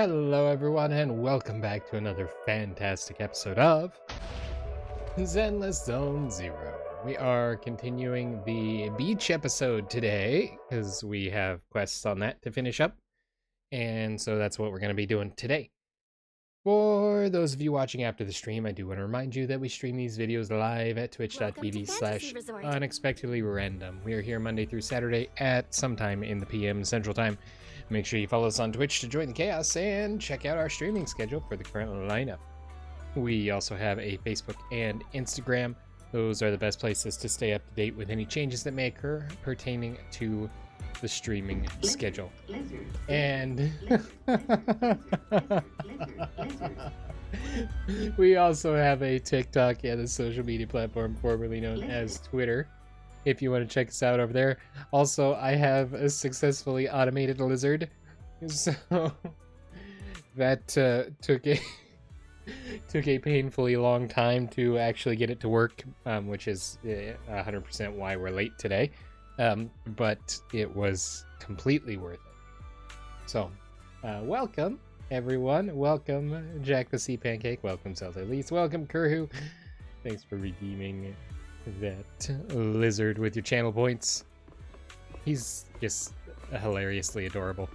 Hello everyone and welcome back to another fantastic episode of Zenless Zone Zero. We are continuing the beach episode today because we have quests on that to finish up, and so that's what we're going to be doing today. For those of you watching after the stream, I do want to remind you that we stream these videos live at twitch.tv/unexpectedlyrandom. We are here Monday through Saturday at sometime in the PM Central Time. Make sure you follow us on Twitch to join the chaos and check out our streaming schedule for the current lineup. We also have a Facebook and Instagram. Those are the best places to stay up to date with any changes that may occur pertaining to the streaming schedule. And we also have a TikTok and a social media platform formerly known as Twitter, if you want to check us out over there. Also, I have a successfully automated lizard, so that took a painfully long time to actually get it to work, which is 100% why we're late today, but it was completely worth it. So welcome everyone, welcome Jack the Sea Pancake, welcome Celta Elise, welcome Kurhu. Thanks for redeeming that lizard with your channel points. He's just hilariously adorable.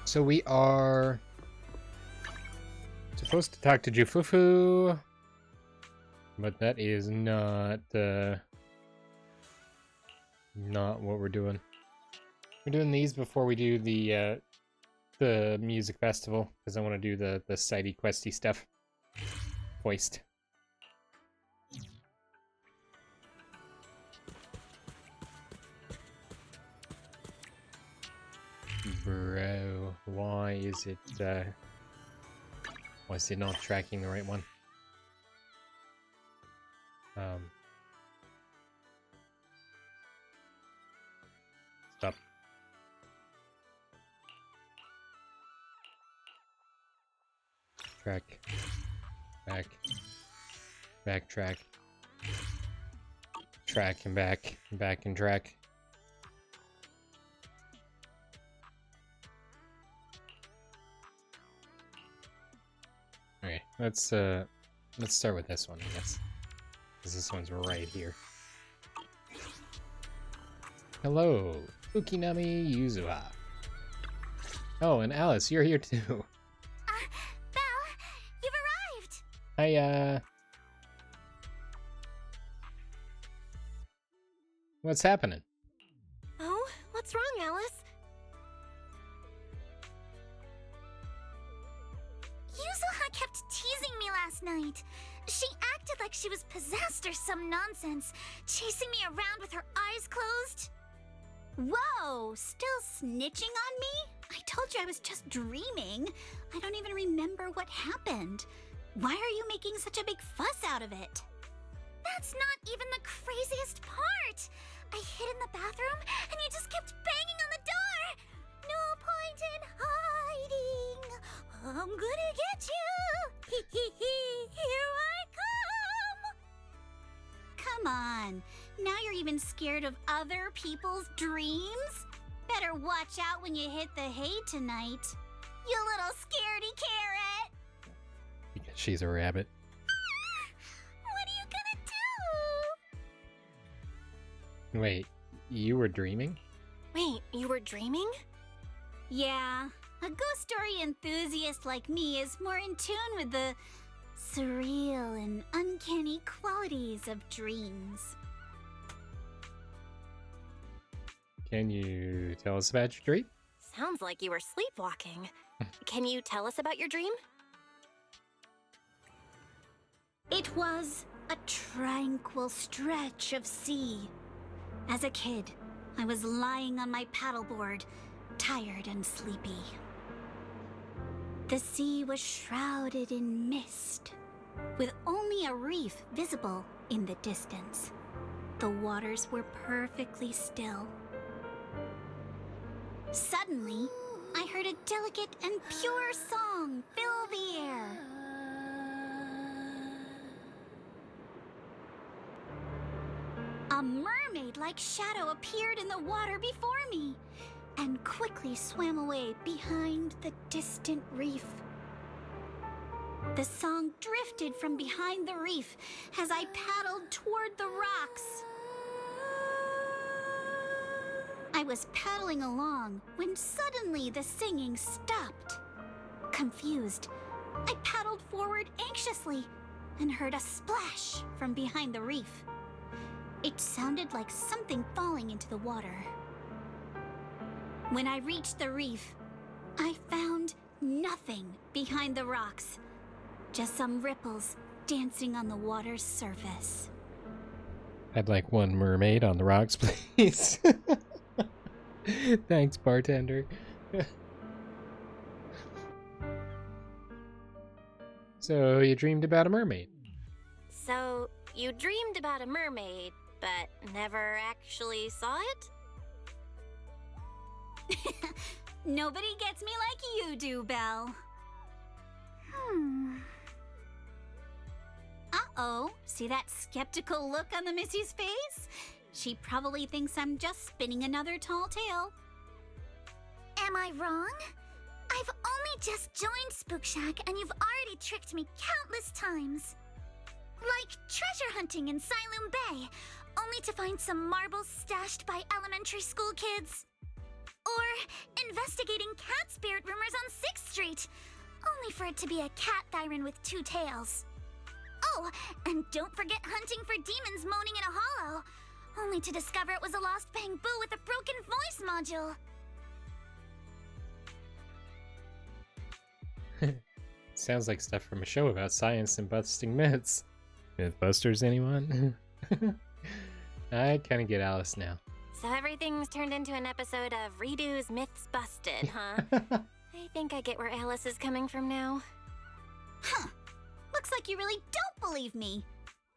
So we are supposed to talk to Jufufu, but that is not what we're doing. We're doing these before we do the music festival, because I want to do the sidey questy stuff. Hoist. Bro, why is it not tracking the right one? Stop. Track. Back. Backtrack. Track and back. Back and track. Okay, let's start with this one, I guess, because this one's right here. Hello, Ukinami Yuzuha. Oh, and Alice, you're here too. Belle, you've arrived. Hi, what's happening? Oh, what's wrong, Alice? Yuzuha kept teasing me last night. She acted like she was possessed or some nonsense, chasing me around with her eyes closed. Whoa, still snitching on me? I told you I was just dreaming. I don't even remember what happened. Why are you making such a big fuss out of it? That's not even the craziest part. I hid in the bathroom and you just kept banging on the door. No point in hiding. I'm gonna get you. Here I come. Come on. Now you're even scared of other people's dreams? Better watch out when you hit the hay tonight. You little scaredy carrot. Because she's a rabbit. What are you gonna do? Wait, you were dreaming? Wait, you were dreaming? Yeah, a ghost story enthusiast like me is more in tune with the surreal and uncanny qualities of dreams. Can you tell us about your dream? Sounds like you were sleepwalking. Can you tell us about your dream? It was a tranquil stretch of sea. As a kid, I was lying on my paddleboard, tired and sleepy. The sea was shrouded in mist, with only a reef visible in the distance. The waters were perfectly still. Suddenly, I heard a delicate and pure song fill the air. A mermaid-like shadow appeared in the water before me. and quickly swam away behind the distant reef. The song drifted from behind the reef as I paddled toward the rocks. I was paddling along when suddenly the singing stopped. Confused, I paddled forward anxiously and heard a splash from behind the reef. It sounded like something falling into the water. When I reached the reef, I found nothing behind the rocks, just some ripples dancing on the water's surface. I'd like one mermaid on the rocks, please. Thanks, bartender. So, you dreamed about a mermaid? So, you dreamed about a mermaid, but never actually saw it? Nobody gets me like you do, Belle. Uh-oh, see that skeptical look on the Missy's face? She probably thinks I'm just spinning another tall tale. Am I wrong? I've only just joined Spook Shack and you've already tricked me countless times. Like treasure hunting in Siloam Bay, only to find some marbles stashed by elementary school kids. Or investigating cat spirit rumors on 6th Street, only for it to be a cat siren with 2 tails. Oh, and don't forget hunting for demons moaning in a hollow, only to discover it was a lost bamboo with a broken voice module. Sounds like stuff from a show about science and busting myths. Mythbusters, anyone? I kind of get Alice now. So everything's turned into an episode of Redo's Myths Busted, huh? I think I get where Alice is coming from now. Huh. Looks like you really don't believe me.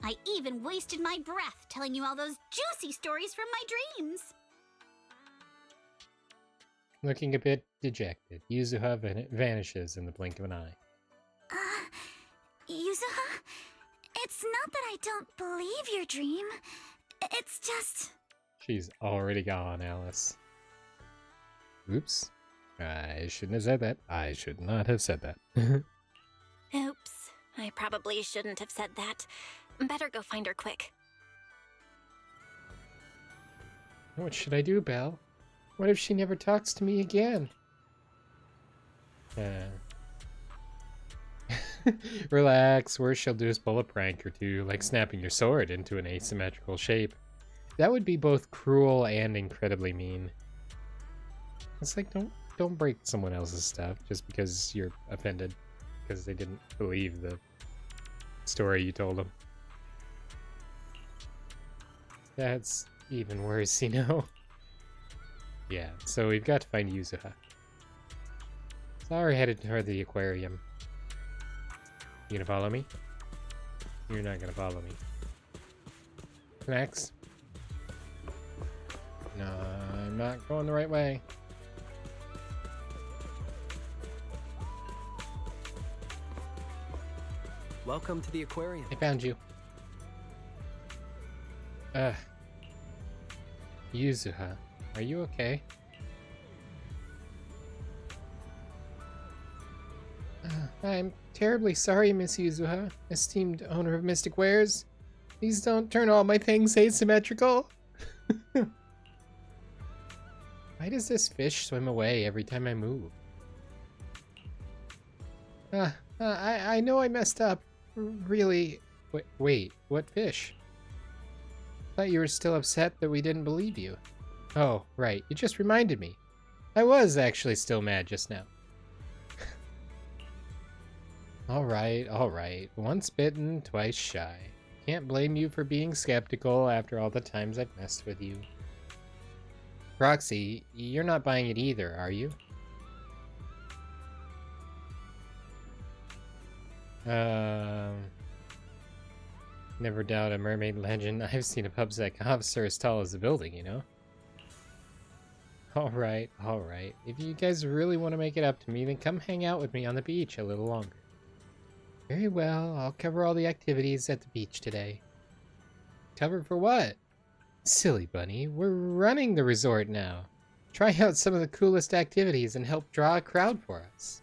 I even wasted my breath telling you all those juicy stories from my dreams. Looking a bit dejected, Yuzuha vanishes in the blink of an eye. Yuzuha? It's not that I don't believe your dream. It's just... She's already gone, Alice. Oops. I shouldn't have said that. I should not have said that. Oops. I probably shouldn't have said that. Better go find her quick. What should I do, Belle? What if she never talks to me again? Relax, worst she'll do is pull a prank or two, like snapping your sword into an asymmetrical shape. That would be both cruel and incredibly mean. It's like, don't break someone else's stuff just because you're offended, because they didn't believe the story you told them. That's even worse, you know? Yeah, so we've got to find Yuzuha. So we're headed toward the aquarium. You gonna follow me? You're not gonna follow me. Max? No, I'm not going the right way. Welcome to the aquarium. I found you. Yuzuha, are you okay? I'm terribly sorry, Miss Yuzuha, esteemed owner of Mystic Wares. Please don't turn all my things asymmetrical. Why does this fish swim away every time I move? I know I messed up. Really? Wait, what fish? Thought you were still upset that we didn't believe you. Oh, right, you just reminded me. I was actually still mad just now. Alright. Once bitten, twice shy. Can't blame you for being skeptical after all the times I've messed with you. Proxy, you're not buying it either, are you? Never doubt a mermaid legend. I've seen a pubsec officer as tall as the building, you know? Alright. If you guys really want to make it up to me, then come hang out with me on the beach a little longer. Very well, I'll cover all the activities at the beach today. Cover for what? Silly bunny, we're running the resort now. try out some of the coolest activities and help draw a crowd for us.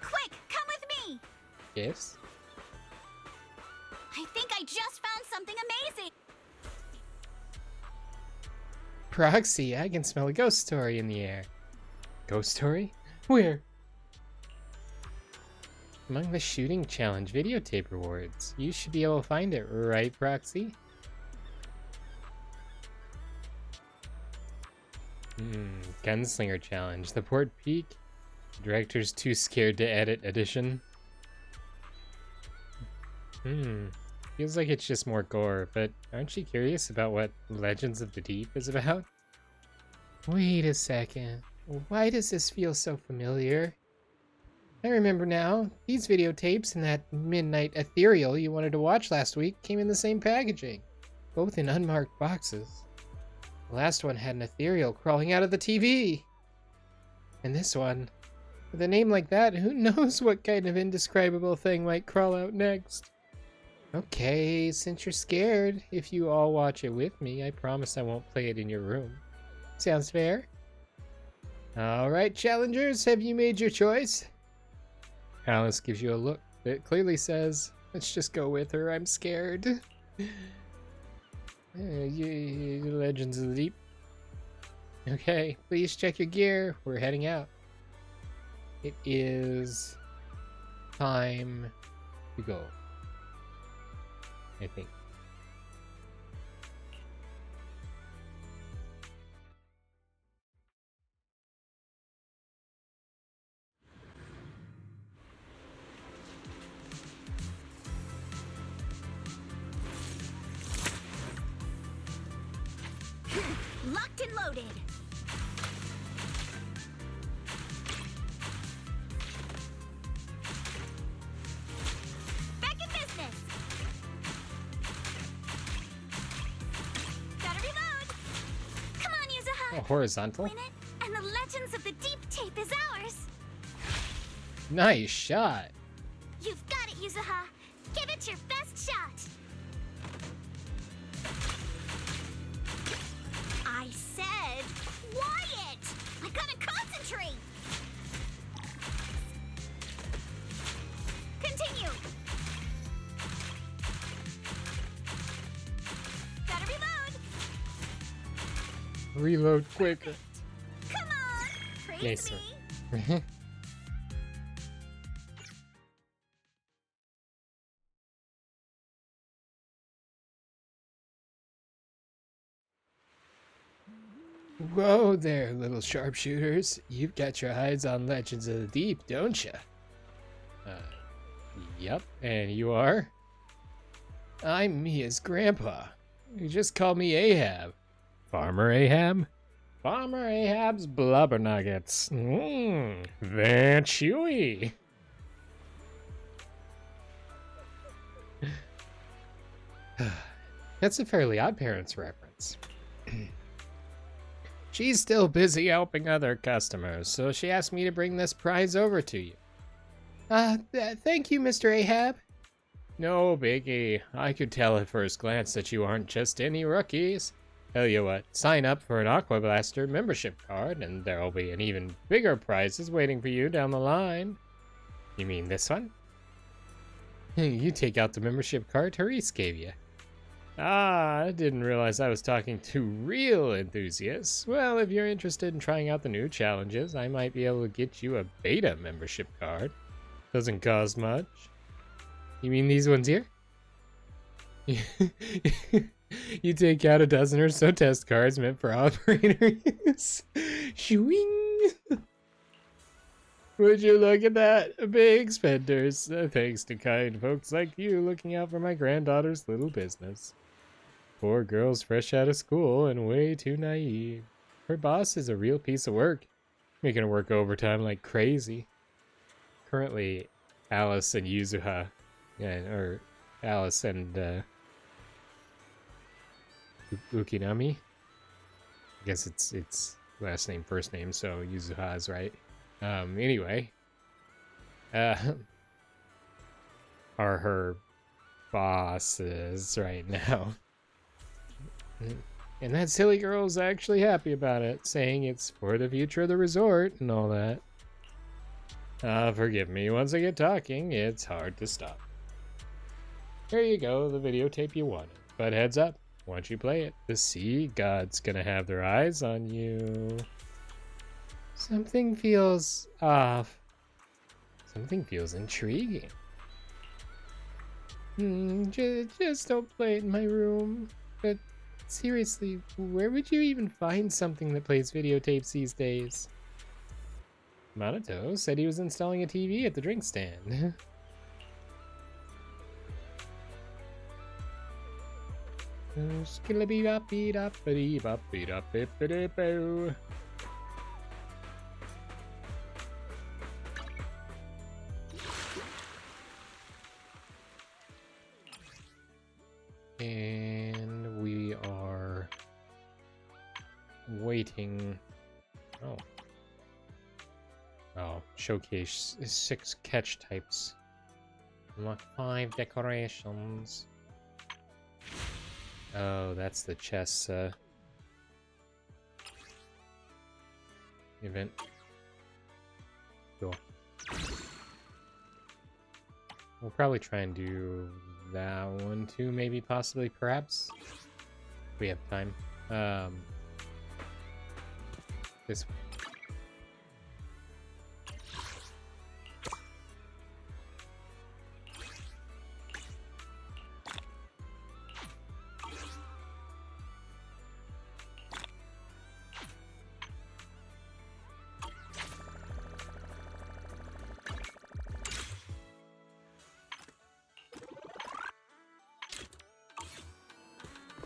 Quick, come with me! Yes? I think I just found something amazing! Proxy, I can smell a ghost story in the air. Ghost story? Where? Among the shooting challenge videotape rewards. You should be able to find it, right, Proxy? Gunslinger challenge. The Port Peak. Director's too scared to edit edition. Feels like it's just more gore, but aren't you curious about what Legends of the Deep is about? Wait a second. Why does this feel so familiar? I remember now. These videotapes and that midnight Ethereal you wanted to watch last week came in the same packaging, both in unmarked boxes. The last one had an Ethereal crawling out of the TV. And this one, with a name like that, who knows what kind of indescribable thing might crawl out next? Okay, since you're scared, if you all watch it with me, I promise I won't play it in your room. Sounds fair? Alright, challengers, have you made your choice? Alice gives you a look that clearly says, let's just go with her, I'm scared. Legends of the Deep. Okay, please check your gear, we're heading out. It is time to go. I think. Locked and loaded! Back in business! Gotta reload! Come on, Yuzuha! Oh, horizontal? Win it, and the Legends of the Deep tape is ours! Nice shot! You've got it, Yuzuha! Give it your best shot! I said quiet! I gotta concentrate! Continue! Gotta reload! Reload quicker. Come on! Praise Yes, me! sir. Whoa there, little sharpshooters. You've got your eyes on Legends of the Deep, don't you? Yep, and you are? I'm Mia's grandpa. You just call me Ahab. Farmer Ahab? Farmer Ahab's blubber nuggets. They're chewy. That's a Fairly Odd Parents reference. She's still busy helping other customers, so she asked me to bring this prize over to you. Thank you, Mr. Ahab. No biggie. I could tell at first glance that you aren't just any rookies. Tell you what, sign up for an Aqua Blaster membership card, and there'll be an even bigger prizes waiting for you down the line. You mean this one? You take out the membership card Therese gave you. Ah, I didn't realize I was talking to real enthusiasts. Well, if you're interested in trying out the new challenges, I might be able to get you a beta membership card. Doesn't cost much. You mean these ones here? You take out a dozen or so test cards meant for operator use. Shwing! Would you look at that? Big spenders. Thanks to kind folks like you looking out for my granddaughter's little business. Poor girl's fresh out of school and way too naive. Her boss is a real piece of work, making her work overtime like crazy. Currently, Alice and Yuzuha, or Alice and Ukinami. I guess it's last name, first name, so Yuzuha is right. Anyway, uh, are her bosses right now. And that silly girl's actually happy about it, saying it's for the future of the resort and all that. Forgive me, once I get talking, it's hard to stop. Here you go, the videotape you wanted. But heads up, once you play it, the sea god's gonna have their eyes on you. Something feels off. Something feels intriguing. Just don't play it in my room. But seriously, where would you even find something that plays videotapes these days? Monato said he was installing a TV at the drink stand. And we are waiting. Oh, showcase 6 catch types. Unlock 5 decorations. Oh, that's the chess event. Cool. We'll probably try and do that one too, maybe, possibly, perhaps. If we have time. This one.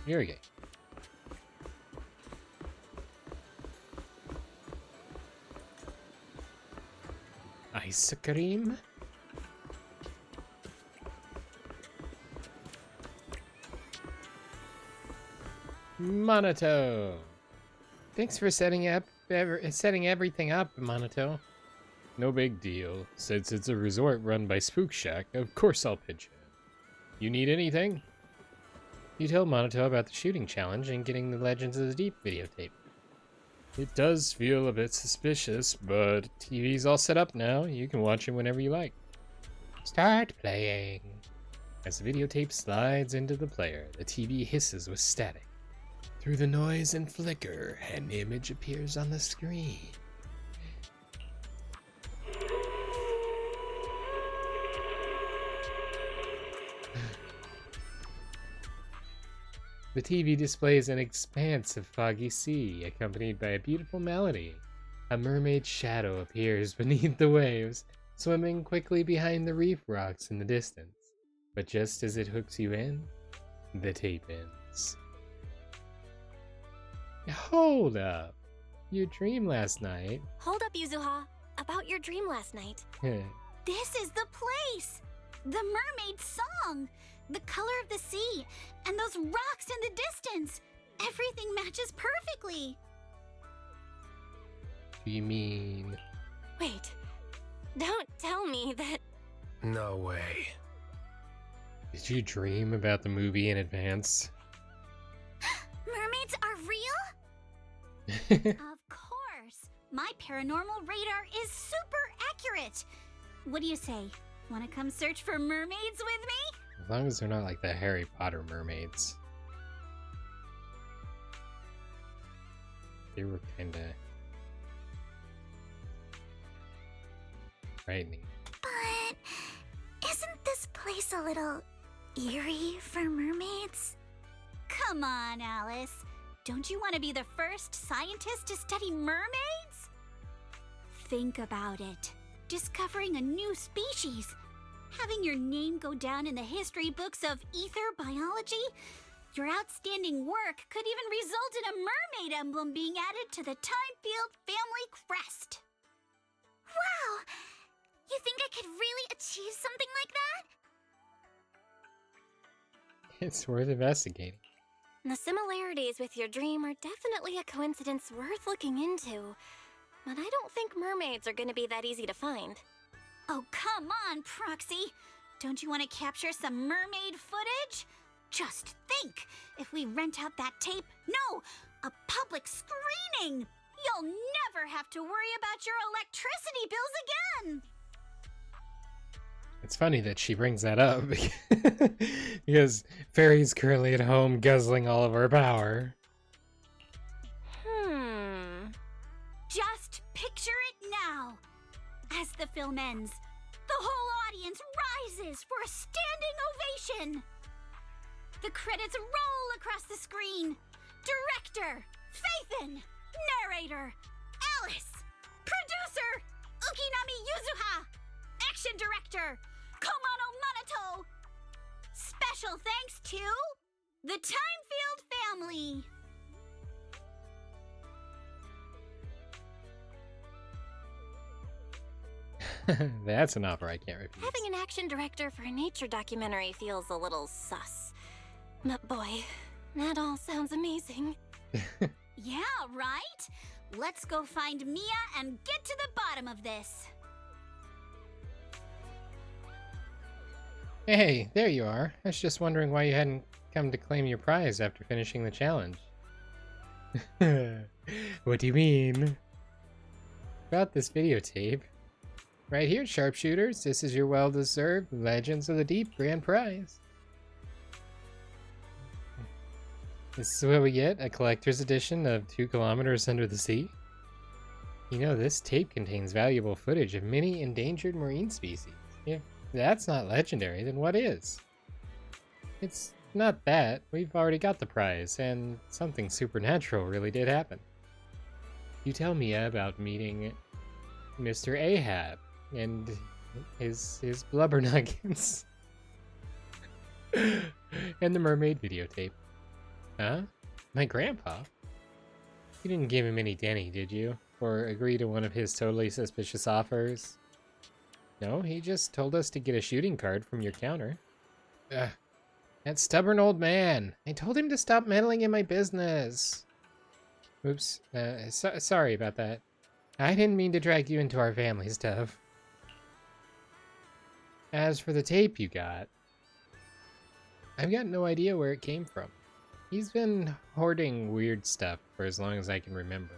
Here we go. Ice cream? Monato! Thanks for setting everything up, Monato. No big deal. Since it's a resort run by Spook Shack, of course I'll pitch in. You need anything? You told Monato about the shooting challenge and getting the Legends of the Deep videotape. It does feel a bit suspicious, but TV's all set up now. You can watch it whenever you like. Start playing. As the videotape slides into the player, the TV hisses with static. Through the noise and flicker, an image appears on the screen. The TV displays an expanse of foggy sea, accompanied by a beautiful melody. A mermaid's shadow appears beneath the waves, swimming quickly behind the reef rocks in the distance. But just as it hooks you in, the tape ends. Hold up! You dreamed last night. Hold up, Yuzuha. About your dream last night. This is the place! The mermaid's song! The color of the sea, and those rocks in the distance! Everything matches perfectly! Do you mean... Wait, don't tell me that... No way. Did you dream about the movie in advance? Mermaids are real? Of course! My paranormal radar is super accurate! What do you say? Want to come search for mermaids with me? As long as they're not like the Harry Potter mermaids. They were kinda... frightening. But... isn't this place a little... eerie for mermaids? Come on, Alice. Don't you want to be the first scientist to study mermaids? Think about it. Discovering a new species. Having your name go down in the history books of ether biology. Your outstanding work could even result in a mermaid emblem being added to the Timefield family crest. Wow! You think I could really achieve something like that? It's worth investigating. The similarities with your dream are definitely a coincidence worth looking into. But I don't think mermaids are going to be that easy to find. Oh, come on, Proxy. Don't you want to capture some mermaid footage? Just think, if we rent out that tape, no, a public screening, you'll never have to worry about your electricity bills again. It's funny that she brings that up because Fairy's currently at home guzzling all of our power. Just picture it now. As the film ends, the whole audience rises for a standing ovation. The credits roll across the screen. Director, Faithin, narrator, Alice, producer, Ukinami Yuzuha, action director, Komano Manato. Special thanks to the Timefield family. That's an offer I can't refuse. Having an action director for a nature documentary feels a little sus. But boy, that all sounds amazing. Yeah, right? Let's go find Mia and get to the bottom of this. Hey, there you are. I was just wondering why you hadn't come to claim your prize after finishing the challenge. What do you mean? About this videotape. Right here, sharpshooters. This is your well-deserved Legends of the Deep grand prize. This is what we get, a collector's edition of 2 kilometers under the sea. You know, this tape contains valuable footage of many endangered marine species. If that's not legendary, then what is? It's not that. We've already got the prize, and something supernatural really did happen. You tell me about meeting Mr. Ahab and his blubber nuggets and the mermaid videotape. Huh? My grandpa? You didn't give him any Denny, did you? Or agree to one of his totally suspicious offers? No, he just told us to get a shooting card from your counter. Ugh. That stubborn old man. I told him to stop meddling in my business. Oops. Sorry about that. I didn't mean to drag you into our family stuff. As for the tape you got, I've got no idea where it came from. He's been hoarding weird stuff for as long as I can remember.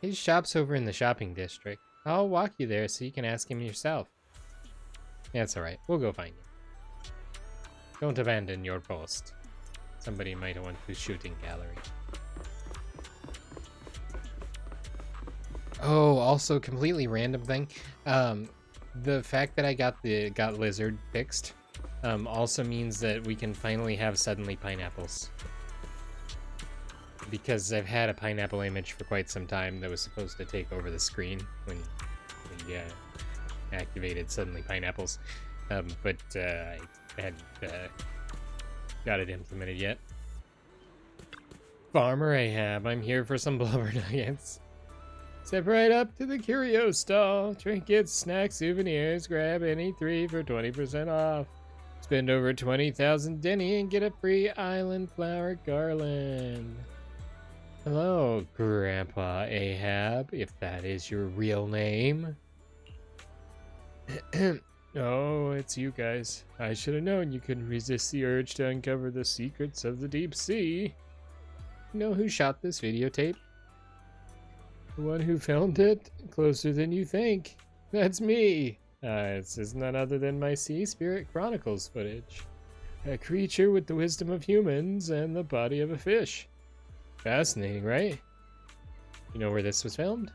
His shop's over in the shopping district. I'll walk you there so you can ask him yourself. That's alright, we'll go find you. Don't abandon your post. Somebody might want to shooting gallery. Oh, also completely random thing. The fact that I got lizard fixed also means that we can finally have suddenly pineapples. Because I've had a pineapple image for quite some time that was supposed to take over the screen when we activated suddenly pineapples. But I hadn't got it implemented yet. Farmer Ahab, I'm here for some blubber nuggets. Step right up to the curio stall. Trinkets, snacks, souvenirs. Grab any 3 for 20% off. Spend over 20,000 Denny and get a free island flower garland. Hello, Grandpa Ahab, if that is your real name. Oh, it's you guys. I should have known you couldn't resist the urge to uncover the secrets of the deep sea. You know who shot this videotape? The one who filmed it? Closer than you think. That's me. This is none other than my Sea Spirit Chronicles footage. A creature with the wisdom of humans and the body of a fish. Fascinating, right? You know where this was filmed?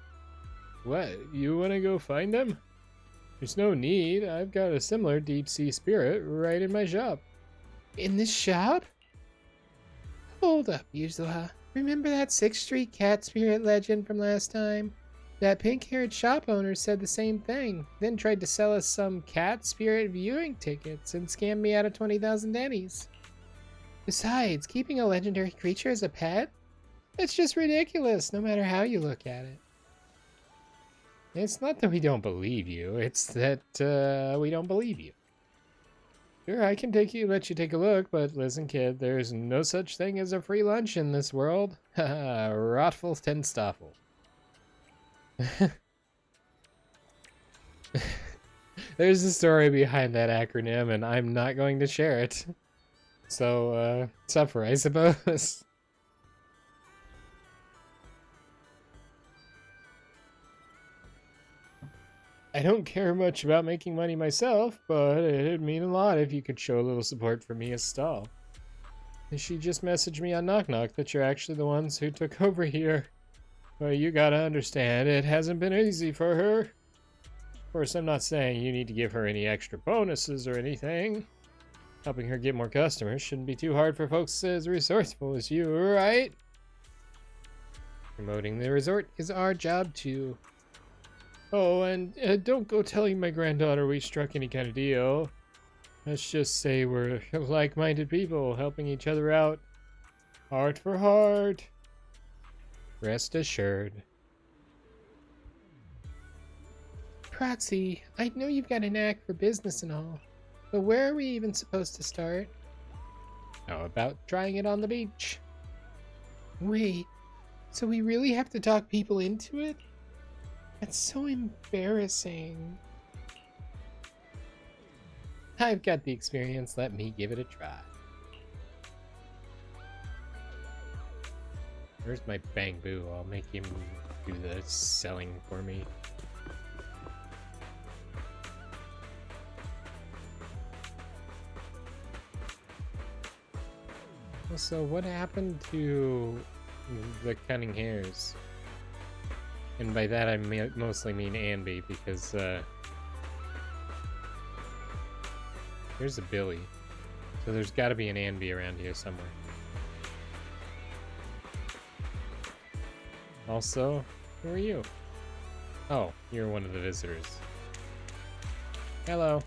What? You want to go find them? There's no need. I've got a similar deep sea spirit right in my shop. In this shop? Hold up, Yuzuha. Remember that 6th Street cat spirit legend from last time? That pink-haired shop owner said the same thing, then tried to sell us some cat spirit viewing tickets and scammed me out of 20,000 Denny's. Besides, keeping a legendary creature as a pet? It's just ridiculous, no matter how you look at it. It's not that we don't believe you, it's that we don't believe you. Sure, I can let you take a look, but listen, kid, there's no such thing as a free lunch in this world. Haha, Rotful Tenstoffel. There's a story behind that acronym, and I'm not going to share it. So, suffer, I suppose. I don't care much about making money myself, but it'd mean a lot if you could show a little support for me as stall. She just messaged me on Knock Knock that you're actually the ones who took over here. Well, you gotta understand, it hasn't been easy for her. Of course, I'm not saying you need to give her any extra bonuses or anything. Helping her get more customers shouldn't be too hard for folks as resourceful as you, right? Promoting the resort is our job too. Oh, and don't go telling my granddaughter we struck any kind of deal. Let's just say we're like-minded people helping each other out. Heart for heart. Rest assured. Proxy, I know you've got a knack for business and all, but where are we even supposed to start? How about trying it on the beach? Wait, so we really have to talk people into it? That's so embarrassing. I've got the experience, let me give it a try. Where's my Bang Boo? I'll make him do the selling for me. Also, what happened to the cunning hares? And by that I mostly mean Anby, because here's a Billy. So there's got to be an Anby around here somewhere. Also, who are you? Oh, you're one of the visitors. Hello.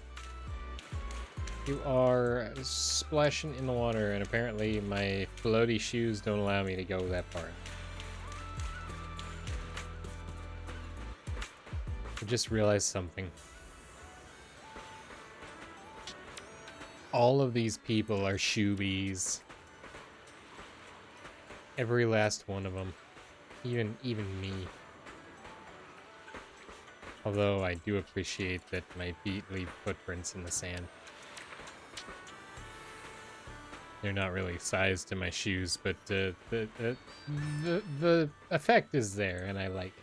You are splashing in the water, and apparently my floaty shoes don't allow me to go that far. I just realized something. All of these people are shoobies. Every last one of them. Even me. Although I do appreciate that my feet leave footprints in the sand. They're not really sized to my shoes, but the effect is there, and I like it.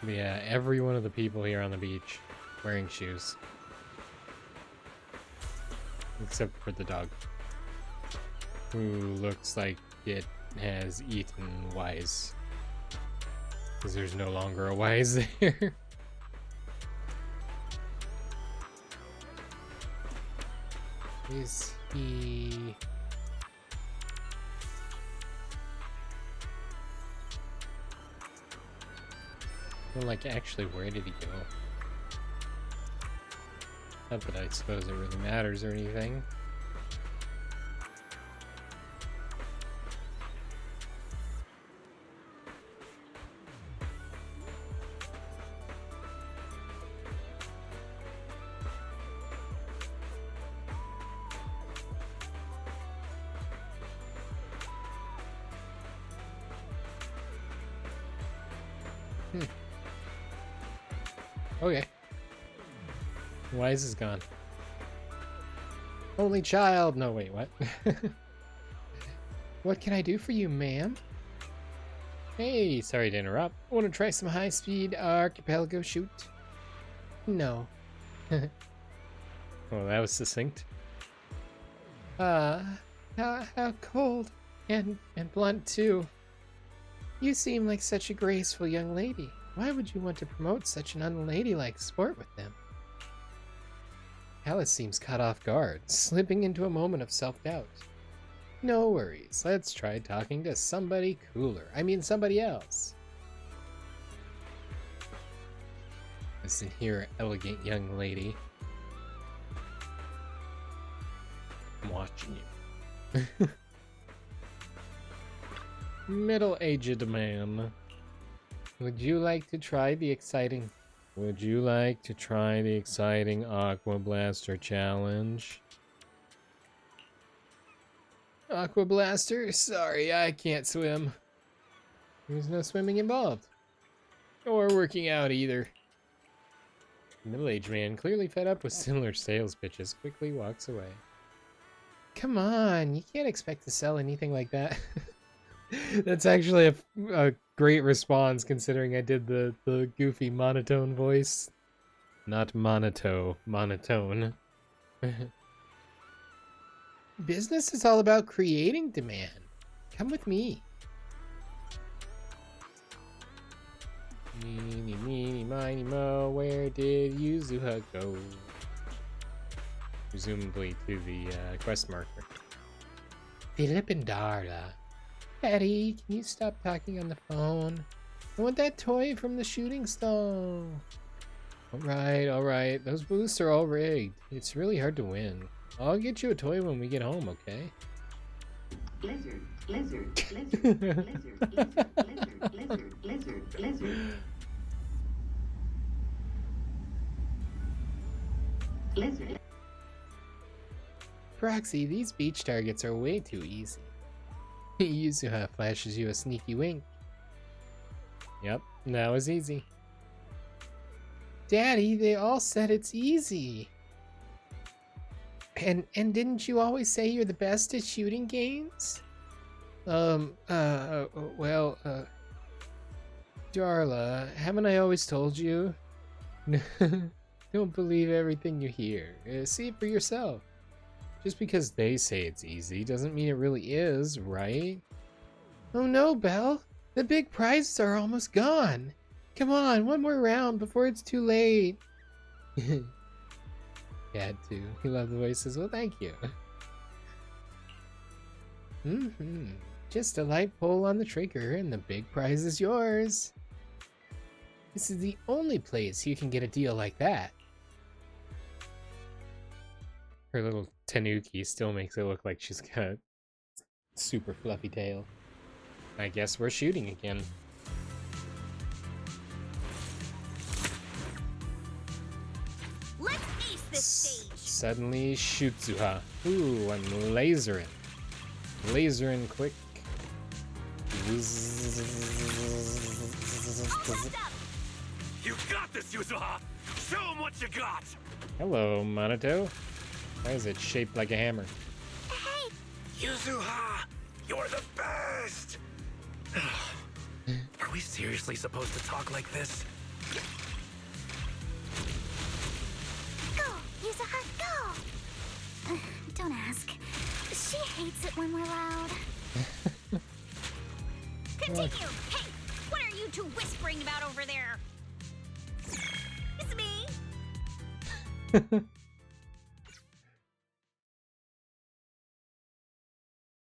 But yeah, every one of the people here on the beach wearing shoes. Except for the dog. Who looks like it has eaten Wise. Because there's no longer a Wise there. Is he... Well, like, actually, where did he go? Not that I suppose it really matters or anything. Okay. Wise is gone. Only child. No, wait, what? What can I do for you, ma'am? Hey, sorry to interrupt. Want to try some high-speed archipelago shoot? No. Well, that was succinct. How cold and blunt too. You seem like such a graceful young lady. Why would you want to promote such an unladylike sport with them? Alice seems caught off guard, slipping into a moment of self-doubt. No worries, let's try talking to somebody cooler. I mean somebody else. Listen here, elegant young lady. I'm watching you. Middle-aged man. Would you like to try the exciting Aqua Blaster challenge? Aqua Blaster? Sorry, I can't swim. There's no swimming involved. Or working out either. The middle-aged man, clearly fed up with similar sales pitches, quickly walks away. Come on, you can't expect to sell anything like that. That's actually a great response considering I did the goofy monotone voice. Not monotone. Business is all about creating demand. Come with me. Meeny, meeny, miny, mo, where did Yuzuha go? Presumably to the quest marker. Philip and Darla. Daddy, can you stop talking on the phone? I want that toy from the shooting stall. Alright. Those booths are all rigged. It's really hard to win. I'll get you a toy when we get home, okay? Lizard, lizard, lizard, lizard, lizard. Lizard. Proxy, these beach targets are way too easy. Yuzuha flashes you a sneaky wink. Yep, that was easy. Daddy, they all said it's easy. And didn't you always say you're the best at shooting games? Darla, haven't I always told you? Don't believe everything you hear. See it for yourself. Just because they say it's easy doesn't mean it really is, right? Oh no, Belle. The big prizes are almost gone. Come on, one more round before it's too late. Had to. He loved the voices. Well, thank you. Just a light pull on the trigger and the big prize is yours. This is the only place you can get a deal like that. Her little tanuki still makes it look like she's got a super fluffy tail. I guess we're shooting again. Let's ace this stage. Suddenly Shutsuha. Ooh, I'm lasering. Lasering quick. You got this, Yuzuha! Show him what you got! Hello, Monato. Why is it shaped like a hammer? Hey, Yuzuha! You're the best! Are we seriously supposed to talk like this? go, Yuzuha, go. Don't ask. She hates it when we're loud. Continue. Hey, what are you two whispering about over there? It's me.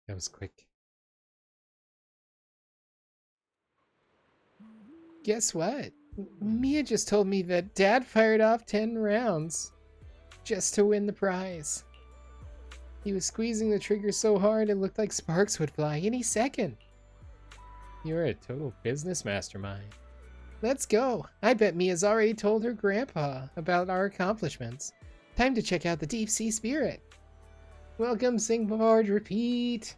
That was quick. Guess what? Mia just told me that Dad fired off 10 rounds just to win the prize. He was squeezing the trigger so hard it looked like sparks would fly any second. You're a total business mastermind. Let's go. I bet Mia's already told her grandpa about our accomplishments. Time to check out the deep sea spirit. Welcome, Singboard, repeat.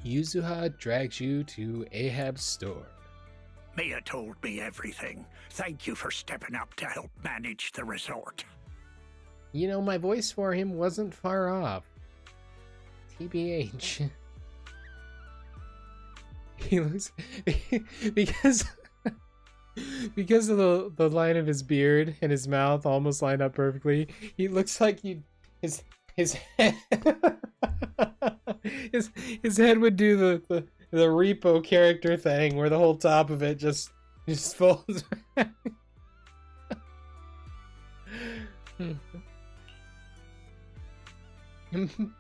Yuzuha drags you to Ahab's store. Mia told me everything. Thank you for stepping up to help manage the resort. You know, my voice for him wasn't far off. TBH. He looks... because of the line of his beard and his mouth almost lined up perfectly, he looks like his head his head would do the repo character thing where the whole top of it just folds back.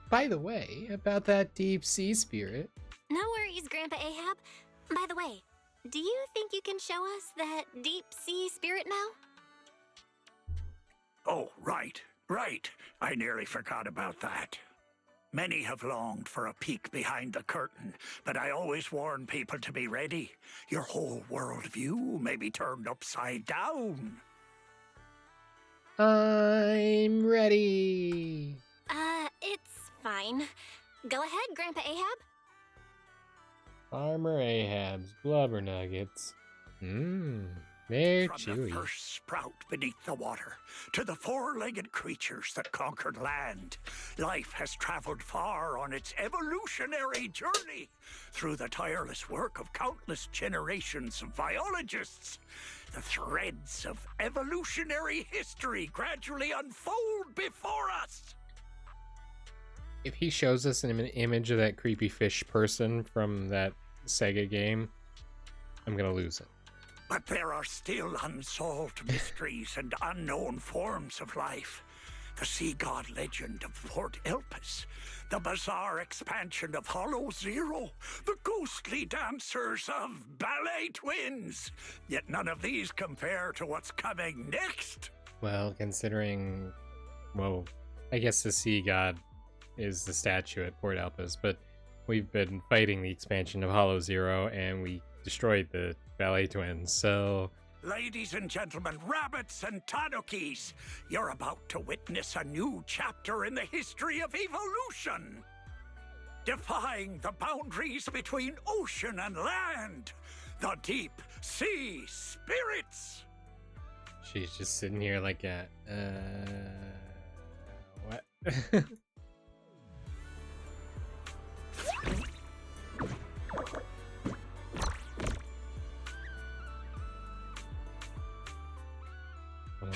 By the way, about that deep sea spirit. No worries, Grandpa Ahab. By the way, do you think you can show us that deep sea spirit now? Oh, right. I nearly forgot about that. Many have longed for a peek behind the curtain, but I always warn people to be ready. Your whole worldview may be turned upside down. I'm ready. It's fine. Go ahead, Grandpa Ahab. Farmer Ahab's blubber nuggets. They're From chewy. the first sprout beneath the water to the four-legged creatures that conquered land, life has traveled far on its evolutionary journey through the tireless work of countless generations of biologists. The threads of evolutionary history gradually unfold before us. If he shows us an image of that creepy fish person from that Sega game, I'm gonna lose it. But there are still unsolved mysteries and unknown forms of life. The sea god legend of Port Elpis, the bizarre expansion of Hollow Zero, the ghostly dancers of Ballet Twins. Yet none of these compare to what's coming next. Well, considering, well, I guess the sea god is the statue at Port Elpis, but we've been fighting the expansion of Hollow Zero and we destroyed the Ballet Twins, so... Ladies and gentlemen, rabbits and tanukis, you're about to witness a new chapter in the history of evolution. Defying the boundaries between ocean and land, the deep sea spirits. She's just sitting here like a, what?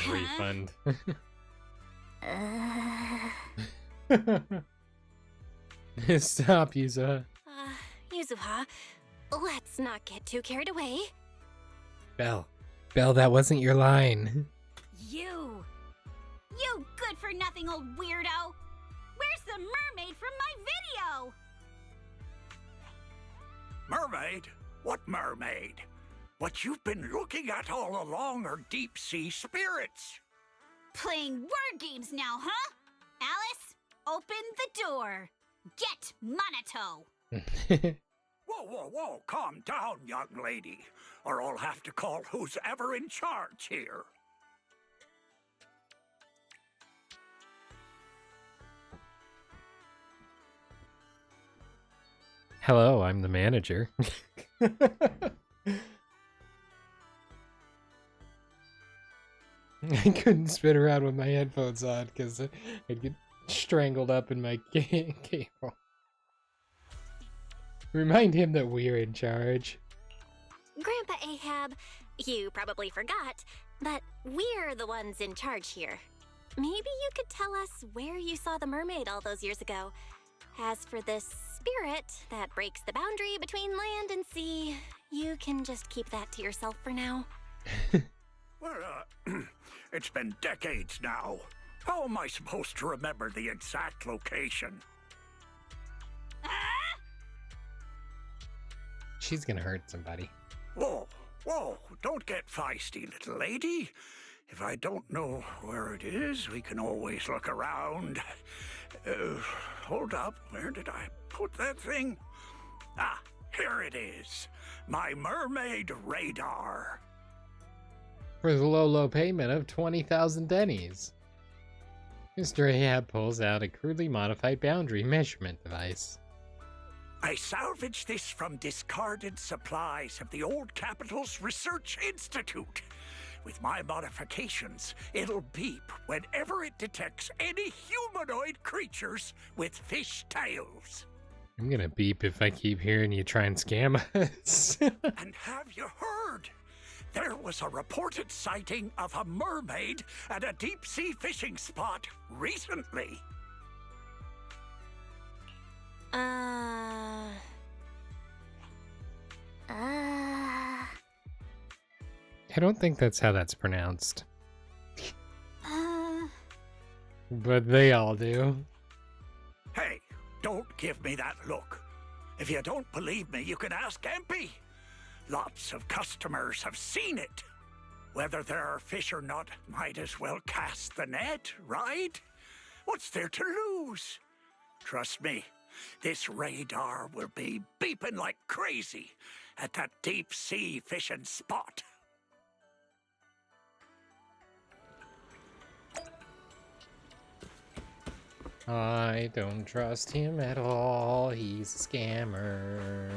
Refund. Stop, Yuzuha. Yuzuha, let's not get too carried away. Belle, that wasn't your line. You good-for-nothing old weirdo! Where's the mermaid from my video? Mermaid? What mermaid? What you've been looking at all along are deep-sea spirits. Playing word games now, huh? Alice, open the door. Get Monato. Whoa, calm down, young lady, or I'll have to call who's ever in charge here. Hello, I'm the manager. I couldn't spin around with my headphones on because I'd get strangled up in my cable. Remind him that we're in charge. Grandpa Ahab, you probably forgot, but we're the ones in charge here. Maybe you could tell us where you saw the mermaid all those years ago. As for this spirit that breaks the boundary between land and sea, you can just keep that to yourself for now. Well, it's been decades now. How am I supposed to remember the exact location? She's gonna hurt somebody. Whoa, don't get feisty, little lady. If I don't know where it is, we can always look around. Hold up, where did I put that thing? Ah, here it is. My mermaid radar. For the low payment of 20,000 dennies. Mr. Ahab pulls out a crudely modified boundary measurement device. I salvaged this from discarded supplies of the old Capital's Research Institute. With my modifications, it'll beep whenever it detects any humanoid creatures with fish tails. I'm gonna beep if I keep hearing you try and scam us. And have you heard? There was a reported sighting of a mermaid at a deep-sea fishing spot recently. I don't think that's how that's pronounced. But they all do. Hey, don't give me that look. If you don't believe me, you can ask Empy. Lots of customers have seen it. Whether there are fish or not, might as well cast the net, right? What's there to lose? Trust me, this radar will be beeping like crazy at that deep-sea fishing spot. I don't trust him at all. He's a scammer.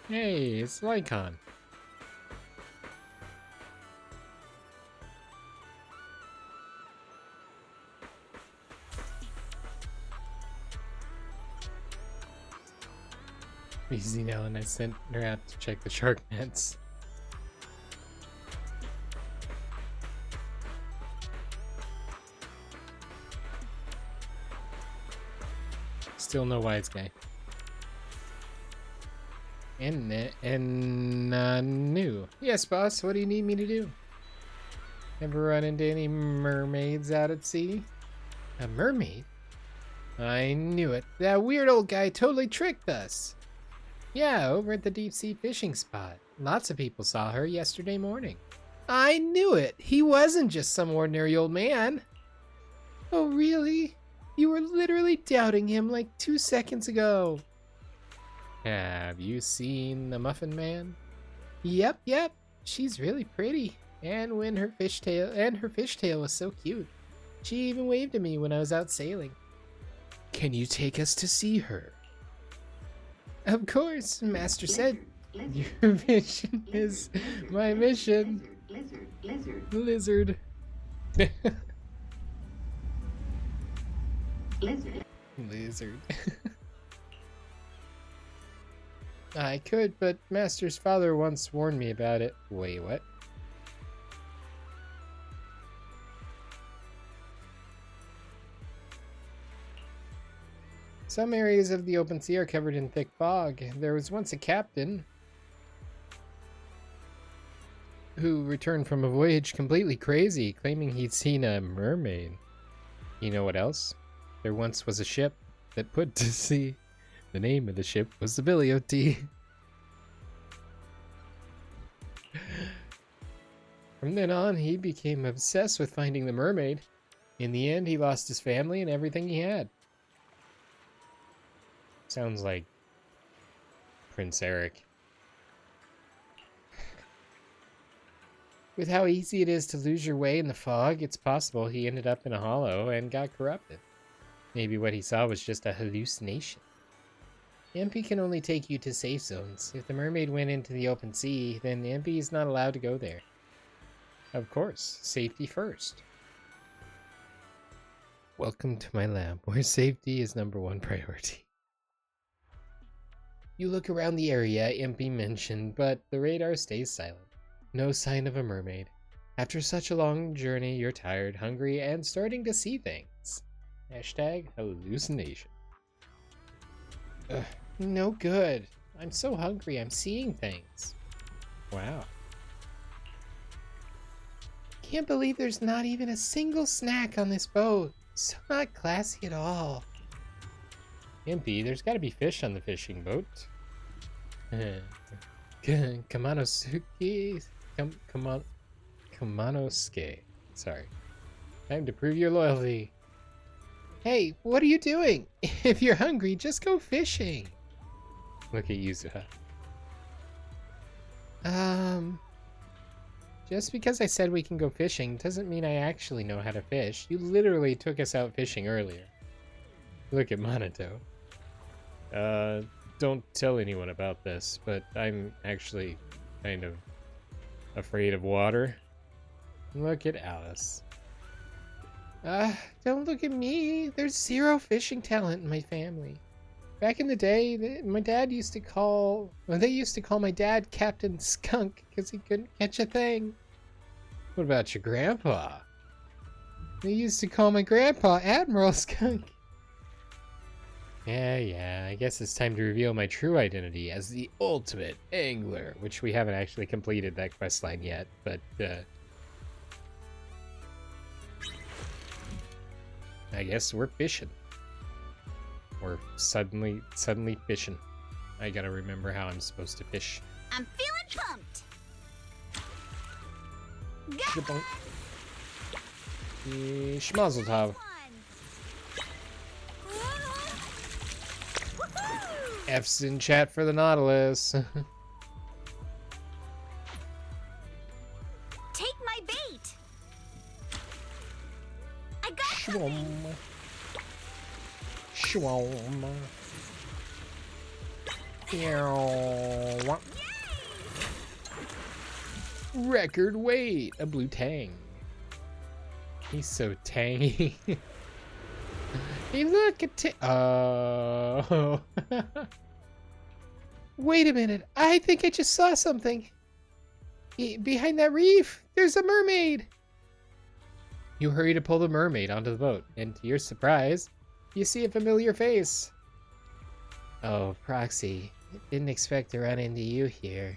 Hey, it's Lycon. Easy now, and I sent her out to check the shark nets. Still no wise guy. And new. Yes, boss. What do you need me to do? Ever run into any mermaids out at sea? A mermaid? I knew it. That weird old guy totally tricked us. Yeah, over at the deep sea fishing spot. Lots of people saw her yesterday morning. I knew it. He wasn't just some ordinary old man. Oh, really? You were literally doubting him like 2 seconds ago. Have you seen the Muffin Man? Yep. She's really pretty. And her fishtail was so cute. She even waved at me when I was out sailing. Can you take us to see her? Of course, Master said. Your mission is my mission. Lizard. Lizard. I could, but Master's father once warned me about it. Wait, what? Some areas of the open sea are covered in thick fog. There was once a captain who returned from a voyage completely crazy, claiming he'd seen a mermaid. You know what else? There once was a ship that put to sea. The name of the ship was the Billy O.T. From then on, he became obsessed with finding the mermaid. In the end, he lost his family and everything he had. Sounds like Prince Eric. With how easy it is to lose your way in the fog, it's possible he ended up in a hollow and got corrupted. Maybe what he saw was just a hallucination. MP can only take you to safe zones. If the mermaid went into the open sea, then MP is not allowed to go there. Of course, safety first. Welcome to my lab, where safety is #1 priority. You look around the area MP mentioned, but the radar stays silent. No sign of a mermaid. After such a long journey, you're tired, hungry, and starting to see things. #hallucination. Ugh, no good. I'm so hungry, I'm seeing things. Wow. Can't believe there's not even a single snack on this boat. So not classy at all. Impy, there's gotta be fish on the fishing boat. Kamanosuke. Sorry. Time to prove your loyalty. Hey, what are you doing? If you're hungry, just go fishing. Look at Yuzuha. Just because I said we can go fishing doesn't mean I actually know how to fish. You literally took us out fishing earlier. Look at Minato. Don't tell anyone about this, but I'm actually kind of afraid of water. Look at Alice. Don't look at me. There's zero fishing talent in my family. Back in the day, my dad used to call... Well, they used to call my dad Captain Skunk because he couldn't catch a thing. What about your grandpa? They used to call my grandpa Admiral Skunk. Yeah, I guess it's time to reveal my true identity as the ultimate angler, which we haven't actually completed that questline yet, but, I guess we're fishing. We're suddenly fishing. I gotta remember how I'm supposed to fish. I'm feeling pumped. Schmazel tov. F's in chat for the Nautilus. Shwom. Shwom. Meow. Record weight, a blue tang. He's so tangy. Hey, look at oh. Wait a minute. I think I just saw something. Behind that reef, there's a mermaid. You hurry to pull the mermaid onto the boat, and to your surprise, you see a familiar face. Oh, Proxy. Didn't expect to run into you here.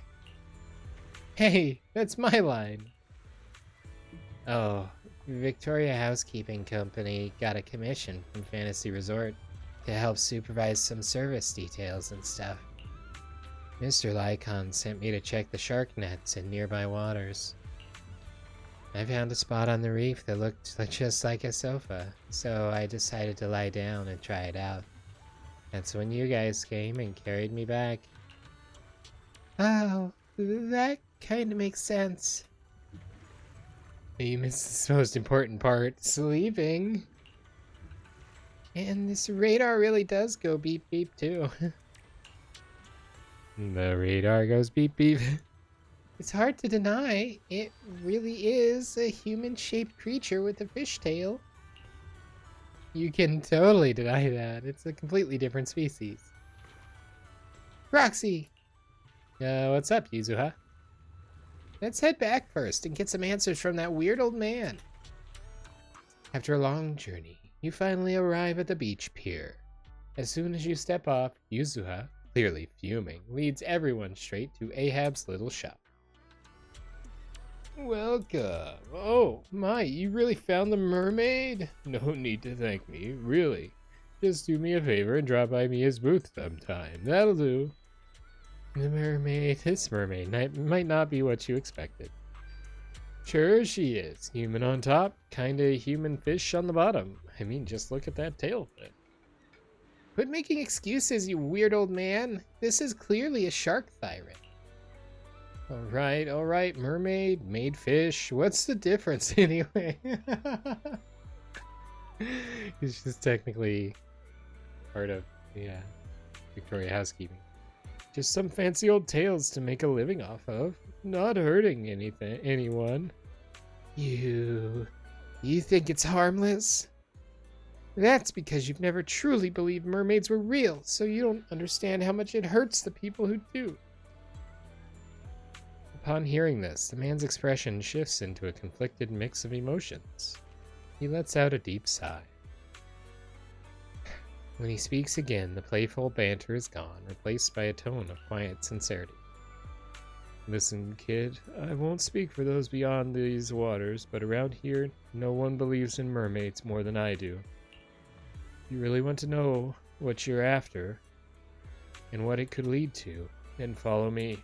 Hey, that's my line. Oh, Victoria Housekeeping Company got a commission from Fantasy Resort to help supervise some service details and stuff. Mr. Lycon sent me to check the shark nets in nearby waters. I found a spot on the reef that looked just like a sofa, so I decided to lie down and try it out. That's when you guys came and carried me back. Oh, that kind of makes sense. You missed the most important part, sleeping. And this radar really does go beep beep too. The radar goes beep beep. It's hard to deny, it really is a human-shaped creature with a fishtail. You can totally deny that. It's a completely different species. Proxy! What's up, Yuzuha? Let's head back first and get some answers from that weird old man. After a long journey, you finally arrive at the beach pier. As soon as you step off, Yuzuha, clearly fuming, leads everyone straight to Ahab's little shop. Welcome. Oh, my, you really found the mermaid? No need to thank me, really. Just do me a favor and drop by Mia's booth sometime. That'll do. This mermaid might not be what you expected. Sure she is. Human on top, kinda human fish on the bottom. I mean, just look at that tail fin. Quit making excuses, you weird old man. This is clearly a shark thyron. Alright, mermaid, made fish. What's the difference anyway? It's just technically part of, Victoria Housekeeping. Just some fancy old tales to make a living off of. Not hurting anyone. You think it's harmless? That's because you've never truly believed mermaids were real, so you don't understand how much it hurts the people who do. Upon hearing this, the man's expression shifts into a conflicted mix of emotions. He lets out a deep sigh. When he speaks again, the playful banter is gone, replaced by a tone of quiet sincerity. Listen, kid, I won't speak for those beyond these waters, but around here, no one believes in mermaids more than I do. You really want to know what you're after, and what it could lead to, then follow me.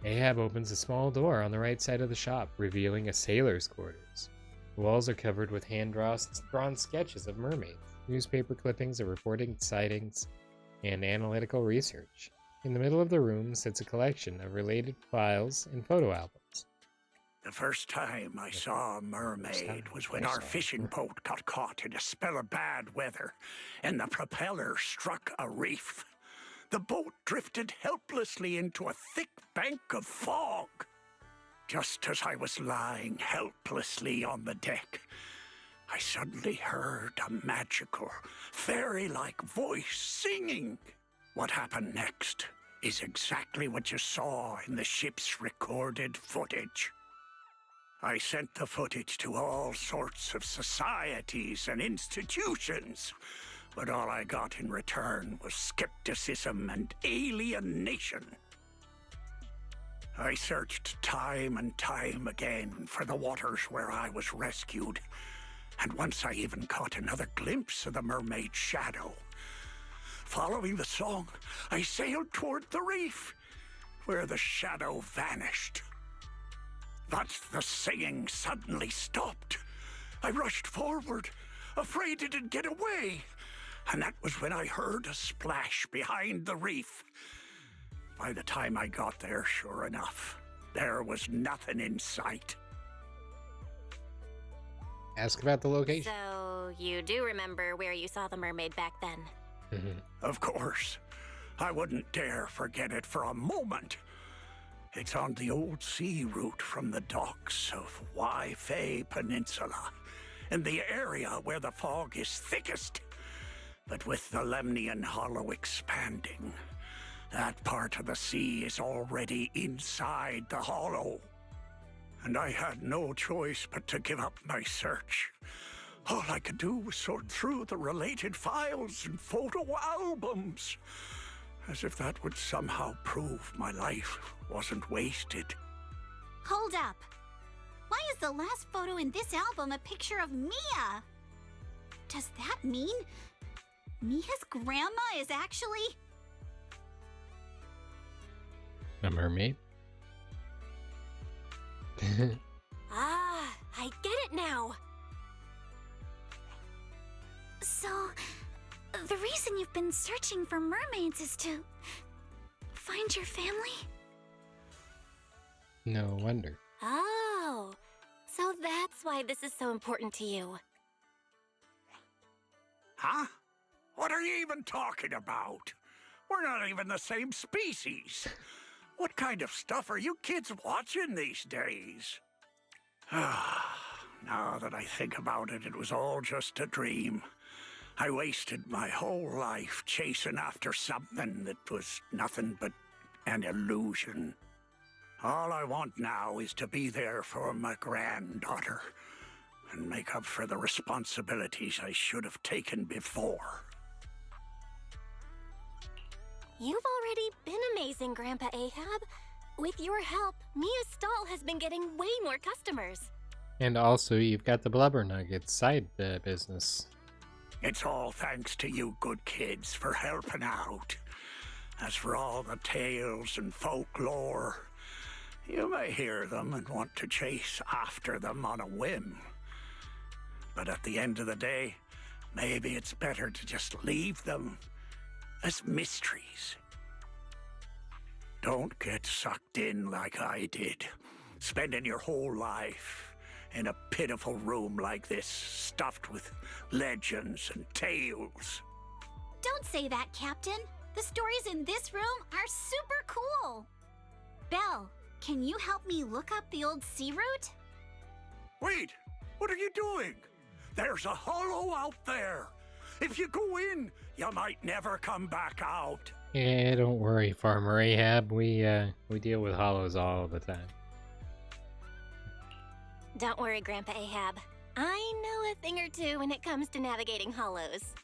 Ahab opens a small door on the right side of the shop, revealing a sailor's quarters. The walls are covered with hand-drawn sketches of mermaids, newspaper clippings of reported sightings, and analytical research. In the middle of the room sits a collection of related files and photo albums. The first time I saw a mermaid was when our fishing boat got caught in a spell of bad weather, and the propeller struck a reef. The boat drifted helplessly into a thick bank of fog. Just as I was lying helplessly on the deck, I suddenly heard a magical, fairy-like voice singing. What happened next is exactly what you saw in the ship's recorded footage. I sent the footage to all sorts of societies and institutions, but all I got in return was skepticism and alienation. I searched time and time again for the waters where I was rescued, and once I even caught another glimpse of the mermaid's shadow. Following the song, I sailed toward the reef, where the shadow vanished. But the singing suddenly stopped. I rushed forward, afraid it'd get away, and that was when I heard a splash behind the reef. By the time I got there, sure enough, there was nothing in sight. Ask about the location. So, you do remember where you saw the mermaid back then? Of course. I wouldn't dare forget it for a moment. It's on the old sea route from the docks of Wai Peninsula, in the area where the fog is thickest. But with the Lemnian Hollow expanding, that part of the sea is already inside the hollow. And I had no choice but to give up my search. All I could do was sort through the related files and photo albums, as if that would somehow prove my life wasn't wasted. Hold up. Why is the last photo in this album a picture of Mia? Does that mean Mia's grandma is actually... A mermaid? Ah, I get it now. So, the reason you've been searching for mermaids is to find your family? No wonder. Oh, so that's why this is so important to you. Huh? What are you even talking about? We're not even the same species. What kind of stuff are you kids watching these days? Now that I think about it, it was all just a dream. I wasted my whole life chasing after something that was nothing but an illusion. All I want now is to be there for my granddaughter and make up for the responsibilities I should have taken before. You've already been amazing, Grandpa Ahab. With your help, Mia's stall has been getting way more customers. And also, you've got the blubber nuggets side business. It's all thanks to you good kids for helping out. As for all the tales and folklore, you may hear them and want to chase after them on a whim. But at the end of the day, maybe it's better to just leave them as mysteries. Don't get sucked in like I did, spending your whole life in a pitiful room like this, stuffed with legends and tales. Don't say that, Captain. The stories in this room are super cool. Belle, can you help me look up the old sea route? Wait, what are you doing? There's a hollow out there. If you go in, you might never come back out. Yeah, don't worry, Farmer Ahab. We deal with hollows all the time. Don't worry, Grandpa Ahab. I know a thing or two when it comes to navigating hollows.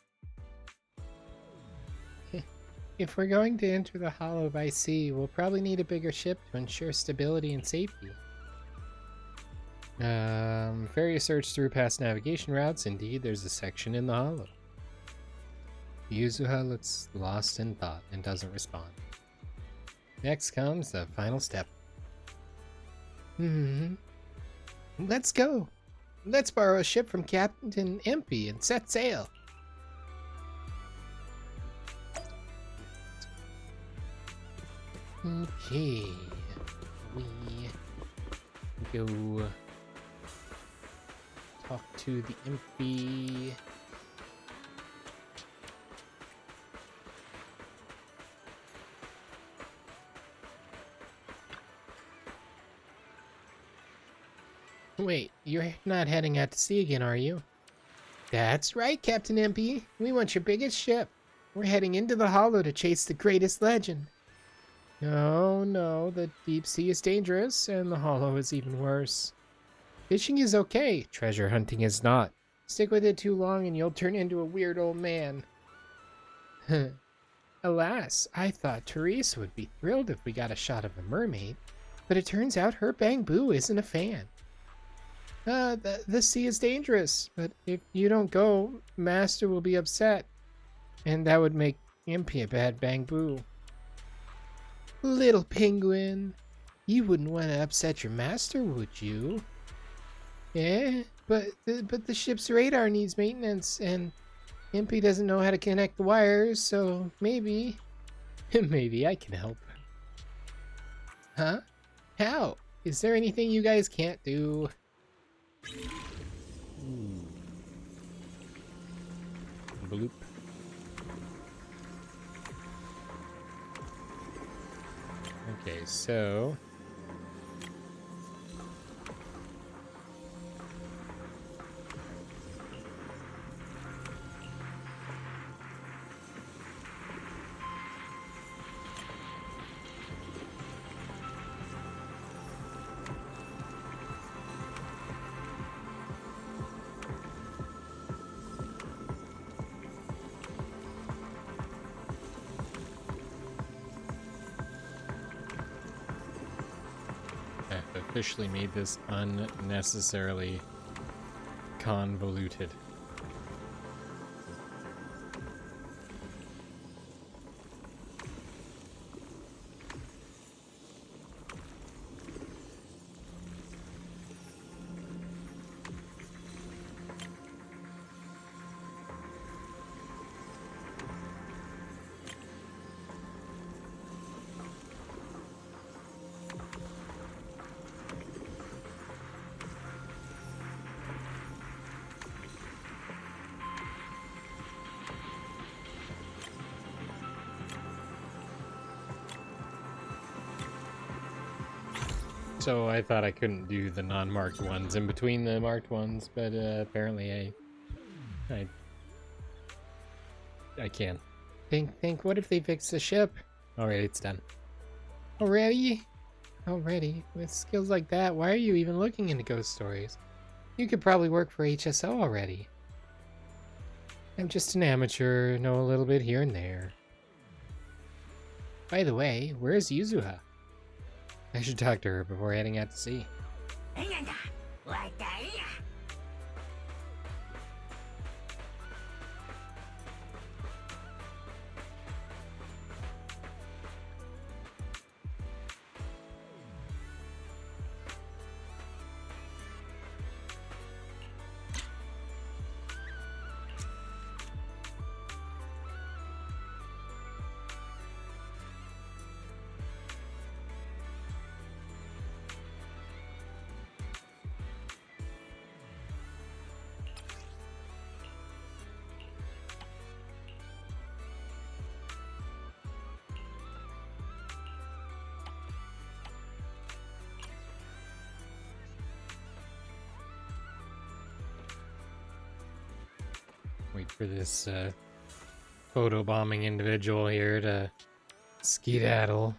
If we're going to enter the hollow by sea, we'll probably need a bigger ship to ensure stability and safety. Various search through past navigation routes. Indeed, there's a section in the hollow. Yuzuha looks lost in thought and doesn't respond. Next comes the final step. Let's go. Let's borrow a ship from Captain Empy and set sail. Okay. We go talk to the Empy. Wait, you're not heading out to sea again, are you? That's right, Captain Empy. We want your biggest ship. We're heading into the hollow to chase the greatest legend. No, the deep sea is dangerous, and the hollow is even worse. Fishing is okay, treasure hunting is not. Stick with it too long and you'll turn into a weird old man. Alas, I thought Teresa would be thrilled if we got a shot of the mermaid, but it turns out her Bang Boo isn't a fan. The sea is dangerous, but if you don't go, Master will be upset. And that would make Impy a bad Bang Boo. Little penguin, you wouldn't want to upset your master, would you? Yeah, but the ship's radar needs maintenance, and Impy doesn't know how to connect the wires, so maybe I can help. Huh? How? Is there anything you guys can't do? Ooh. Bloop. Okay, so I've officially made this unnecessarily convoluted. So I thought I couldn't do the non-marked ones in between the marked ones, but apparently I can. Think. What if they fix the ship? Alright, it's done. Already? With skills like that, why are you even looking into ghost stories? You could probably work for HSO already. I'm just an amateur, know a little bit here and there. By the way, where's Yuzuha? I should talk to her before heading out to sea. Wait for this photobombing individual here to skedaddle.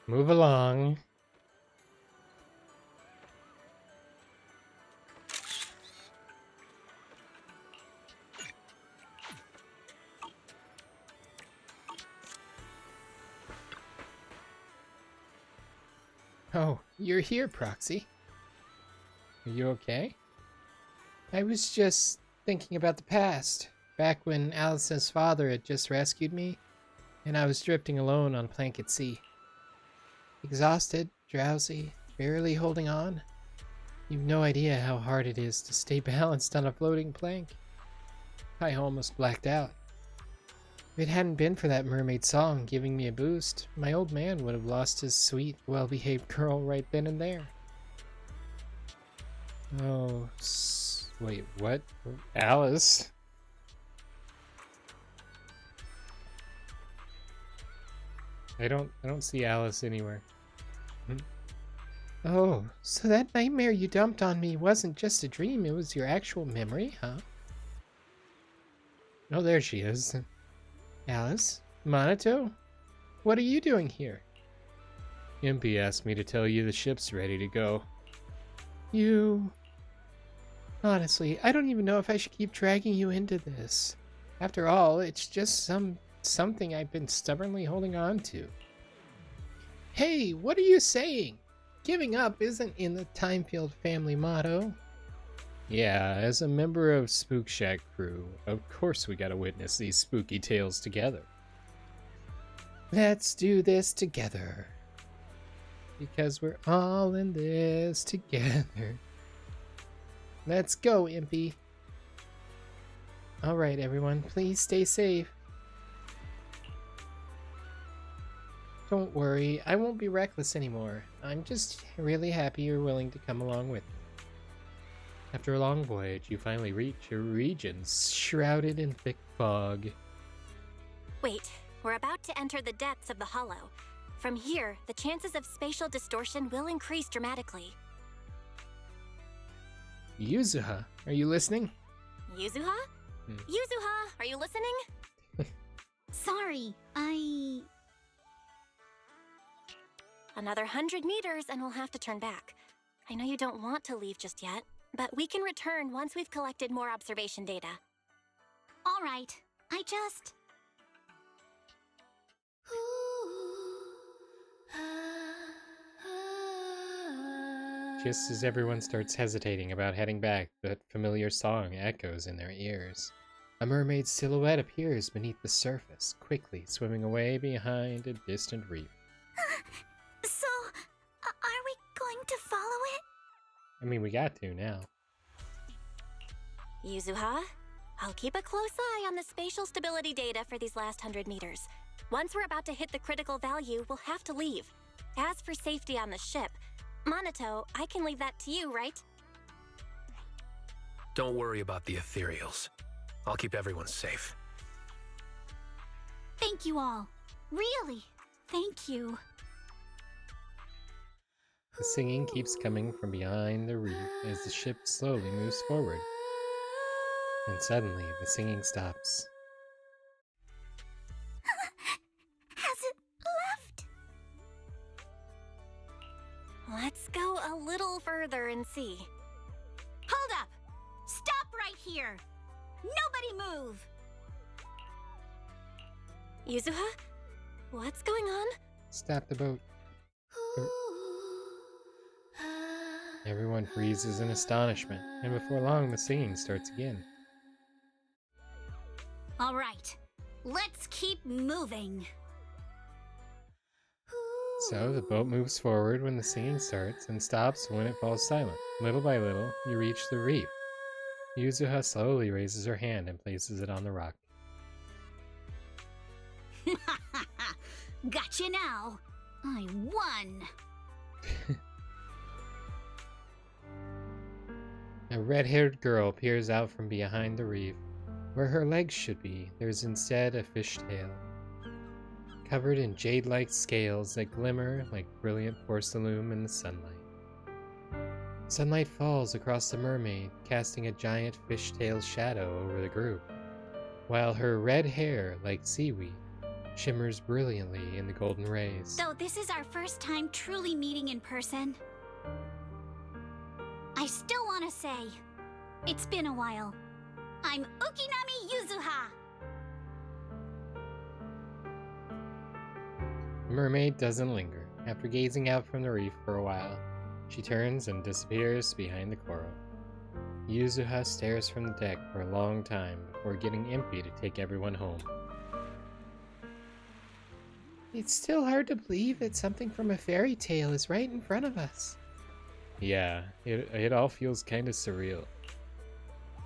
Move along. Oh, you're here, Proxy. Are you okay? I was just thinking about the past, back when Alice's father had just rescued me, and I was drifting alone on a plank at sea. Exhausted, drowsy, barely holding on. You've no idea how hard it is to stay balanced on a floating plank. I almost blacked out. If it hadn't been for that mermaid song giving me a boost, my old man would have lost his sweet, well-behaved girl right then and there. Oh, wait, what? Alice? I don't see Alice anywhere. Oh, so that nightmare you dumped on me wasn't just a dream, it was your actual memory, huh? Oh, there she is. Alice? Monato? What are you doing here? Impy asked me to tell you the ship's ready to go. You... Honestly, I don't even know if I should keep dragging you into this. After all, it's just something I've been stubbornly holding on to. Hey, what are you saying? Giving up isn't in the Timefield family motto. Yeah, as a member of Spook Shack crew, of course we gotta witness these spooky tales together. Let's do this together. Because we're all in this together. Let's go, Impy. Alright, everyone, please stay safe. Don't worry, I won't be reckless anymore. I'm just really happy you're willing to come along with me. After a long voyage, you finally reach a region shrouded in thick fog. Wait, we're about to enter the depths of the hollow. From here, the chances of spatial distortion will increase dramatically. Yuzuha, are you listening? Yuzuha? Yuzuha, are you listening? Sorry, Another 100 meters and we'll have to turn back. I know you don't want to leave just yet, but we can return once we've collected more observation data. All right. I just... Just as everyone starts hesitating about heading back, that familiar song echoes in their ears. A mermaid's silhouette appears beneath the surface, quickly swimming away behind a distant reef. So, are we going to follow it? I mean, we got to now. Yuzuha, I'll keep a close eye on the spatial stability data for these last 100 meters. Once we're about to hit the critical value, we'll have to leave. As for safety on the ship, Monato, I can leave that to you, right? Don't worry about the Ethereals. I'll keep everyone safe. Thank you all. Really, thank you. The singing keeps coming from behind the reef as the ship slowly moves forward. And suddenly, the singing stops. Has it left? Let's go a little further and see. Hold up! Stop right here! Nobody move! Yuzuha? What's going on? Stop the boat. Everyone freezes in astonishment, and before long the singing starts again. All right, let's keep moving. So the boat moves forward when the singing starts and stops when it falls silent. Little by little, you reach the reef. Yuzuha slowly raises her hand and places it on the rock. Gotcha now. I won. A red-haired girl peers out from behind the reef. Where her legs should be, there's instead a fishtail, covered in jade-like scales that glimmer like brilliant porcelain in the sunlight. Sunlight falls across the mermaid, casting a giant fishtail shadow over the group, while her red hair, like seaweed, shimmers brilliantly in the golden rays. So this is our first time truly meeting in person. I still want to say, it's been a while. I'm Ukinami Yuzuha! The mermaid doesn't linger. After gazing out from the reef for a while, she turns and disappears behind the coral. Yuzuha stares from the deck for a long time before getting impy to take everyone home. It's still hard to believe that something from a fairy tale is right in front of us. Yeah, it all feels kind of surreal.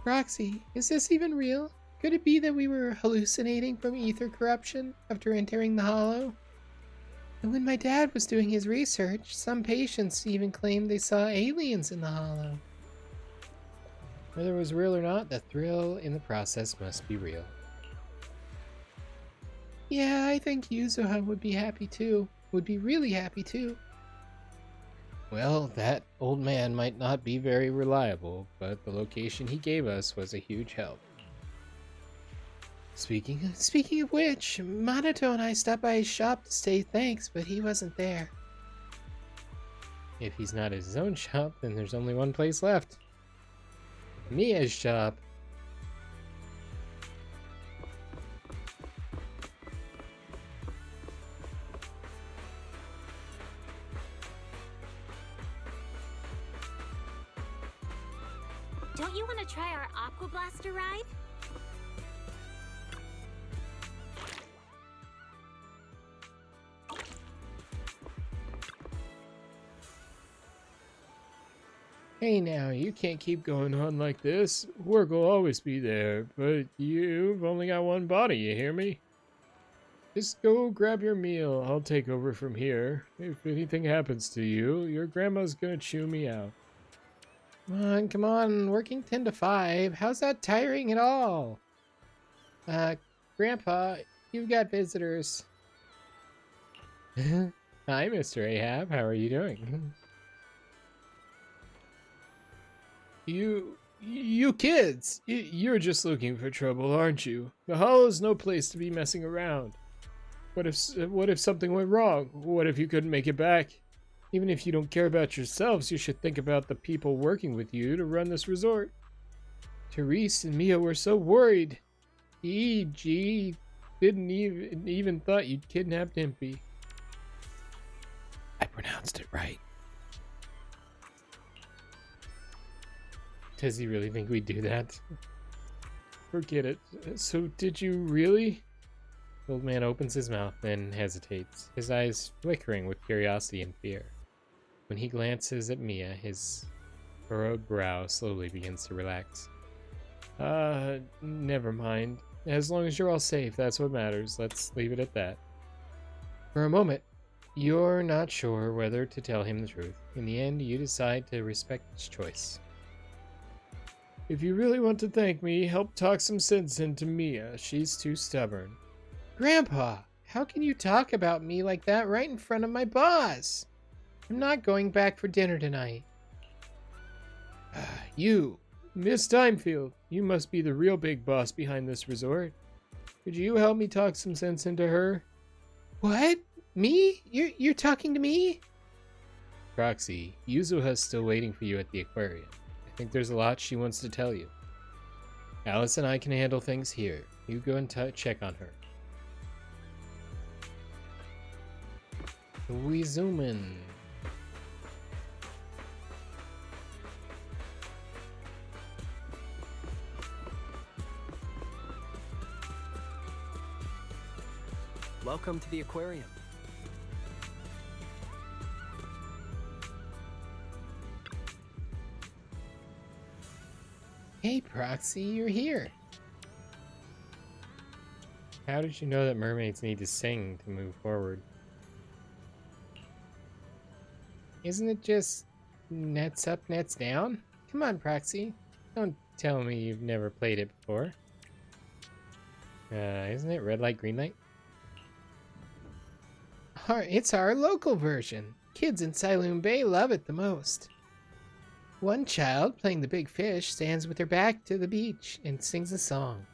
Proxy, is this even real? Could it be that we were hallucinating from ether corruption after entering the hollow? And when my dad was doing his research, some patients even claimed they saw aliens in the hollow. Whether it was real or not, the thrill in the process must be real. Yeah, I think Yuzuha would be happy too. Would be really happy too. Well, that old man might not be very reliable, but the location he gave us was a huge help. Speaking of which, Monato and I stopped by his shop to say thanks, but he wasn't there. If he's not at his own shop, then there's only one place left. Mia's shop. Don't you want to try our Aqua Blaster ride? Hey now, you can't keep going on like this. Work will always be there, but you've only got one body, you hear me? Just go grab your meal, I'll take over from here. If anything happens to you, your grandma's gonna chew me out. Come on, working 10 to 5. How's that tiring at all? Grandpa, you've got visitors. Hi, Mr. Ahab. How are you doing? You kids! You're just looking for trouble, aren't you? The Hollow's no place to be messing around. What if something went wrong? What if you couldn't make it back? Even if you don't care about yourselves, you should think about the people working with you to run this resort. Therese and Mia were so worried. E.G. didn't even thought you'd kidnapped Impy. I pronounced it right. Does he really think we'd do that? Forget it. So did you really? The old man opens his mouth, then hesitates, his eyes flickering with curiosity and fear. When he glances at Mia, his furrowed brow slowly begins to relax. Never mind. As long as you're all safe, that's what matters. Let's leave it at that. For a moment, you're not sure whether to tell him the truth. In the end, you decide to respect his choice. If you really want to thank me, help talk some sense into Mia. She's too stubborn. Grandpa, how can you talk about me like that right in front of my boss? I'm not going back for dinner tonight. You, Miss Timefield, you must be the real big boss behind this resort. Could you help me talk some sense into her? What? Me? You're talking to me? Proxy, Yuzuha's still waiting for you at the aquarium. I think there's a lot she wants to tell you. Alice and I can handle things here. You go and check on her. We zoom in. Welcome to the aquarium. Hey, Proxy, you're here. How did you know that mermaids need to sing to move forward? Isn't it just nets up, nets down? Come on, Proxy. Don't tell me you've never played it before. Isn't it red light, green light? It's our local version. Kids in Siloon Bay love it the most. One child, playing the big fish, stands with her back to the beach and sings a song.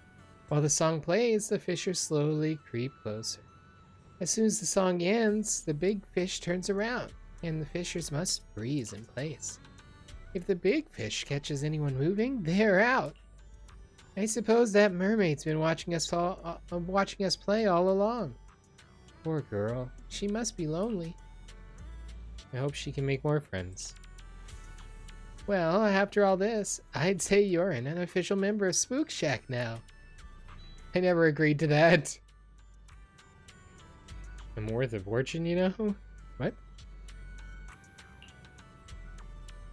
While the song plays, the fishers slowly creep closer. As soon as the song ends, the big fish turns around, and the fishers must freeze in place. If the big fish catches anyone moving, they're out. I suppose that mermaid's been watching us play all along. Poor girl, she must be lonely. I hope she can make more friends. Well, after all this, I'd say you're an unofficial member of Spook Shack now. I never agreed to that. I'm worth a fortune, you know? What?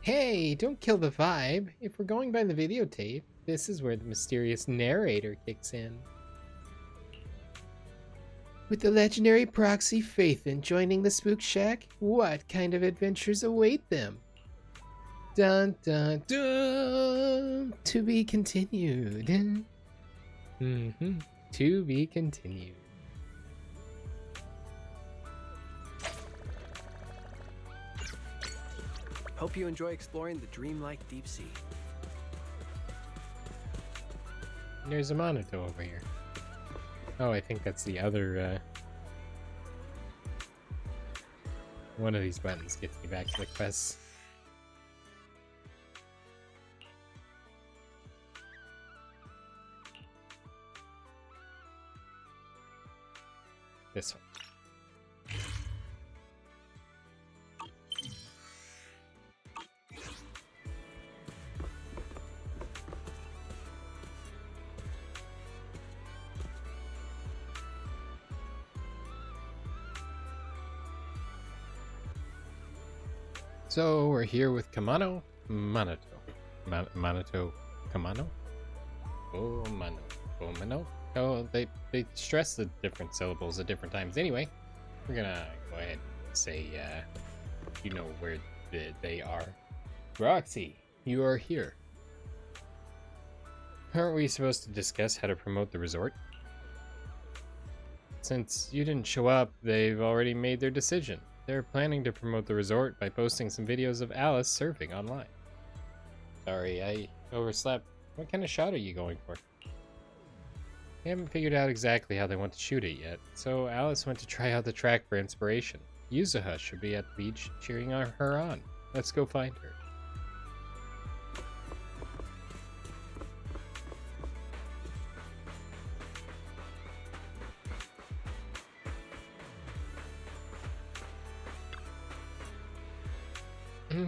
Hey, don't kill the vibe. If we're going by the videotape, this is where the mysterious narrator kicks in. With the legendary Proxy Faithin joining the Spook Shack, what kind of adventures await them? Dun dun dun! To be continued. To be continued. Hope you enjoy exploring the dreamlike deep sea. There's a monitor over here. Oh, I think that's the other, one of these buttons gets me back to the quest. This one. So we're here with Kamano, Manoto, Kamano, Mano. Oh, they stress the different syllables at different times. Anyway, we're gonna go ahead and say, you know where they are. Proxy, you are here. Aren't we supposed to discuss how to promote the resort? Since you didn't show up, they've already made their decision. They're planning to promote the resort by posting some videos of Alice surfing online. Sorry, I overslept. What kind of shot are you going for? They haven't figured out exactly how they want to shoot it yet, so Alice went to try out the track for inspiration. Yuzuha should be at the beach cheering her on. Let's go find her.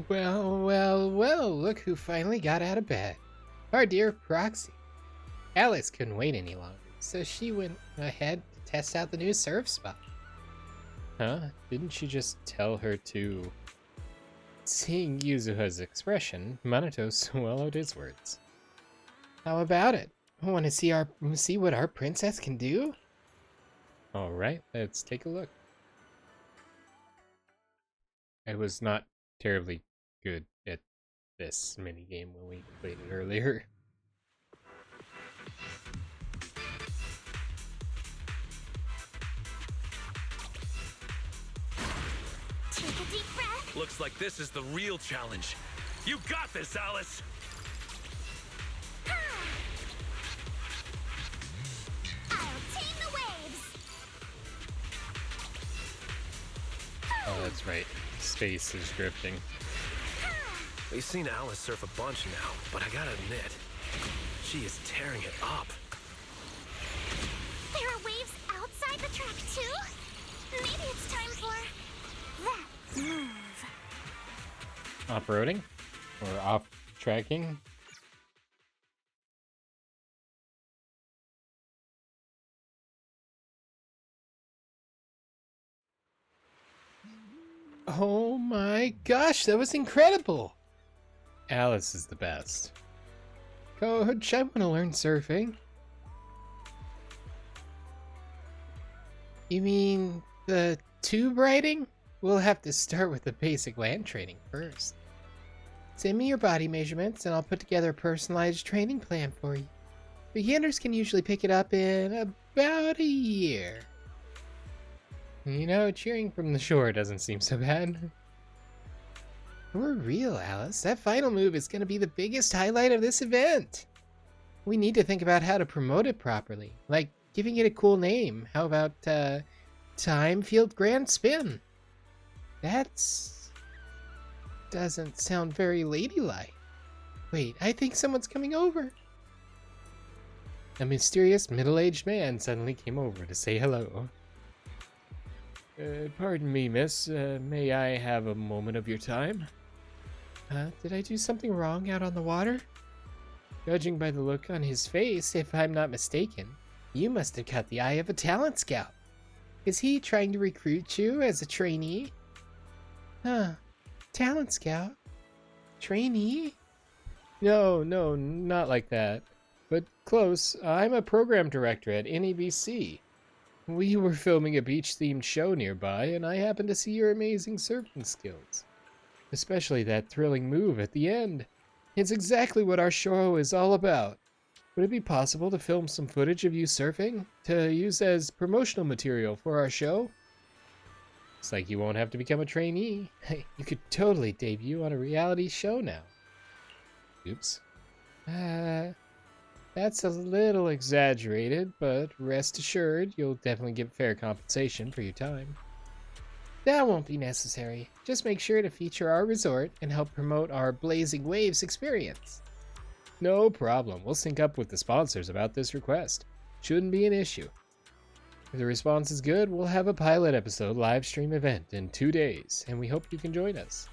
Well, look who finally got out of bed. Our dear Proxy. Alice couldn't wait any longer, so she went ahead to test out the new surf spot. Huh? Didn't she just tell her to... Seeing Yuzuha's expression, Minato swallowed his words. How about it? Want to see what our princess can do? Alright, let's take a look. I was not terribly good at this minigame when we played it earlier. Take a deep breath. Looks like this is the real challenge. You got this, Alice! I'll tame the waves. Oh, that's right. Space is drifting. We've seen Alice surf a bunch now, but I gotta admit, she is tearing it up. There are waves outside the track too? Maybe it's time for that move. Off-roading? Or off-tracking? Oh my gosh, that was incredible! Alice is the best. Coach, I want to learn surfing. You mean the tube riding? We'll have to start with the basic land training first. Send me your body measurements and I'll put together a personalized training plan for you. Beginners can usually pick it up in about a year. You know, cheering from the shore doesn't seem so bad. We're real, Alice. That final move is going to be the biggest highlight of this event. We need to think about how to promote it properly, like giving it a cool name. How about, Time Field Grand Spin? Doesn't sound very ladylike. Wait, I think someone's coming over. A mysterious middle-aged man suddenly came over to say hello. Pardon me, miss. May I have a moment of your time? Did I do something wrong out on the water? Judging by the look on his face, if I'm not mistaken, you must have caught the eye of a talent scout. Is he trying to recruit you as a trainee? Huh. Talent scout? Trainee? No, not like that. But close. I'm a program director at NEBC. We were filming a beach-themed show nearby, and I happened to see your amazing surfing skills. Especially that thrilling move at the end. It's exactly what our show is all about. Would it be possible to film some footage of you surfing, to use as promotional material for our show? It's like you won't have to become a trainee. You could totally debut on a reality show now. Oops. That's a little exaggerated, but rest assured, you'll definitely get fair compensation for your time. That won't be necessary. Just make sure to feature our resort and help promote our Blazing Waves experience. No problem. We'll sync up with the sponsors about this request. Shouldn't be an issue. If the response is good, we'll have a pilot episode live stream event in 2 days, and we hope you can join us.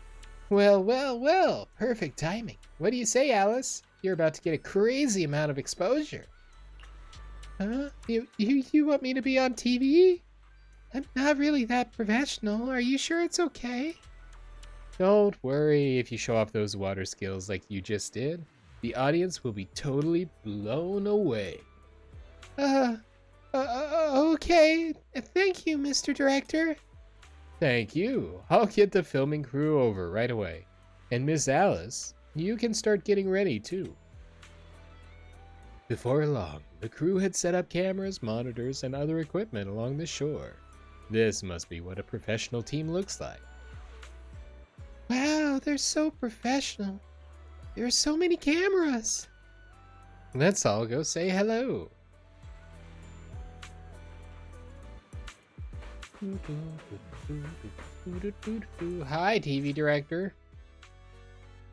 Well. Perfect timing. What do you say, Alice? You're about to get a crazy amount of exposure. Huh? You want me to be on TV? I'm not really that professional. Are you sure it's okay? Don't worry if you show off those water skills like you just did. The audience will be totally blown away. Okay. Thank you, Mr. Director. Thank you. I'll get the filming crew over right away. And Miss Alice, You can start getting ready, too. Before long, the crew had set up cameras, monitors, and other equipment along the shore. This must be what a professional team looks like. Wow, they're so professional. There are so many cameras. Let's all go say hello. Hi, TV director.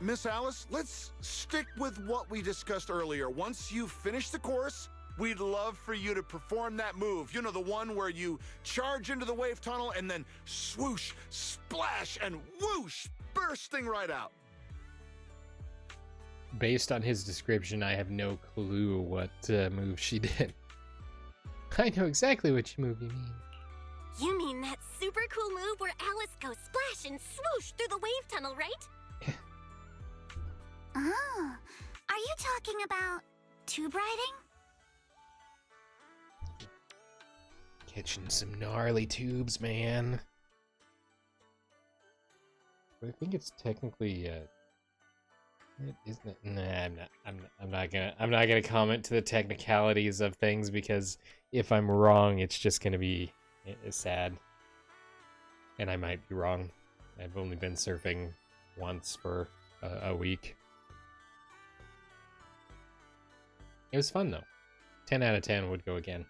Miss Alice, let's stick with what we discussed earlier. Once you finish the course, we'd love for you to perform that move. You know, the one where you charge into the wave tunnel and then swoosh, splash, and whoosh, bursting right out. Based on his description, I have no clue what move she did. I know exactly which move you mean. You mean that super cool move where Alice goes splash and swoosh through the wave tunnel, right? Oh, are you talking about tube riding? Catching some gnarly tubes, man. But I think it's technically isn't it? Nah, I'm not gonna comment to the technicalities of things, because if I'm wrong, it's just gonna be sad. And I might be wrong. I've only been surfing once for a week. It was fun though. 10 out of 10 would go again.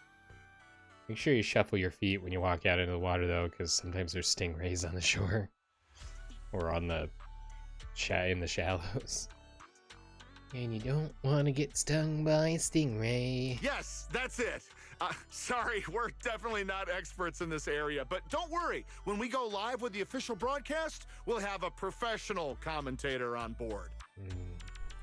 Make sure you shuffle your feet when you walk out into the water though, because sometimes there's stingrays on the shore. Or on the in the shallows. And you don't want to get stung by a stingray. Yes, that's it. Sorry, we're definitely not experts in this area, but don't worry. When we go live with the official broadcast, we'll have a professional commentator on board.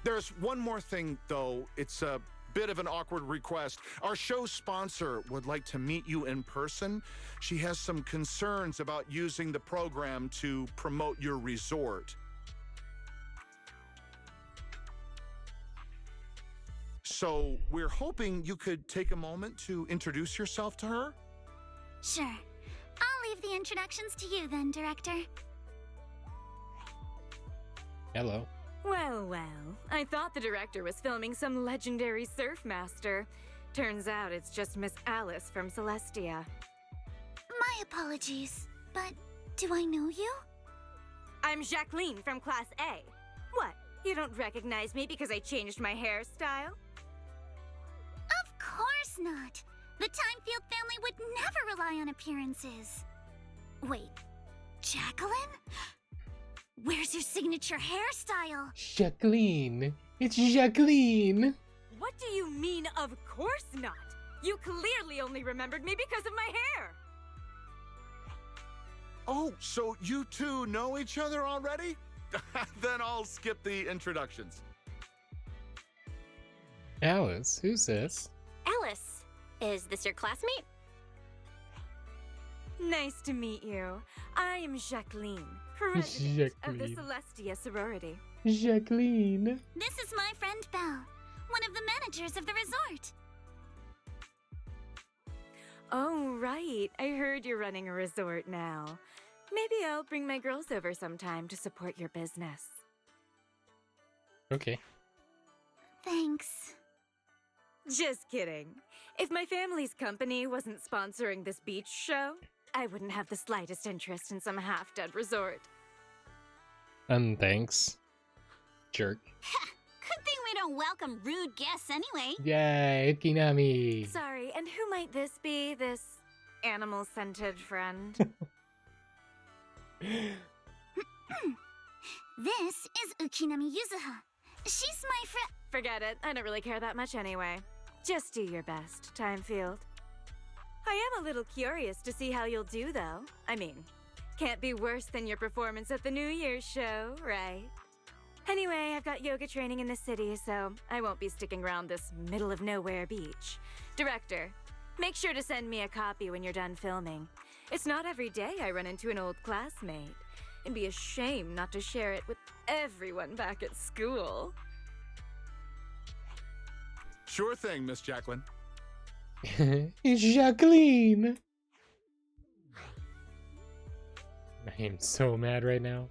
There's one more thing, though. It's a bit of an awkward request. Our show sponsor would like to meet you in person. She has some concerns about using the program to promote your resort. So we're hoping you could take a moment to introduce yourself to her. Sure. I'll leave the introductions to you then, Director. Hello. Well, well. I thought the director was filming some legendary surf master. Turns out it's just Miss Alice from Celestia. My apologies, but do I know you? I'm Jacqueline from Class A. What? You don't recognize me because I changed my hairstyle? Of course not. The Timefield family would never rely on appearances. Wait, Jacqueline? Where's your signature hairstyle? Jacqueline. It's Jacqueline. What do you mean, of course not? You clearly only remembered me because of my hair. Oh, so you two know each other already? Then I'll skip the introductions. Alice, who's this? Alice, is this your classmate? Nice to meet you. I am Jacqueline, president of the Jacqueline. Celestia sorority. Jacqueline. This is my friend Belle, one of the managers of the resort. Oh, right. I heard you're running a resort now. Maybe I'll bring my girls over sometime to support your business. Okay. Thanks. Just kidding. If my family's company wasn't sponsoring this beach show, I wouldn't have the slightest interest in some half-dead resort. And thanks. Jerk. Good thing we don't welcome rude guests anyway. Yay, Ikinami. Sorry, and who might this be, this animal-scented friend? This is Ukinami Yuzuha. She's my friend. Forget it. I don't really care that much anyway. Just do your best, Timefield. I am a little curious to see how you'll do, though. I mean, can't be worse than your performance at the New Year's show, right? Anyway, I've got yoga training in the city, so I won't be sticking around this middle-of-nowhere beach. Director, make sure to send me a copy when you're done filming. It's not every day I run into an old classmate. It'd be a shame not to share it with everyone back at school. Sure thing, Miss Jacqueline. It's Jacqueline. I am so mad right now.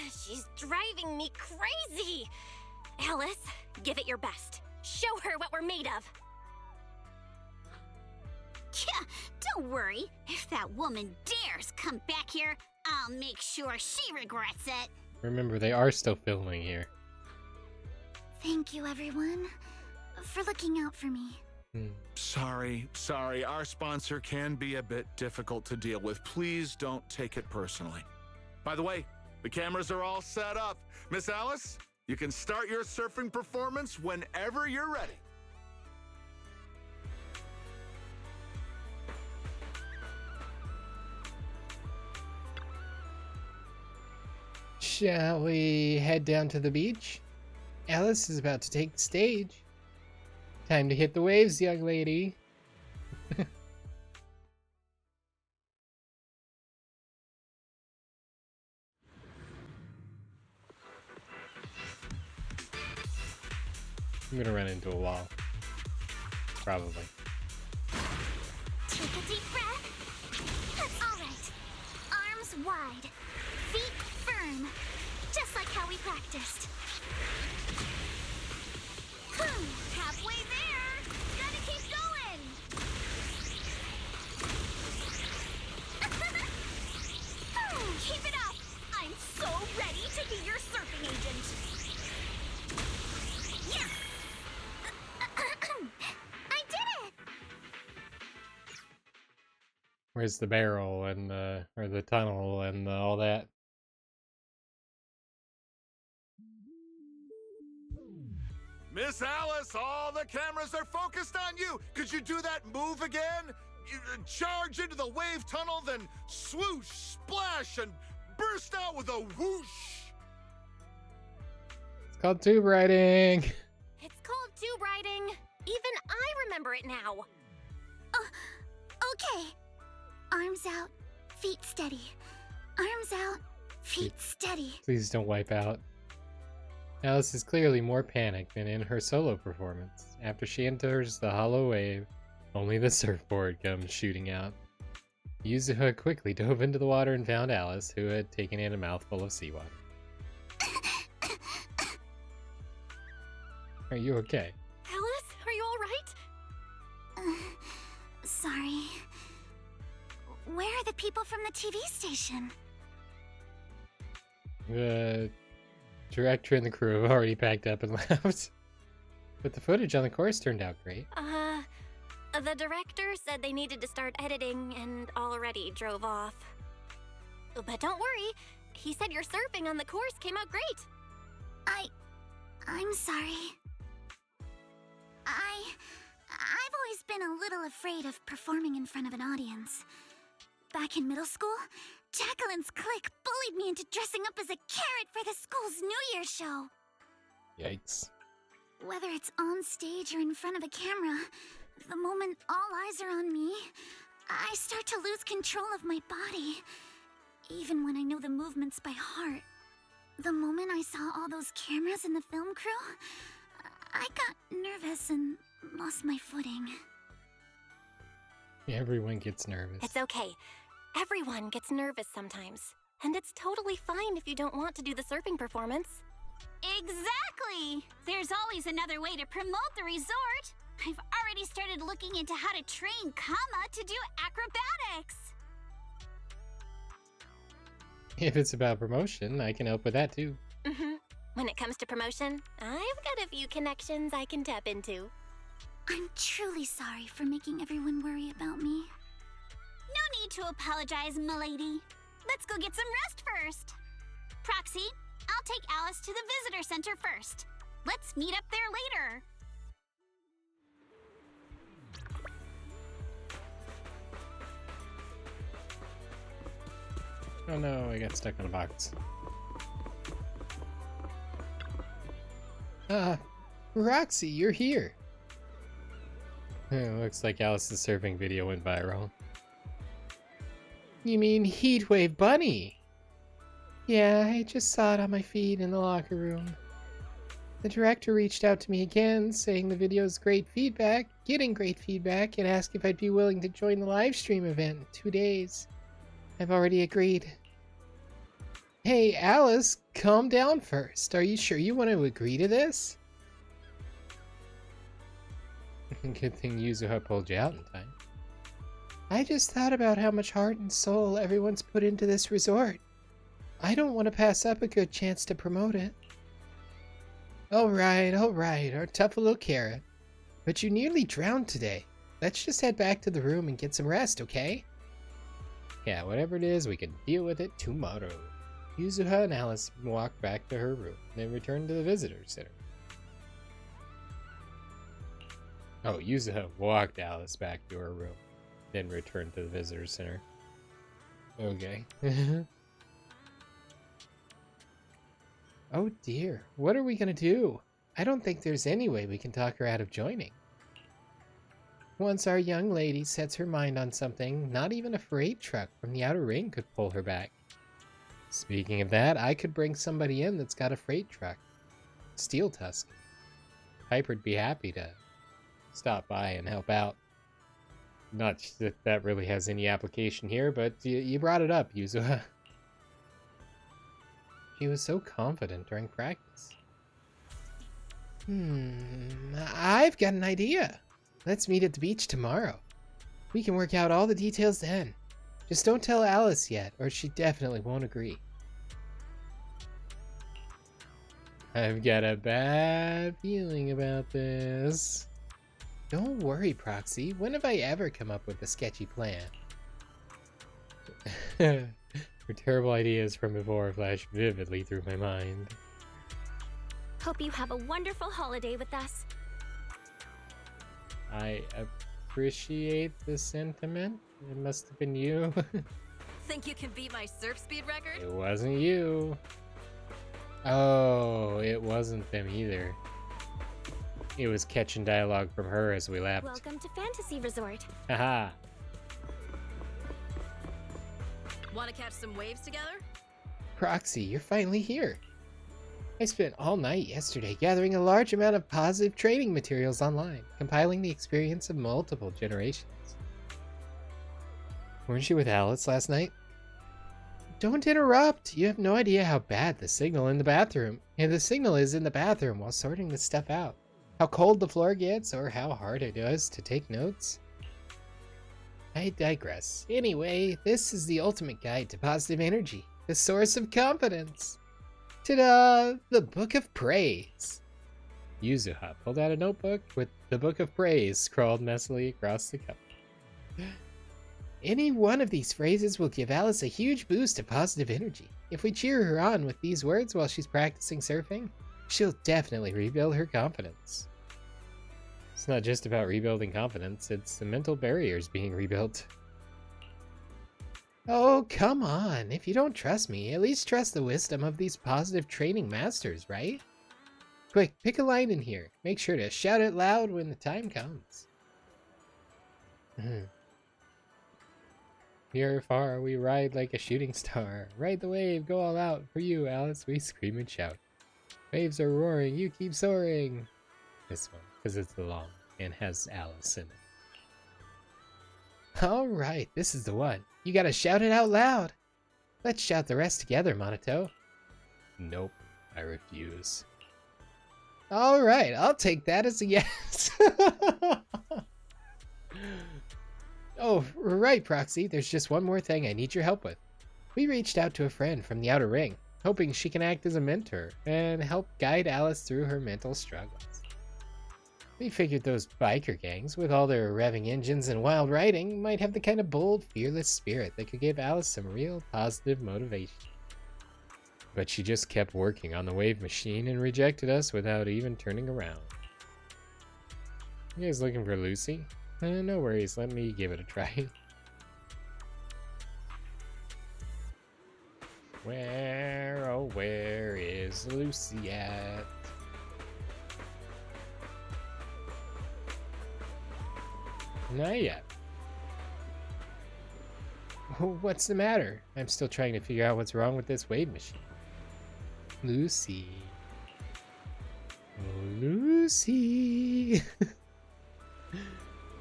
She's driving me crazy. Alice, give it your best. Show her what we're made of. Yeah, don't worry. If that woman dares come back here, I'll make sure she regrets it. Remember, they are still filming here. Thank you, everyone, for looking out for me. Sorry. Our sponsor can be a bit difficult to deal with. Please don't take it personally. By the way, the cameras are all set up. Miss Alice, you can start your surfing performance whenever you're ready. Shall we head down to the beach? Alice is about to take the stage. Time to hit the waves, young lady. I'm gonna run into a wall. Probably. Take a deep breath. That's all right. Arms wide, feet firm, just like how we practiced. Halfway there. Gotta keep going. Keep it up. I'm so ready to be your surfing agent. Yes. I did it. Where's the barrel and or the tunnel and all that? Miss Alice, all the cameras are focused on you. Could you do that move again? You charge into the wave tunnel, then swoosh, splash, and burst out with a whoosh. It's called tube riding. It's called tube riding. Even I remember it now. Okay. Arms out, feet steady. Arms out, feet steady. Please don't wipe out. Alice is clearly more panicked than in her solo performance. After she enters the hollow wave, only the surfboard comes shooting out. Yuzuha quickly dove into the water and found Alice, who had taken in a mouthful of seawater. Are you okay? Alice, are you all right? Sorry. Where are the people from the TV station? The director and the crew have already packed up and left. But the footage on the course turned out great. The director said they needed to start editing and already drove off. But don't worry, he said your surfing on the course came out great. I'm sorry. I've always been a little afraid of performing in front of an audience. Back in middle school, Jacqueline's clique bullied me into dressing up as a carrot for the school's New Year's show. Yikes. Whether it's on stage or in front of a camera, the moment all eyes are on me, I start to lose control of my body, even when I know the movements by heart. The moment I saw all those cameras and the film crew, I got nervous and lost my footing. Everyone gets nervous. It's okay. Everyone gets nervous sometimes. And it's totally fine if you don't want to do the surfing performance. Exactly! There's always another way to promote the resort. I've already started looking into how to train Kama to do acrobatics. If it's about promotion, I can help with that too. When it comes to promotion, I've got a few connections I can tap into. I'm truly sorry for making everyone worry about me. No need to apologize, milady. Let's go get some rest first. Proxy, I'll take Alice to the visitor center first. Let's meet up there later. Oh no, I got stuck on a box. Proxy, you're here. Looks like Alice's surfing video went viral. You mean Heatwave Bunny? Yeah, I just saw it on my feed in the locker room. The director reached out to me again, saying the video's getting great feedback, and asked if I'd be willing to join the live stream event in 2 days. I've already agreed. Hey, Alice, calm down first. Are you sure you want to agree to this? Good thing Yuzuha pulled you out in time. I just thought about how much heart and soul everyone's put into this resort. I don't want to pass up a good chance to promote it. Alright, our tough little carrot. But you nearly drowned today. Let's just head back to the room and get some rest, okay? Yeah, whatever it is, we can deal with it tomorrow. Yuzuha and Alice walked back to her room, then returned to the visitor center. Oh, Yuzuha walked Alice back to her room, then returned to the visitor center. Okay. Oh dear, what are we gonna do? I don't think there's any way we can talk her out of joining. Once our young lady sets her mind on something, not even a freight truck from the outer ring could pull her back. Speaking of that, I could bring somebody in that's got a freight truck. Steel Tusk. Piper'd be happy to stop by and help out. Not that that really has any application here, but you brought it up, Yuzuha. She was so confident during practice. I've got an idea. Let's meet at the beach tomorrow. We can work out all the details then. Just don't tell Alice yet, or she definitely won't agree. I've got a bad feeling about this. Don't worry, Proxy. When have I ever come up with a sketchy plan? Her terrible ideas from before flash vividly through my mind. Hope you have a wonderful holiday with us. I appreciate the sentiment. It must have been you. Think you can beat my surf speed record? It wasn't you. Oh, it wasn't them either. It was catching dialogue from her as we left. Welcome to Fantasy Resort. Haha. Want to catch some waves together? Proxy, you're finally here. I spent all night yesterday gathering a large amount of positive training materials online, compiling the experience of multiple generations. Weren't you with Alice last night? Don't interrupt! You have no idea how bad the signal in the bathroom, and the signal is in the bathroom while sorting this stuff out. How cold the floor gets, or how hard it is to take notes. I digress. Anyway, this is the ultimate guide to positive energy, the source of confidence. Ta-da! The Book of Praise. Yuzuha pulled out a notebook with the Book of Praise scrawled messily across the cover. Any one of these phrases will give Alice a huge boost of positive energy. If we cheer her on with these words while she's practicing surfing, she'll definitely rebuild her confidence. It's not just about rebuilding confidence, it's the mental barriers being rebuilt. Oh, come on. If you don't trust me, at least trust the wisdom of these positive training masters, right? Quick, pick a line in here. Make sure to shout it loud when the time comes. Near or far, we ride like a shooting star. Ride the wave, go all out. For you, Alice, we scream and shout. Waves are roaring, you keep soaring. This one, because it's long and has Alice in it. Alright, this is the one. You gotta shout it out loud. Let's shout the rest together, Monato. Nope, I refuse. Alright, I'll take that as a yes. Oh, right, Proxy. There's just one more thing I need your help with. We reached out to a friend from the Outer Ring, hoping she can act as a mentor and help guide Alice through her mental struggles. We figured those biker gangs, with all their revving engines and wild riding, might have the kind of bold, fearless spirit that could give Alice some real positive motivation. But she just kept working on the wave machine and rejected us without even turning around. You guys looking for Lucy? No worries, let me give it a try. Where, oh where is Lucy at? Not yet. What's the matter? I'm still trying to figure out what's wrong with this wave machine. Lucy. Oh, Lucy.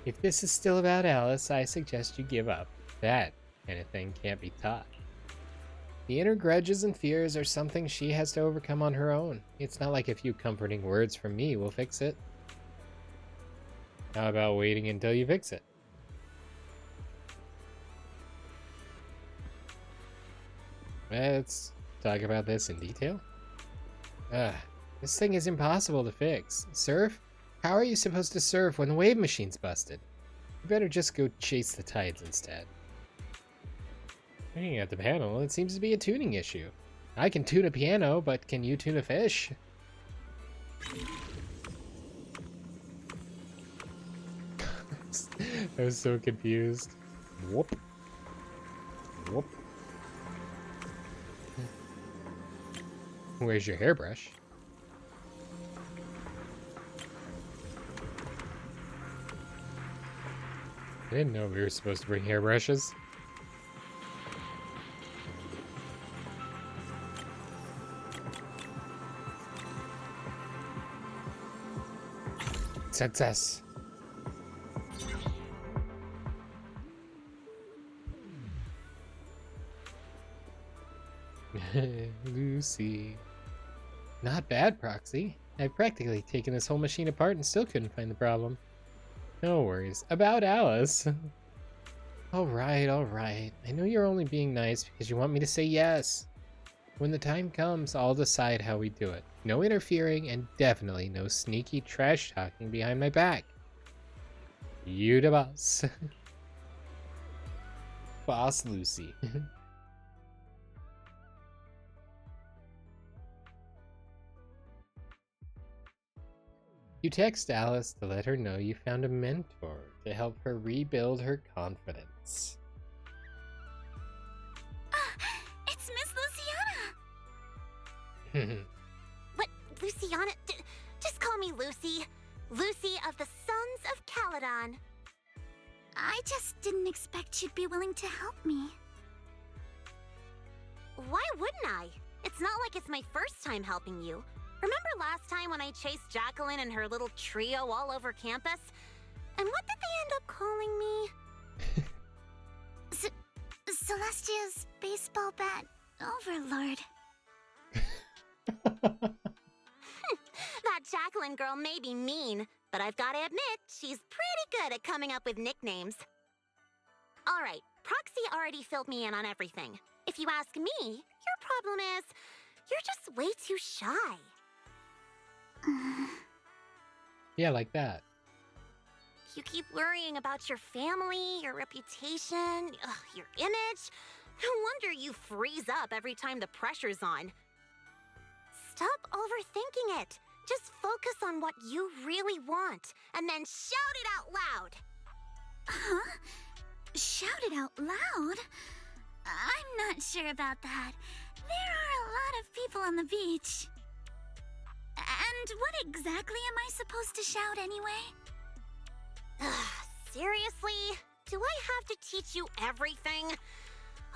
If this is still about Alice, I suggest you give up. That kind of thing can't be taught. The inner grudges and fears are something she has to overcome on her own. It's not like a few comforting words from me will fix it. How about waiting until you fix it? Let's talk about this in detail. This thing is impossible to fix. Surf? How are you supposed to surf when the wave machine's busted? You better just go chase the tides instead. Looking at the panel, it seems to be a tuning issue. I can tune a piano, but can you tune a fish? I was so confused. Whoop. Whoop. Where's your hairbrush? I didn't know we were supposed to bring hairbrushes. Success. Lucy. Not bad, Proxy. I've practically taken this whole machine apart and still couldn't find the problem. No worries. About Alice. Alright, alright. I know you're only being nice because you want me to say yes. When the time comes, I'll decide how we do it. No interfering and definitely no sneaky trash talking behind my back. You the boss. Boss Lucy. You text Alice to let her know you found a mentor to help her rebuild her confidence. It's Miss Luciana! What, Luciana? Just call me Lucy. Lucy of the Sons of Caledon. I just didn't expect you'd be willing to help me. Why wouldn't I? It's not like it's my first time helping you. Remember last time when I chased Jacqueline and her little trio all over campus? And what did they end up calling me? Celestia's baseball bat overlord. That Jacqueline girl may be mean, but I've got to admit, she's pretty good at coming up with nicknames. Alright, Proxy already filled me in on everything. If you ask me, your problem is, you're just way too shy. Yeah, like that. You keep worrying about your family, your reputation, your image. No wonder you freeze up every time the pressure's on. Stop overthinking it. Just focus on what you really want, and then shout it out loud. Huh? Shout it out loud? I'm not sure about that. There are a lot of people on the beach. And what exactly am I supposed to shout anyway? Seriously? Do I have to teach you everything?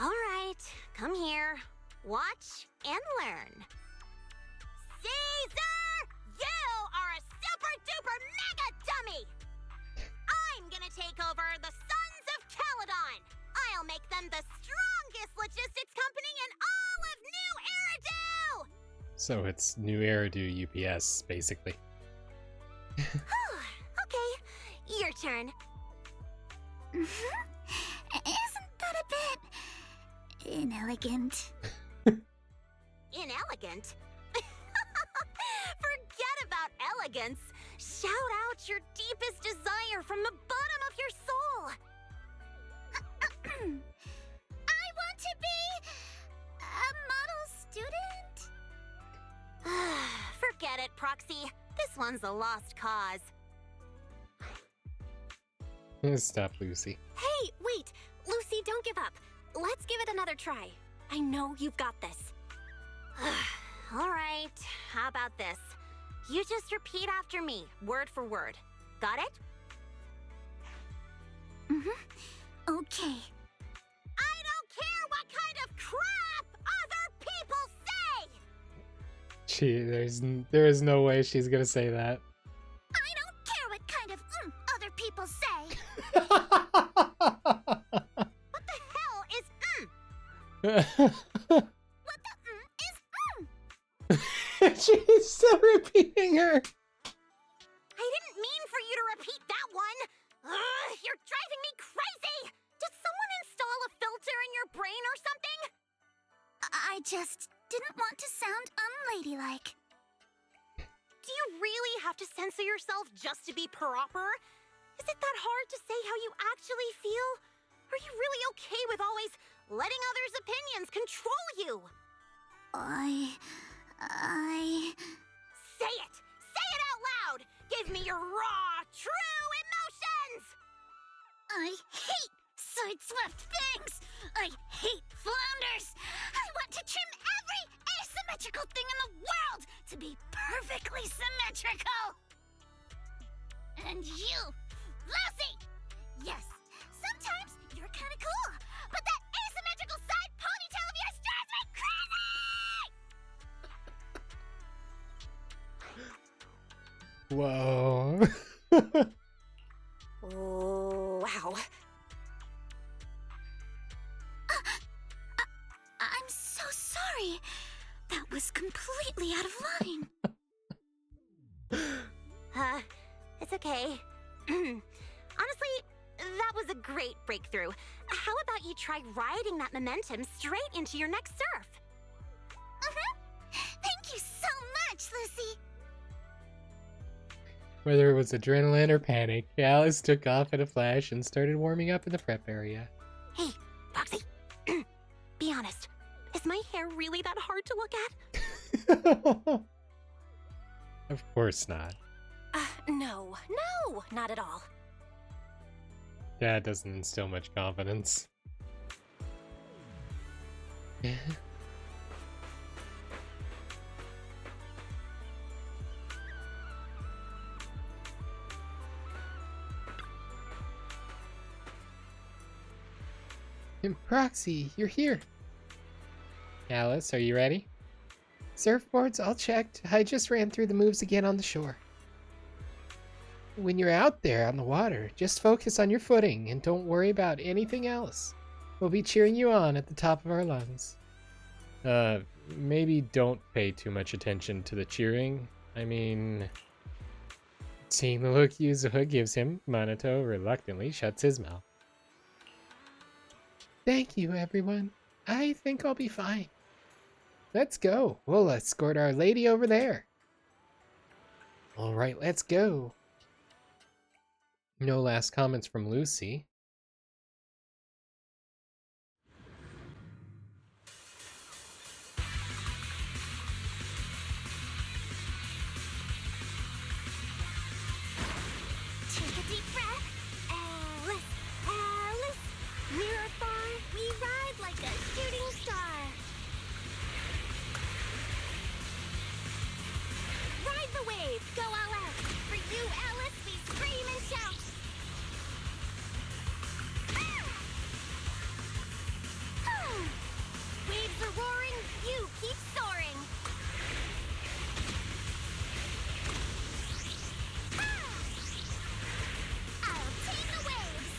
Alright, come here. Watch and learn. Caesar! You are a super duper mega dummy! I'm gonna take over the Sons of Caledon! I'll make them the strongest logistics company in all of New Eridu! So it's New Eridu UPS, basically. Okay, your turn. Isn't that a bit inelegant? Inelegant? Forget about elegance. Shout out your deepest desire from the bottom of your soul. I want to be a model student. Forget it, Proxy. This one's a lost cause. Stop, Lucy. Hey, wait! Lucy, don't give up. Let's give it another try. I know you've got this. Alright, how about this? You just repeat after me, word for word. Got it? Okay. I don't care what kind of crap other people say! There is no way she's gonna say that. I don't care what kind of other people say. What the hell is He's still repeating her. I didn't mean for you to repeat that one. Ugh, you're driving me crazy. Did someone install a filter in your brain or something? I just didn't want to sound unladylike. Do you really have to censor yourself just to be proper? Is it that hard to say how you actually feel? Are you really okay with always letting others' opinions control you? Say it! Say it out loud! Give me your raw, true emotions! I hate sideswept things! I hate flounders! I want to trim every asymmetrical thing in the world to be perfectly symmetrical! And you, Lucy! Yes, sometimes you're kinda cool, but that asymmetrical side ponytail of yours drives me crazy! Whoa. Oh, wow. I'm so sorry. That was completely out of line. It's okay. Honestly, that was a great breakthrough. How about you try riding that momentum straight into your next surf? Thank you so much, Lucy. Whether it was adrenaline or panic, Alice took off in a flash and started warming up in the prep area. Hey, Proxy. Be honest. Is my hair really that hard to look at? Of course not. No, not at all. That doesn't instill much confidence. And Proxy, you're here. Alice, are you ready? Surfboards all checked. I just ran through the moves again on the shore. When you're out there on the water, just focus on your footing and don't worry about anything else. We'll be cheering you on at the top of our lungs. Maybe don't pay too much attention to the cheering. I mean, seeing the look Yuzuha gives him, Minato reluctantly shuts his mouth. Thank you, everyone. I think I'll be fine. Let's go. We'll escort our lady over there. All right, let's go. No last comments from Lucy. Take a deep breath. Alice. We're far. We ride like a shooting star. Ride the wave. Go all out. For you, Alice, we scream and shout. Waves are roaring. You keep soaring. I'll tame the waves.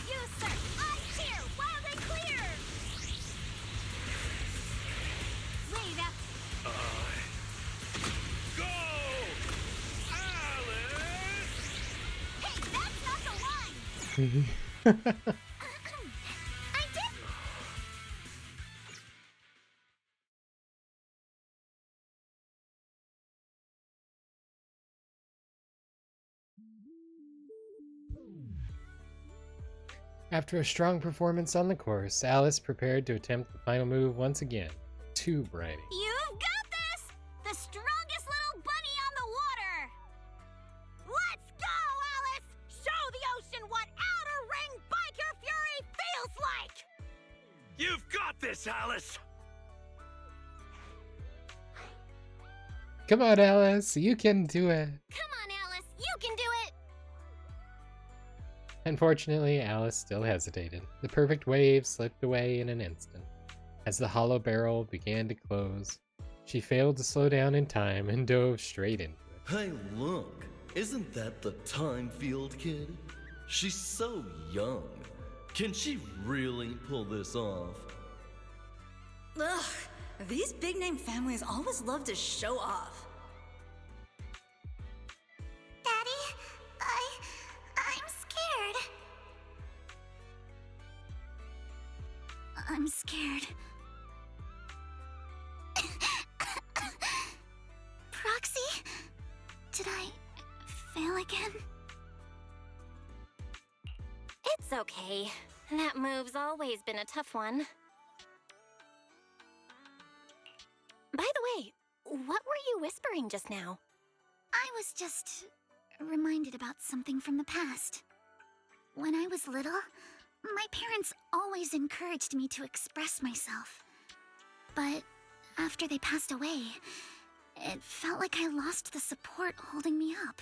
You surf. I cheer. Wild and clear. Wave up. Go! Alice! Hey, that's not the line. I did. After a strong performance on the course, Alice prepared to attempt the final move once again. Tube riding. You've got this! The strongest little bunny on the water! Let's go, Alice! Show the ocean what outer ring biker fury feels like! You've got this, Alice! Come on, Alice. You can do it. Come on, Alice, you can do it! Unfortunately, Alice still hesitated. The perfect wave slipped away in an instant. As the hollow barrel began to close, she failed to slow down in time and dove straight into it. Hey, look. Isn't that the time field kid? She's so young. Can she really pull this off? Ugh, These big-name families always love to show off. Daddy, I'm scared. I'm scared. Proxy? Did I fail again? It's okay. That move's always been a tough one. By the way, what were you whispering just now? I was just reminded about something from the past. When I was little, my parents always encouraged me to express myself. But after they passed away, it felt like I lost the support holding me up.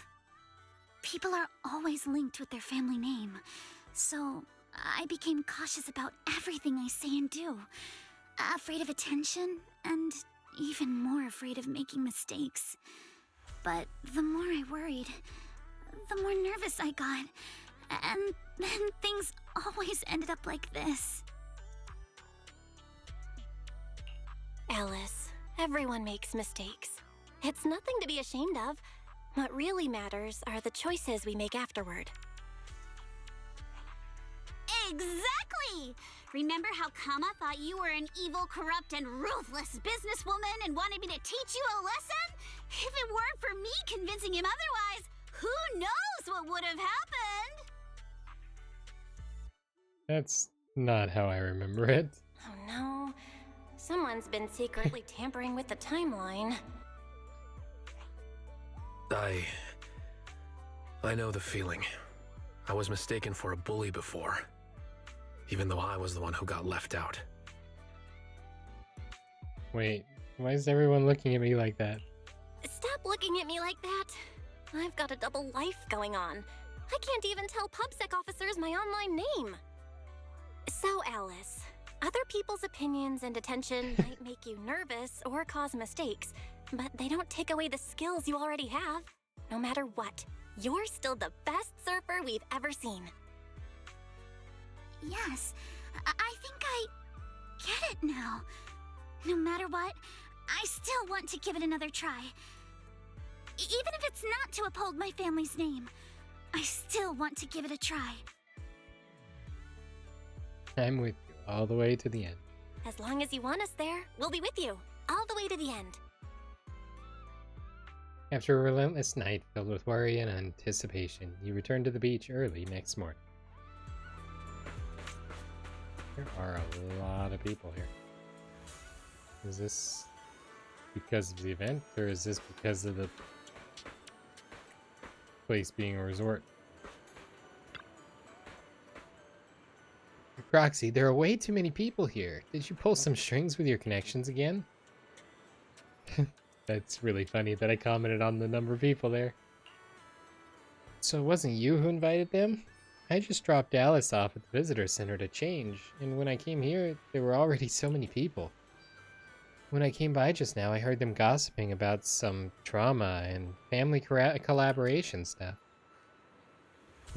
People are always linked with their family name, so I became cautious about everything I say and do. Afraid of attention, and even more afraid of making mistakes. But the more I worried, the more nervous I got. And then things always ended up like this. Alice, everyone makes mistakes. It's nothing to be ashamed of. What really matters are the choices we make afterward. Exactly! Remember how Kama thought you were an evil, corrupt, and ruthless businesswoman and wanted me to teach you a lesson? If it weren't for me convincing him otherwise, who knows what would have happened? That's not how I remember it. Oh no. Someone's been secretly tampering with the timeline. I know the feeling. I was mistaken for a bully before, even though I was the one who got left out. Wait, why is everyone looking at me like that? Stop looking at me like that. I've got a double life going on. I can't even tell PubSec officers my online name. So, Alice, other people's opinions and attention might make you nervous or cause mistakes, but they don't take away the skills you already have. No matter what, you're still the best surfer we've ever seen. Yes, I think I get it now. No matter what, I still want to give it another try. Even if it's not to uphold my family's name, I still want to give it a try. I'm with you all the way to the end. As long as you want us there, we'll be with you, all the way to the end. After a relentless night filled with worry and anticipation, you return to the beach early next morning. There are a lot of people here. Is this because of the event, or is this because of the place being a resort? Proxy, there are way too many people here. Did you pull some strings with your connections again? That's really funny that I commented on the number of people there. So it wasn't you who invited them? I just dropped Alice off at the visitor center to change, and when I came here, there were already so many people. When I came by just now, I heard them gossiping about some trauma and family collaboration stuff.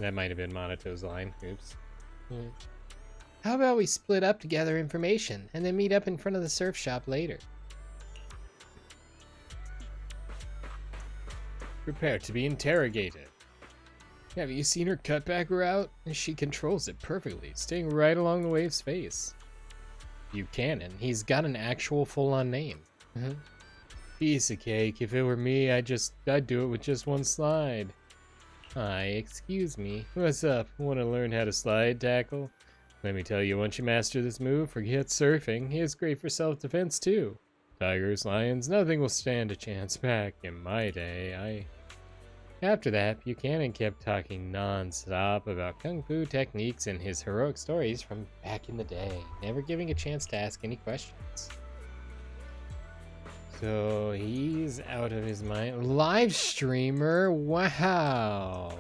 That might have been Monato's line. Oops. How about we split up to gather information, and then meet up in front of the surf shop later? Prepare to be interrogated. Have you seen her cutback route? She controls it perfectly, staying right along the wave's face. Buchanan, he's got an actual full-on name. Piece of cake. If it were me, I'd do it with just one slide. Hi, excuse me. What's up? Want to learn how to slide tackle? Let me tell you, once you master this move, forget surfing. It's great for self-defense too. Tigers, lions, nothing will stand a chance. Back in my day, After that, Buchanan kept talking non-stop about kung fu techniques and his heroic stories from back in the day, never giving a chance to ask any questions. So he's out of his mind. Live streamer? Wow!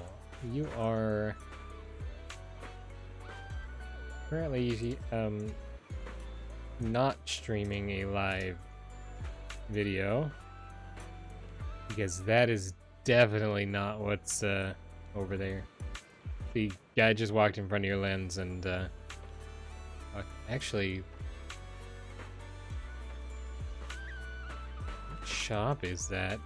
You are currently not streaming a live video, because that is definitely not what's over there. The guy just walked in front of your lens and actually shop is that?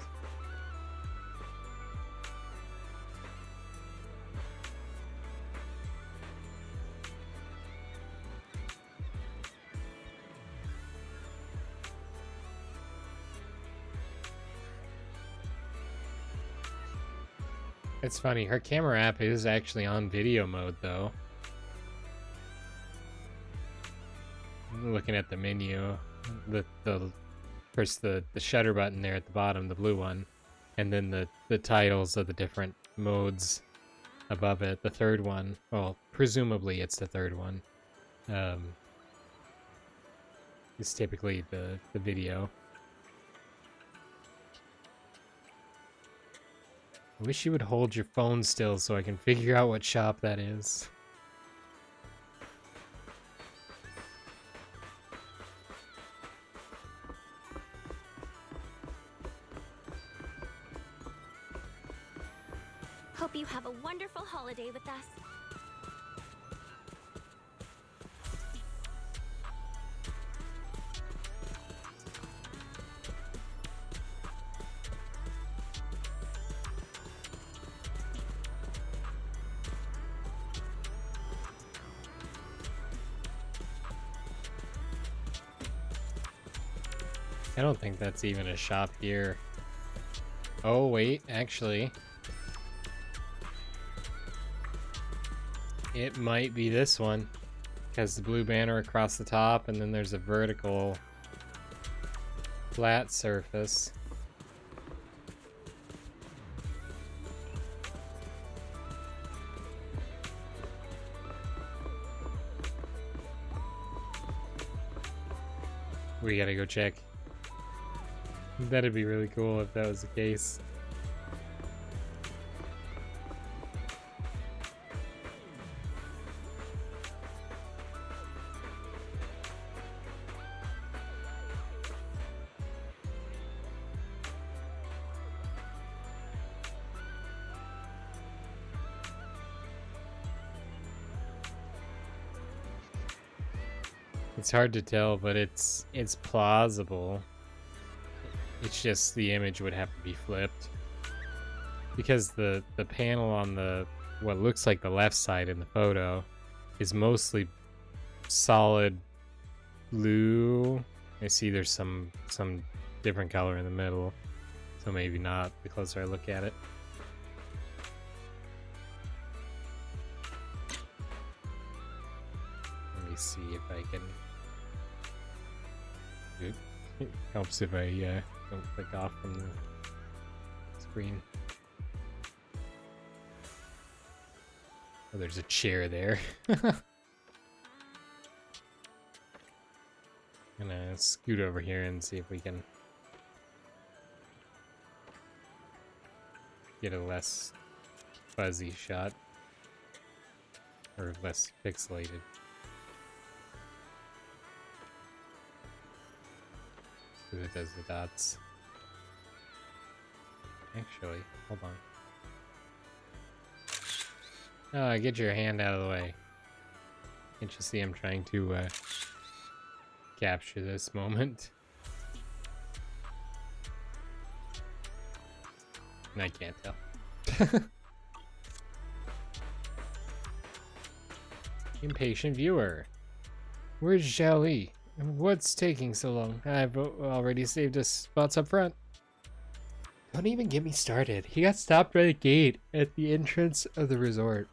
It's funny, her camera app is actually on video mode though. Looking at the menu, first the shutter button there at the bottom, the blue one, and then the titles of the different modes above it. The third one, well, presumably it's the third one, is typically the video. I wish you would hold your phone still so I can figure out what shop that is. Hope you have a wonderful holiday with us. I don't think that's even a shop here. Oh, wait, actually. It might be this one. Has the blue banner across the top, and then there's a vertical flat surface. We gotta go check. That'd be really cool if that was the case. It's hard to tell, but it's plausible. It's just the image would have to be flipped. Because the panel on the what looks like the left side in the photo is mostly solid blue. I see there's some different color in the middle, so maybe not the closer I look at it. Let me see if I can. It helps if I don't click off from the screen. Oh, there's a chair there. Gonna scoot over here and see if we can get a less fuzzy shot, or less pixelated. Because it does the dots. Actually, hold on. Oh, get your hand out of the way. Can't you see I'm trying to capture this moment? And I can't tell. Impatient viewer. Where's Xiaoli? What's taking so long? I've already saved us spots up front. Don't even get me started. He got stopped by the gate at the entrance of the resort.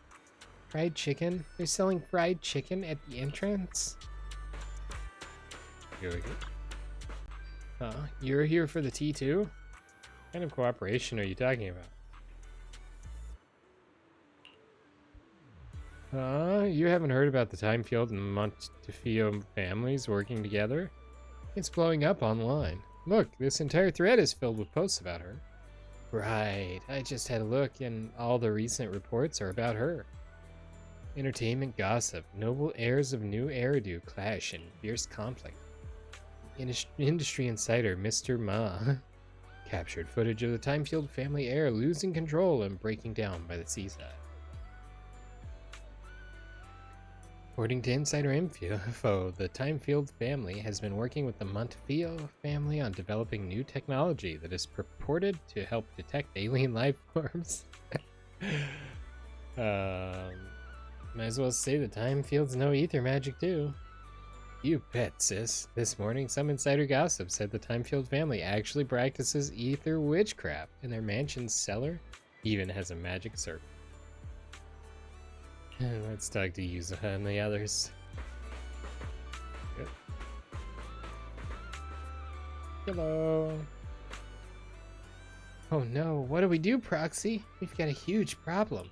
Fried chicken? They're selling fried chicken at the entrance? Here we go. You're here for the tea too? What kind of cooperation are you talking about? You haven't heard about the Timefield and Montefiore families working together? It's blowing up online. Look, this entire thread is filled with posts about her. Right, I just had a look and all the recent reports are about her. Entertainment gossip, noble heirs of new Eridu clash in fierce conflict. Industry insider Mr. Ma captured footage of the Timefield family heir losing control and breaking down by the seaside. According to insider info, the Timefield family has been working with the Montefiore family on developing new technology that is purported to help detect alien life forms. Might as well say the Timefield's no ether magic too. You bet, sis. This morning, some insider gossip said the Timefield family actually practices ether witchcraft, and their mansion's cellar even has a magic circle. Let's talk to Yuzuha and the others. Good. Hello. Oh no, what do we do, Proxy? We've got a huge problem.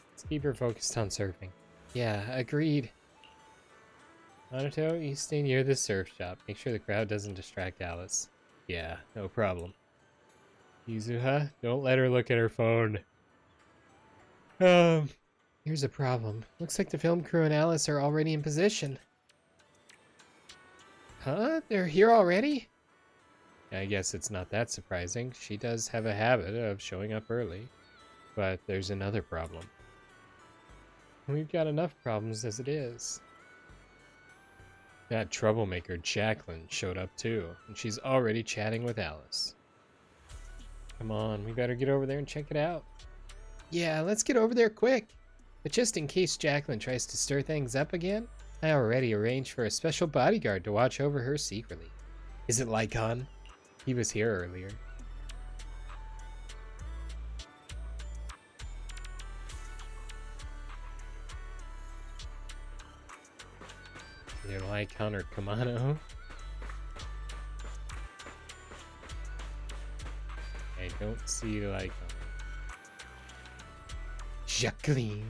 Let's keep her focused on surfing. Yeah, agreed. Anato, you stay near the surf shop. Make sure the crowd doesn't distract Alice. Yeah, no problem. Yuzuha, don't let her look at her phone. Here's a problem. Looks like the film crew and Alice are already in position. Huh? They're here already? I guess it's not that surprising. She does have a habit of showing up early. But there's another problem. We've got enough problems as it is. That troublemaker Jacqueline showed up too, and she's already chatting with Alice. Come on, we better get over there and check it out. Yeah, let's get over there quick. But just in case Jacqueline tries to stir things up again, I already arranged for a special bodyguard to watch over her secretly. Is it Lycon? He was here earlier. Either Lycon or Kamano. I don't see Lycon. Jacqueline.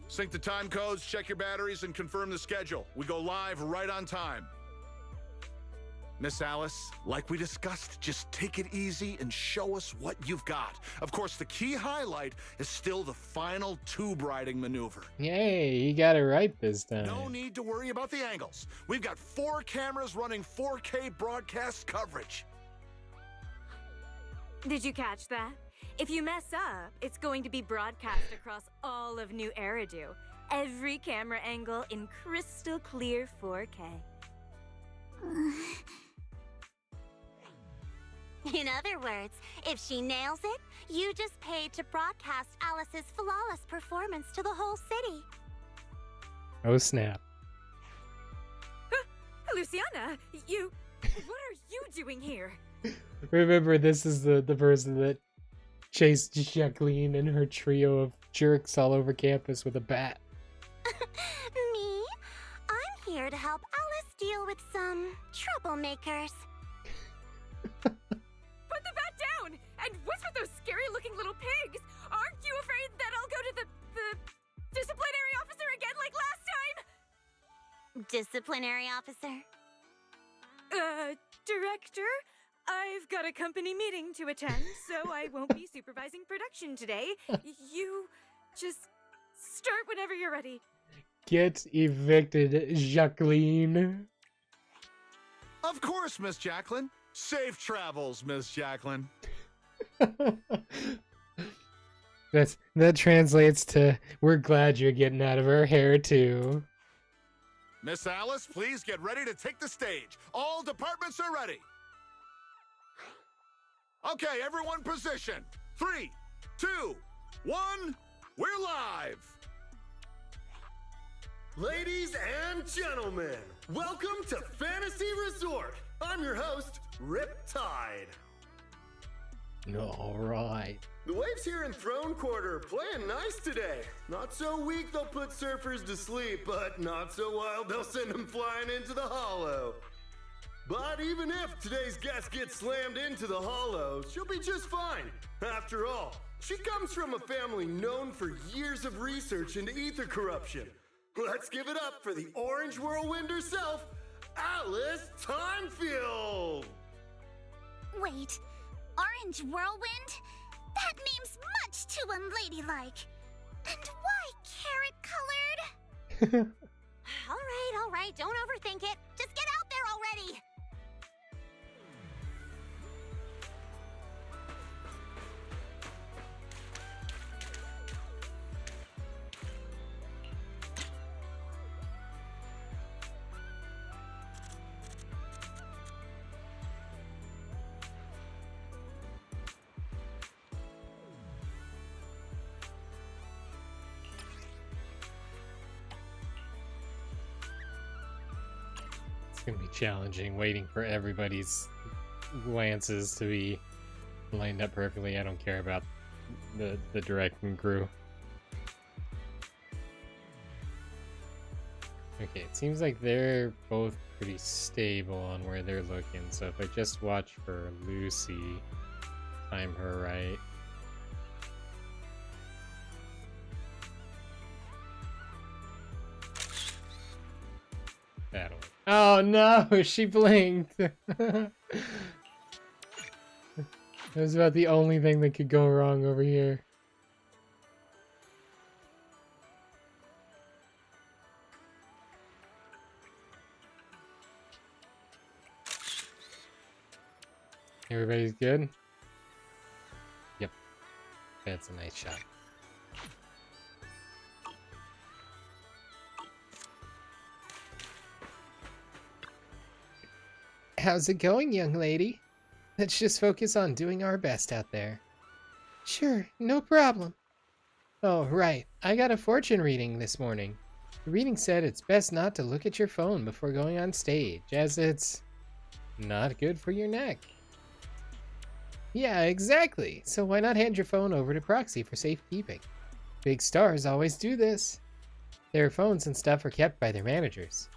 Sync the time codes, check your batteries, and confirm the schedule. We go live right on time. Miss Alice, like we discussed, just take it easy and show us what you've got. Of course, the key highlight is still the final tube riding maneuver. Yay, you got it right this time. No need to worry about the angles. We've got 4 cameras running 4K broadcast coverage. Did you catch that? If you mess up, it's going to be broadcast across all of New Eridu. Every camera angle in crystal clear 4K. In other words, if she nails it, you just paid to broadcast Alice's flawless performance to the whole city. Oh snap. Luciana, you... What are you doing here? Remember, this is the person that chased Jacqueline and her trio of jerks all over campus with a bat. Me? I'm here to help Alice deal with some troublemakers. Put the bat down! And what's with those scary-looking little pigs? Aren't you afraid that I'll go to the disciplinary officer again like last time? Disciplinary officer? Director? I've got a company meeting to attend, so I won't be supervising production today. You just start whenever you're ready. Get evicted, Jacqueline. Of course, Miss Jacqueline. Safe travels, Miss Jacqueline. That translates to, we're glad you're getting out of our hair too. Miss Alice, please get ready to take the stage. All departments are ready. Okay, everyone position. 3, 2, 1, we're live. Ladies and gentlemen, welcome to Fantasy Resort. I'm your host, Riptide. Alright. The waves here in Throne Quarter playing nice today. Not so weak they'll put surfers to sleep, but not so wild they'll send them flying into the hollow. But even if today's guest gets slammed into the hollow, she'll be just fine. After all, she comes from a family known for years of research into ether corruption. Let's give it up for the Orange Whirlwind herself, Alice Timefield! Wait, Orange Whirlwind? That name's much too unladylike. And why carrot-colored? All right, don't overthink it. Just get out there already! gonna be challenging waiting for everybody's glances to be lined up perfectly. I don't care about the directing crew. Okay, it seems like they're both pretty stable on where they're looking, so if I just watch for Lucy, time her right. That'll. Oh no, she blinked! That was about the only thing that could go wrong over here. Everybody's good? Yep. That's a nice shot. How's it going, young lady? Let's just focus on doing our best out there. Sure, no problem. Oh, right. I got a fortune reading this morning. The reading said it's best not to look at your phone before going on stage, as it's not good for your neck. Yeah, exactly. So why not hand your phone over to Proxy for safekeeping? Big stars always do this. Their phones and stuff are kept by their managers.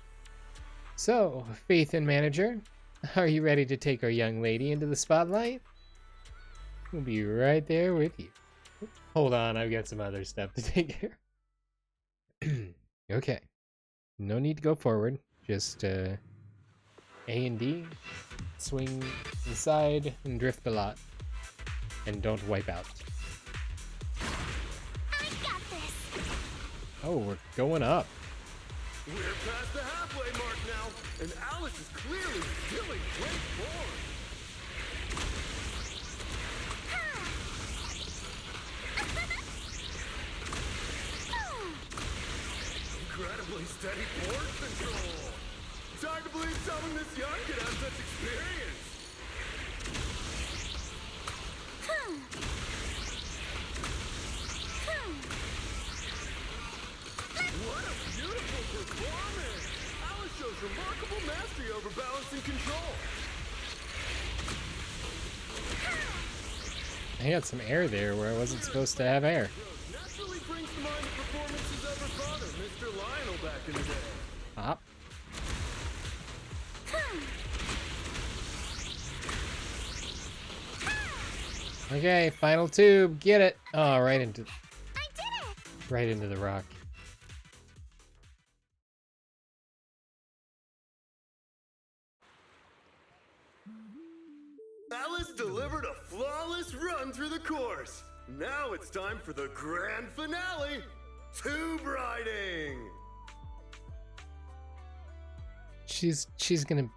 So, Faith and Manager, are you ready to take our young lady into the spotlight? We'll be right there with you. Hold on, I've got some other stuff to take care of. Okay. No need to go forward. Just, A and D. Swing inside and drift a lot. And don't wipe out. I got this. Oh, we're going up. We're past the halfway mark now, and Alice is clearly still in great form. Incredibly steady board control. It's hard to believe someone this young could have such experience. What a beautiful performance! Alice shows remarkable mastery over balance and control. I had some air there where I wasn't supposed to have air. Naturally brings to mind the performances of her father, Mr. Lionel, back in the day. Hop. Okay, final tube. Get it. Oh, right into. I did it! Right into the rock. Alice delivered a flawless run through the course. Now it's time for the grand finale, tube riding. She's gonna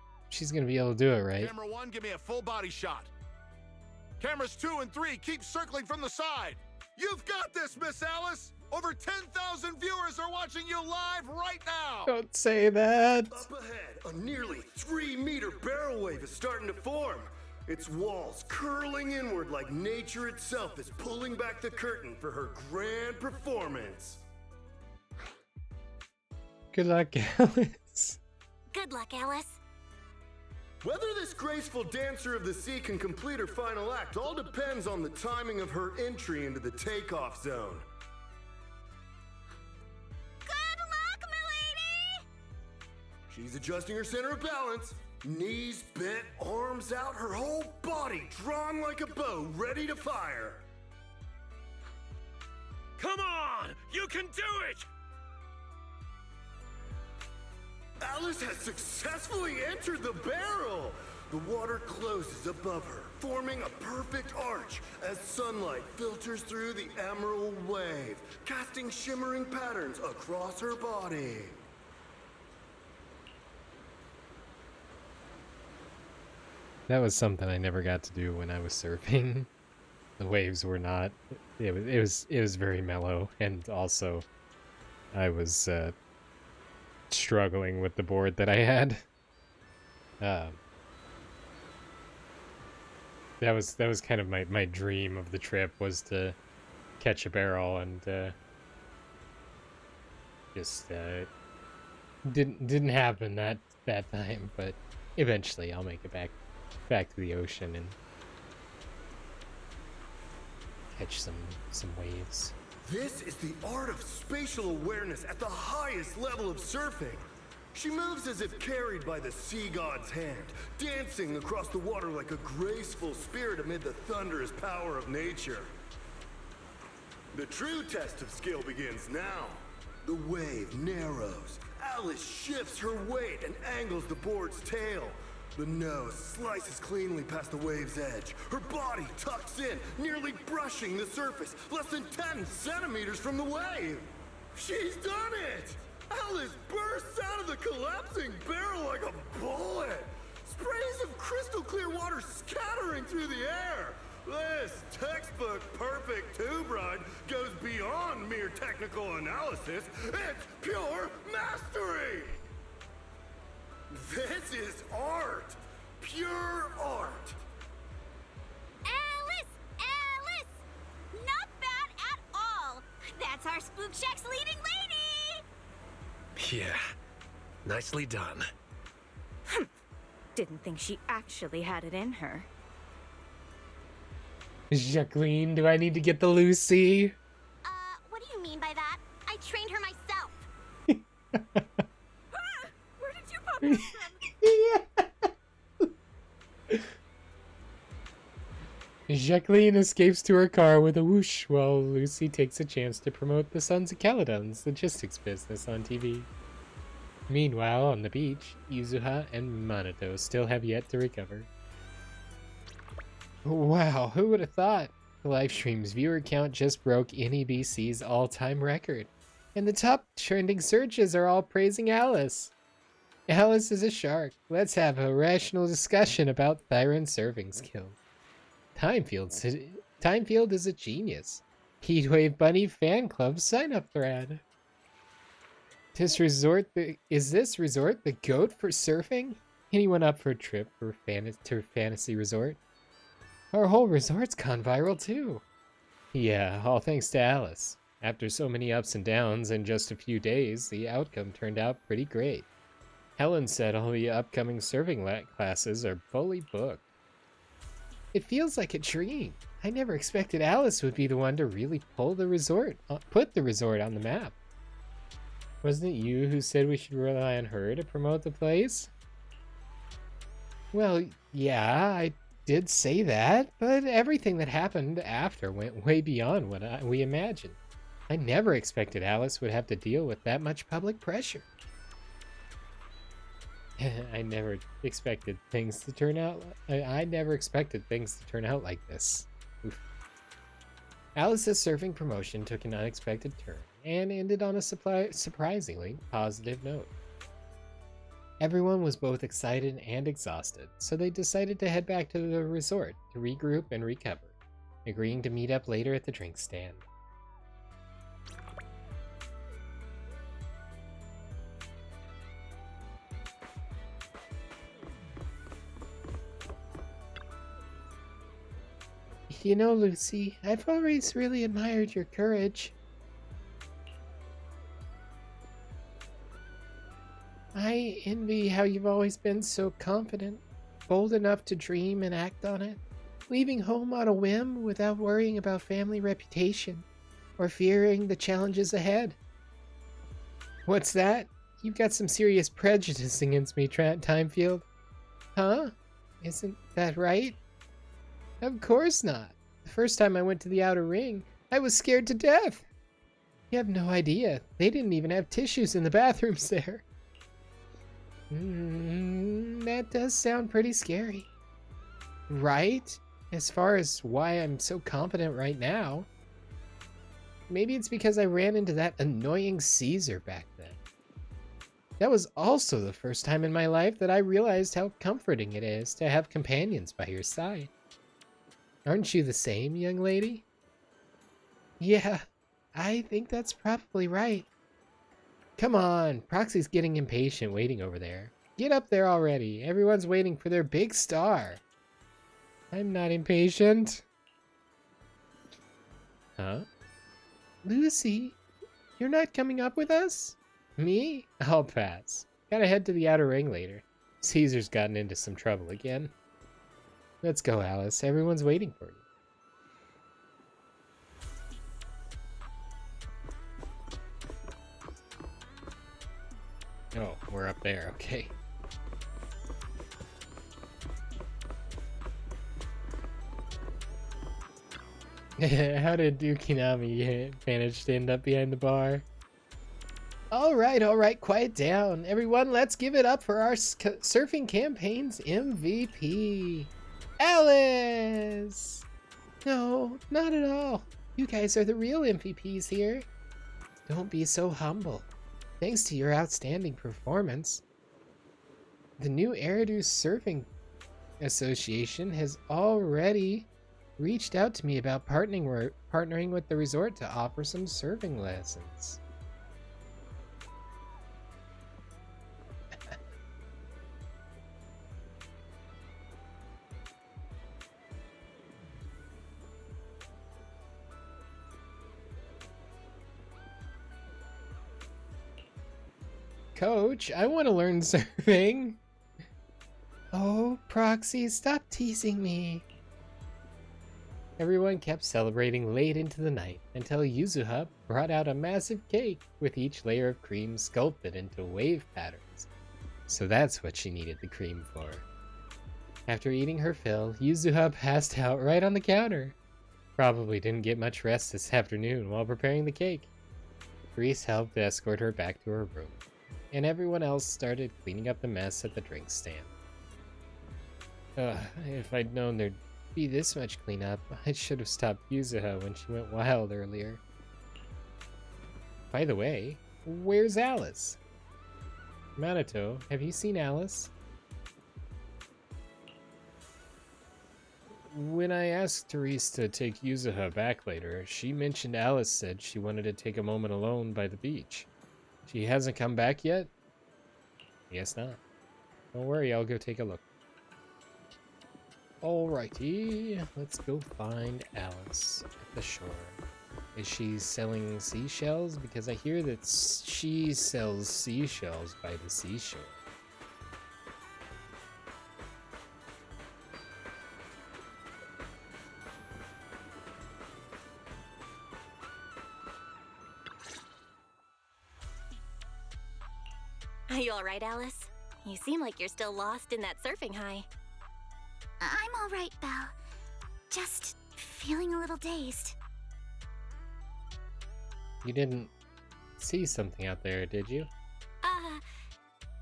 be able to do it, right? Camera 1, give me a full body shot. Cameras 2 and 3, keep circling from the side. You've got this, Miss Alice. Over 10,000 viewers are watching you live right now. Don't say that. Up ahead, a nearly 3-meter barrel wave is starting to form. Its walls curling inward like nature itself is pulling back the curtain for her grand performance. Good luck, Alice. Good luck, Alice. Whether this graceful dancer of the sea can complete her final act all depends on the timing of her entry into the takeoff zone. Good luck, milady! She's adjusting her center of balance. Knees bent, arms out, her whole body drawn like a bow, ready to fire. Come on! You can do it! Alice has successfully entered the barrel. The water closes above her, forming a perfect arch as sunlight filters through the emerald wave, casting shimmering patterns across her body. That was something I never got to do when I was surfing. The waves were not. It was very mellow, and also I was struggling with the board that I had. That was kind of my dream of the trip, was to catch a barrel and just Didn't happen that time, but eventually I'll make it back to the ocean and catch some waves. This is the art of spatial awareness at the highest level of surfing. She moves as if carried by the sea god's hand, dancing across the water like a graceful spirit amid the thunderous power of nature. The true test of skill begins now. The wave narrows. Alice shifts her weight and angles the board's tail. The nose slices cleanly past the wave's edge. Her body tucks in, nearly brushing the surface, less than 10 centimeters from the wave. She's done it! Alice bursts out of the collapsing barrel like a bullet. Sprays of crystal clear water scattering through the air. This textbook perfect tube ride goes beyond mere technical analysis. It's pure mastery! This is art! Pure art! Alice! Alice! Not bad at all! That's our Spook Shack's leading lady! Yeah, nicely done. Didn't think she actually had it in her. Jacqueline, do I need to get the Lucy? What do you mean by that? I trained her myself. Where did you pop up from? Jacqueline escapes to her car with a whoosh while Lucy takes a chance to promote the Sons of Caledon's logistics business on TV. Meanwhile, on the beach, Yuzuha and Minato still have yet to recover. Wow, who would have thought? The livestream's viewer count just broke NEBC's all-time record, and the top trending searches are all praising Alice. Alice is a shark. Let's have a rational discussion about Thyron surfing skills. Timefield is a genius. Heatwave Bunny fan club sign-up thread. Is this resort the GOAT for surfing? Anyone up for a trip to Fantasy Resort? Our whole resort's gone viral too. Yeah, all thanks to Alice. After so many ups and downs in just a few days, the outcome turned out pretty great. Helen said all the upcoming surfing classes are fully booked. It feels like a dream. I never expected Alice would be the one to really put the resort on the map. Wasn't it you who said we should rely on her to promote the place? Well, yeah, I did say that, but everything that happened after went way beyond what we imagined. I never expected Alice would have to deal with that much public pressure. I never expected things to turn out like this. Oof. Alice's surfing promotion took an unexpected turn and ended on a surprisingly positive note. Everyone was both excited and exhausted, so they decided to head back to the resort to regroup and recover, agreeing to meet up later at the drink stand. You know, Lucy, I've always really admired your courage. I envy how you've always been so confident, bold enough to dream and act on it, leaving home on a whim without worrying about family reputation or fearing the challenges ahead. What's that? You've got some serious prejudice against me, Timefield. Huh? Isn't that right? Of course not. The first time I went to the outer ring, I was scared to death. You have no idea. They didn't even have tissues in the bathrooms there. That does sound pretty scary. Right? As far as why I'm so confident right now. Maybe it's because I ran into that annoying Caesar back then. That was also the first time in my life that I realized how comforting it is to have companions by your side. Aren't you the same, young lady? Yeah, I think that's probably right. Come on, Proxy's getting impatient waiting over there. Get up there already. Everyone's waiting for their big star. I'm not impatient. Huh? Lucy, you're not coming up with us? Me? I'll pass. Gotta head to the outer ring later. Caesar's gotten into some trouble again. Let's go, Alice. Everyone's waiting for you. Oh, we're up there. Okay. How did Dukinami manage to end up behind the bar? All right, quiet down. Everyone, let's give it up for our surfing campaign's MVP, Alice! No, not at all. You guys are the real MVPs here. Don't be so humble. Thanks to your outstanding performance, the new Eridu Surfing Association has already reached out to me about partnering with the resort to offer some surfing lessons. Coach, I want to learn surfing. Oh, Proxy, stop teasing me. Everyone kept celebrating late into the night until Yuzuha brought out a massive cake with each layer of cream sculpted into wave patterns. So that's what she needed the cream for. After eating her fill, Yuzuha passed out right on the counter. Probably didn't get much rest this afternoon while preparing the cake. Reese helped escort her back to her room, and everyone else started cleaning up the mess at the drink stand. If I'd known there'd be this much cleanup, I should have stopped Yuzuha when she went wild earlier. By the way, where's Alice? Minato, have you seen Alice? When I asked Therese to take Yuzuha back later, she mentioned Alice said she wanted to take a moment alone by the beach. She hasn't come back yet? Guess not. Don't worry, I'll go take a look. Alrighty, let's go find Alice at the shore. Is she selling seashells? Because I hear that she sells seashells by the seashore. Are you alright, Alice? You seem like you're still lost in that surfing high. I'm alright, Belle. Just feeling a little dazed. You didn't see something out there, did you?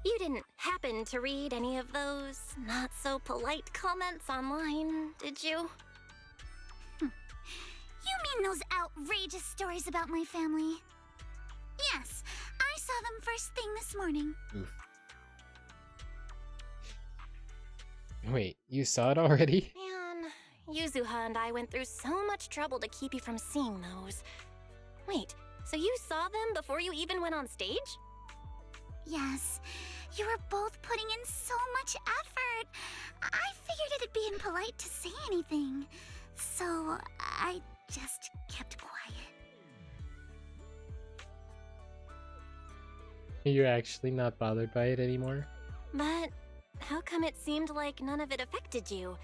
You didn't happen to read any of those not-so-polite comments online, did you? You mean those outrageous stories about my family? Yes, I saw them first thing this morning. Oof. Wait, you saw it already? Man, Yuzuha and I went through so much trouble to keep you from seeing those. Wait, so you saw them before you even went on stage? Yes, you were both putting in so much effort. I figured it'd be impolite to say anything, so I just kept quiet. Are you actually not bothered by it anymore? But how come it seemed like none of it affected you?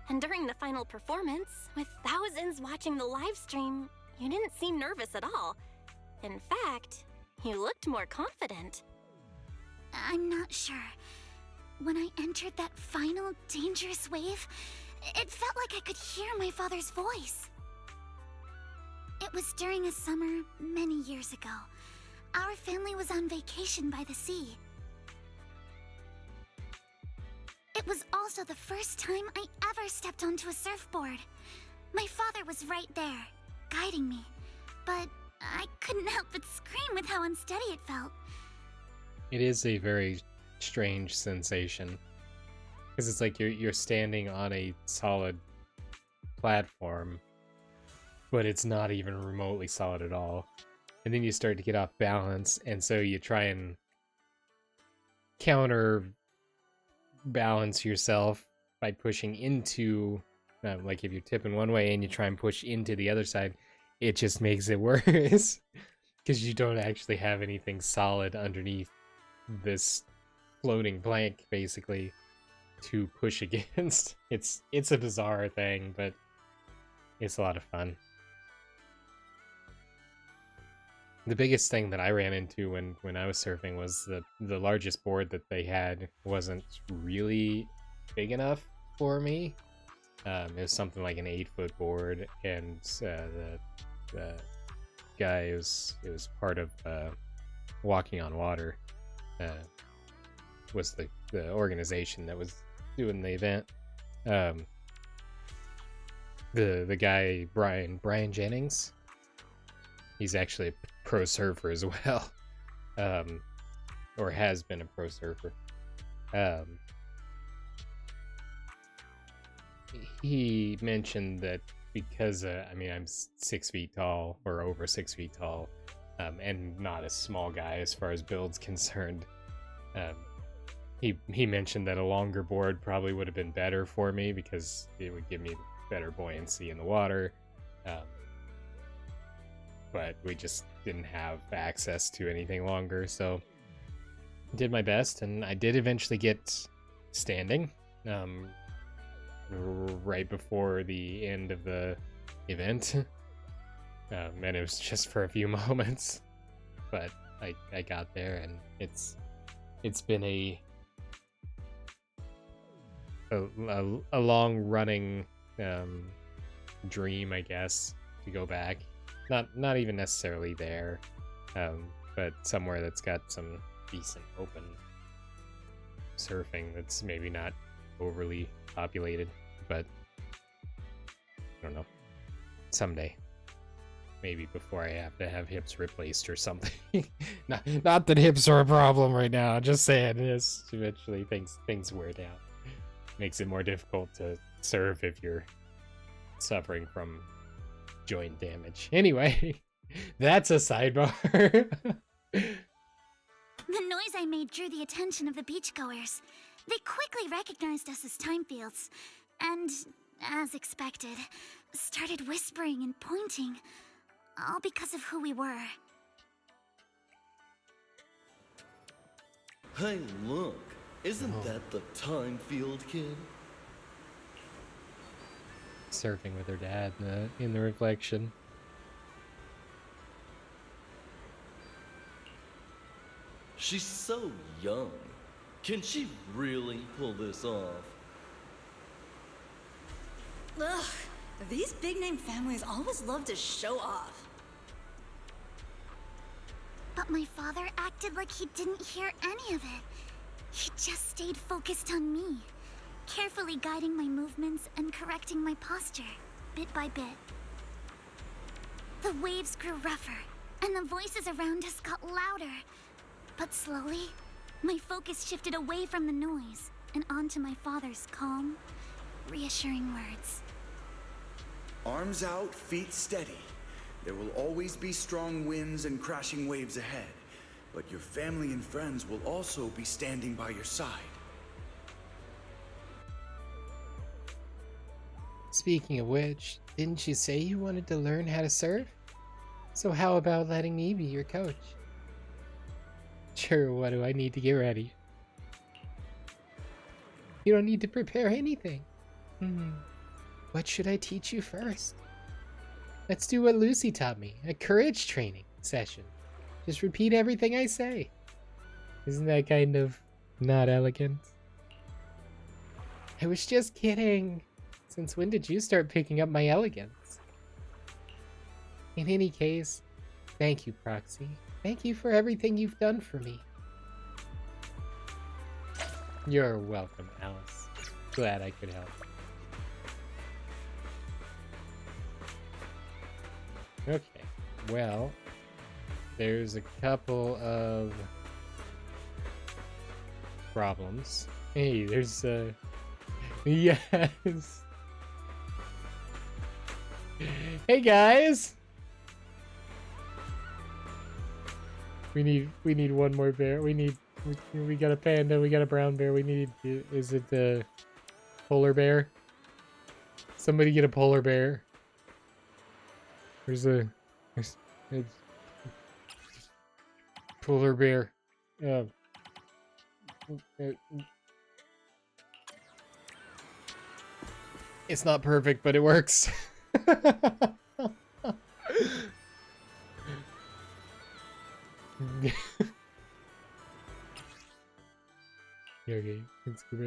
And during the final performance, with thousands watching the live stream, you didn't seem nervous at all. In fact, you looked more confident. I'm not sure. When I entered that final dangerous wave, it felt like I could hear my father's voice. It was during a summer many years ago. Our family was on vacation by the sea. It was also the first time I ever stepped onto a surfboard. My father was right there, guiding me, but I couldn't help but scream with how unsteady it felt. It is a very strange sensation, because it's like you're standing on a solid platform, but it's not even remotely solid at all. And then you start to get off balance, and so you try and counter balance yourself by pushing into, like if you're tipping one way and you try and push into the other side, it just makes it worse. because you don't actually have anything solid underneath this floating plank, basically, to push against. It's a bizarre thing, but it's a lot of fun. The biggest thing that I ran into when I was surfing was the largest board that they had wasn't really big enough for me. It was something like an 8-foot board, and the guy it was part of Walking on Water, was the organization that was doing the event. The guy Brian Jennings, he's actually a pro surfer as well, or has been a pro surfer. He mentioned that because I mean, I'm 6 feet tall, or over 6 feet tall, and not a small guy as far as build's concerned. He mentioned that a longer board probably would have been better for me because it would give me better buoyancy in the water. But we just didn't have access to anything longer, so did my best, and I did eventually get standing right before the end of the event. And it was just for a few moments, but I got there, and it's been a long running dream, I guess, to go back. Not even necessarily there, but somewhere that's got some decent open surfing that's maybe not overly populated, but I don't know. Someday. Maybe before I have to have hips replaced or something. not that hips are a problem right now, just saying this. Eventually things wear down. Makes it more difficult to surf if you're suffering from joint damage. Anyway, that's a sidebar. The noise I made drew the attention of the beachgoers. They quickly recognized us as time fields, and, as expected, started whispering and pointing, all because of who we were. Hey, look. Isn't that the time field kid? Surfing with her dad in the reflection. She's so young. Can she really pull this off? Ugh, these big-name families always love to show off. But my father acted like he didn't hear any of it. He just stayed focused on me, carefully guiding my movements and correcting my posture, bit by bit. The waves grew rougher, and the voices around us got louder. But slowly, my focus shifted away from the noise and onto my father's calm, reassuring words. Arms out, feet steady. There will always be strong winds and crashing waves ahead, but your family and friends will also be standing by your side. Speaking of which, didn't you say you wanted to learn how to surf? So how about letting me be your coach? Sure, what do I need to get ready? You don't need to prepare anything. What should I teach you first? Let's do what Lucy taught me, a courage training session. Just repeat everything I say. Isn't that kind of not elegant? I was just kidding. Since when did you start picking up my elegance? In any case, thank you, Proxy. Thank you for everything you've done for me. You're welcome, Alice. Glad I could help. Okay, well, there's a couple of problems. Hey, there's yes. Hey guys. We need one more bear. We got a panda, we got a brown bear. We need, is it the polar bear? Somebody get a polar bear. Polar bear. Uh, it's not perfect, but it works. Okay, let's go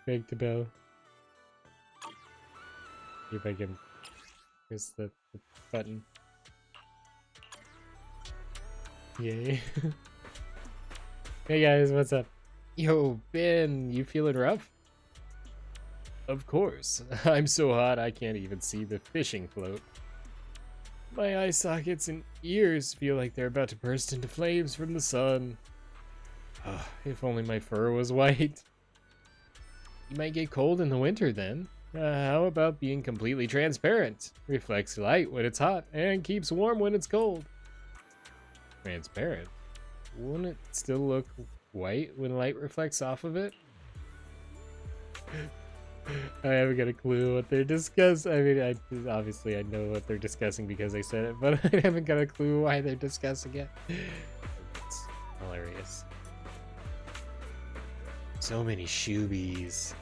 back to Bell. See if I can press the button. Yay. Hey guys, what's up? Yo, Ben, you feeling rough? Of course. I'm so hot I can't even see the fishing float. My eye sockets and ears feel like they're about to burst into flames from the sun. If only my fur was white. You might get cold in the winter then. How about being completely transparent? Reflects light when it's hot and keeps warm when it's cold. Transparent? Wouldn't it still look white when light reflects off of it? I haven't got a clue what they're discussing. I mean, obviously I know what they're discussing because I said it, but I haven't got a clue why they're discussing it. It's hilarious. So many shoobies.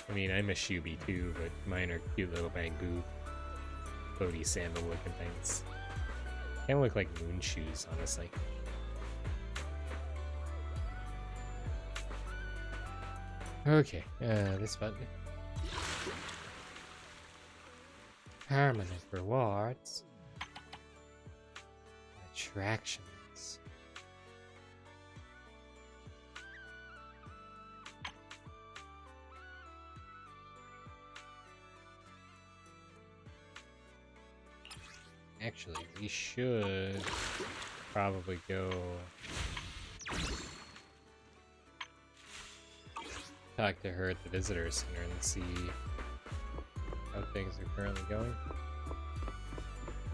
I mean, I'm a shoobie too, but mine are cute little bamboo, floaty sandal looking things. Kind of look like moon shoes, honestly. Okay, this button. Permanent rewards. Attractions. Actually, we should probably go talk to her at the visitor center and see how things are currently going.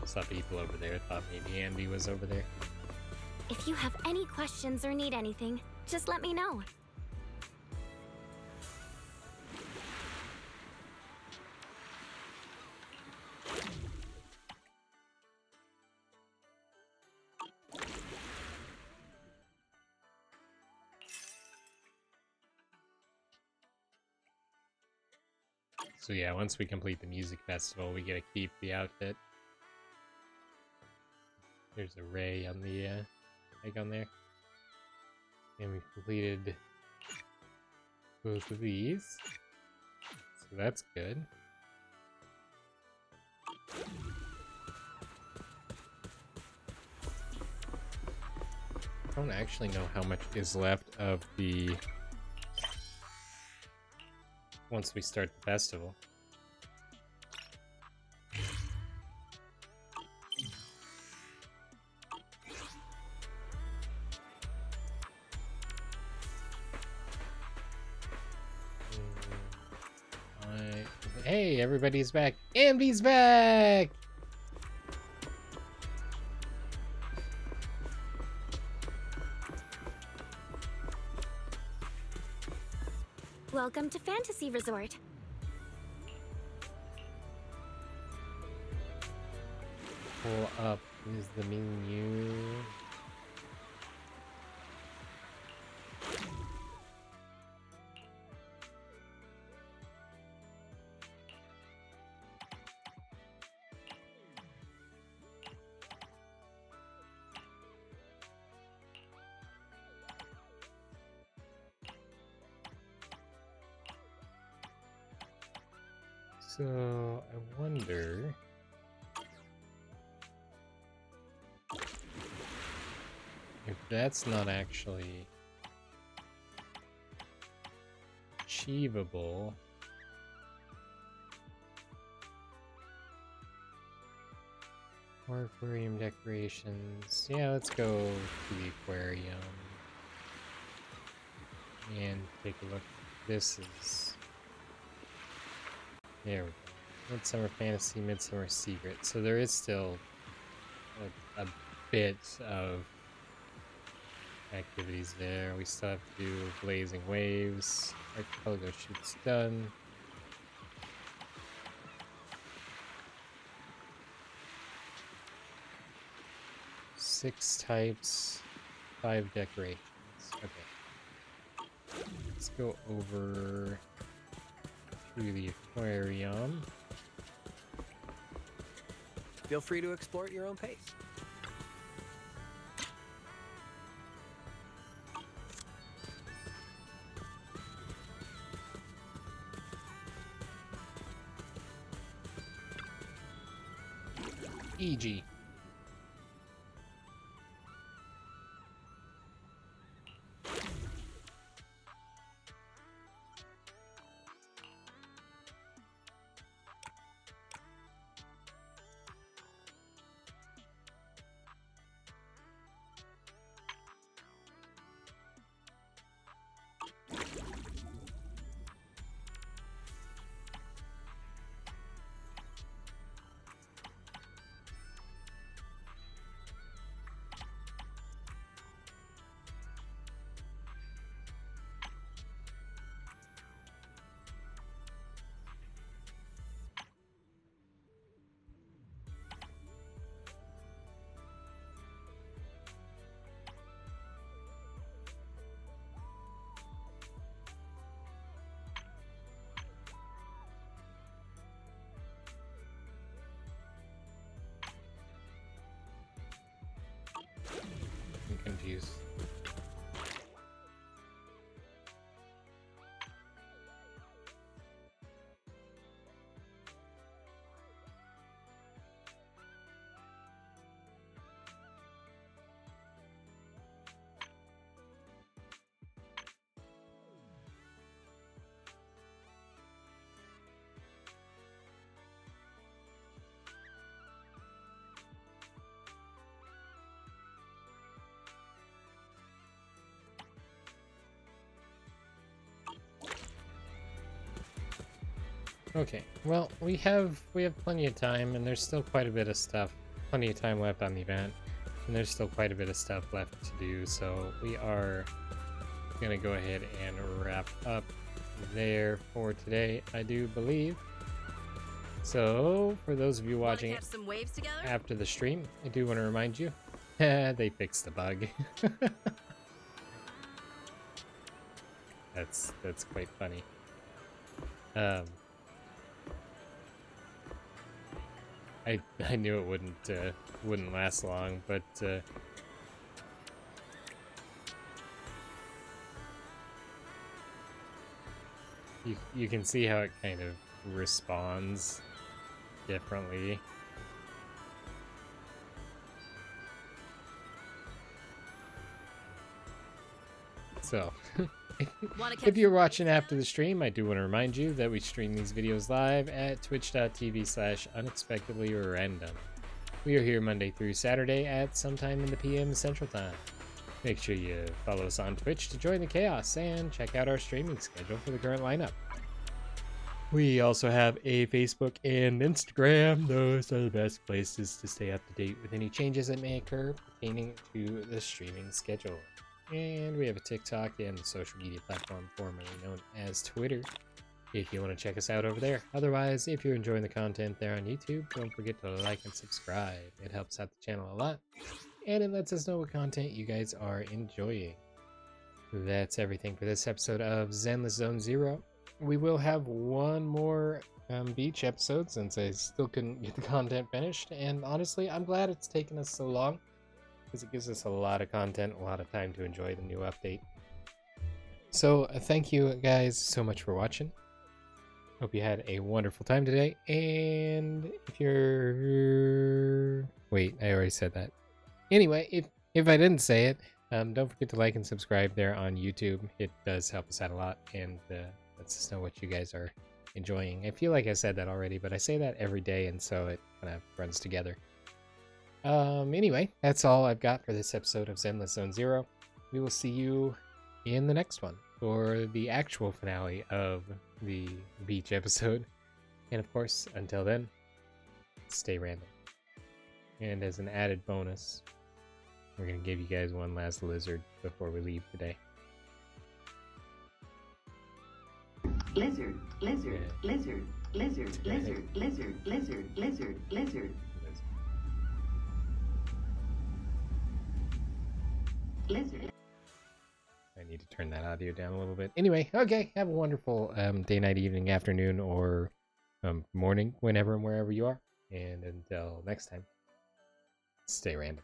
Saw people over there, thought maybe Andy was over there. If you have any questions or need anything, just let me know. So yeah, once we complete the music festival, we get to keep the outfit. There's a ray on the egg on there. And we completed both of these. So that's good. I don't actually know how much is left of the... once we start the festival. Hey, everybody's back. Ambi's back! Welcome to Fantasy Resort. Pull up is the menu. So, I wonder... if that's not actually achievable. Or aquarium decorations. Yeah, let's go to the aquarium and take a look. This is... there we go. Midsummer Fantasy, Midsummer Secret. So there is still a bit of activities there. We still have to do Blazing Waves. Archipelago shoot's done. 6 types, 5 decorations. Okay. Let's go over to the aquarium. Feel free to explore at your own pace. E.g. I'm confused. Okay, well, we have plenty of time, and there's still quite a bit of stuff, plenty of time left on the event, and there's still quite a bit of stuff left to do, so we are gonna go ahead and wrap up there for today, I do believe. So, for those of you watching it after the stream, I do want to remind you, they fixed the bug. That's quite funny. I knew it wouldn't last long, but you can see how it kind of responds differently. So, if you're watching after the stream, I do want to remind you that we stream these videos live at twitch.tv/unexpectedlyrandom. We are here Monday through Saturday at sometime in the PM Central Time. Make sure you follow us on Twitch to join the chaos and check out our streaming schedule for the current lineup. We also have a Facebook and Instagram. Those are the best places to stay up to date with any changes that may occur pertaining to the streaming schedule. And we have a TikTok and a social media platform formerly known as Twitter, if you want to check us out over there. Otherwise, if you're enjoying the content there on YouTube, don't forget to like and subscribe. It helps out the channel a lot, and it lets us know what content you guys are enjoying. That's everything for this episode of Zenless Zone Zero. We will have one more beach episode since I still couldn't get the content finished, and honestly, I'm glad it's taken us so long, because it gives us a lot of content, a lot of time to enjoy the new update. So thank you guys so much for watching. Hope you had a wonderful time today, and if you're... Wait, I already said that. Anyway, if I didn't say it, don't forget to like and subscribe there on YouTube. It does help us out a lot, and lets us know what you guys are enjoying. I feel like I said that already, but I say that every day, and so it kind of runs together. Anyway, that's all I've got for this episode of Zenless Zone Zero. We will see you in the next one for the actual finale of the beach episode. And of course, until then, stay random. And as an added bonus, we're going to give you guys one last lizard before we leave today. Lizard, lizard, lizard, lizard, lizard, lizard, lizard, lizard, lizard. lizard. I need to turn that audio down a little bit. Anyway, okay, have a wonderful day, night, evening, afternoon, or morning, whenever and wherever you are. And until next time, stay random.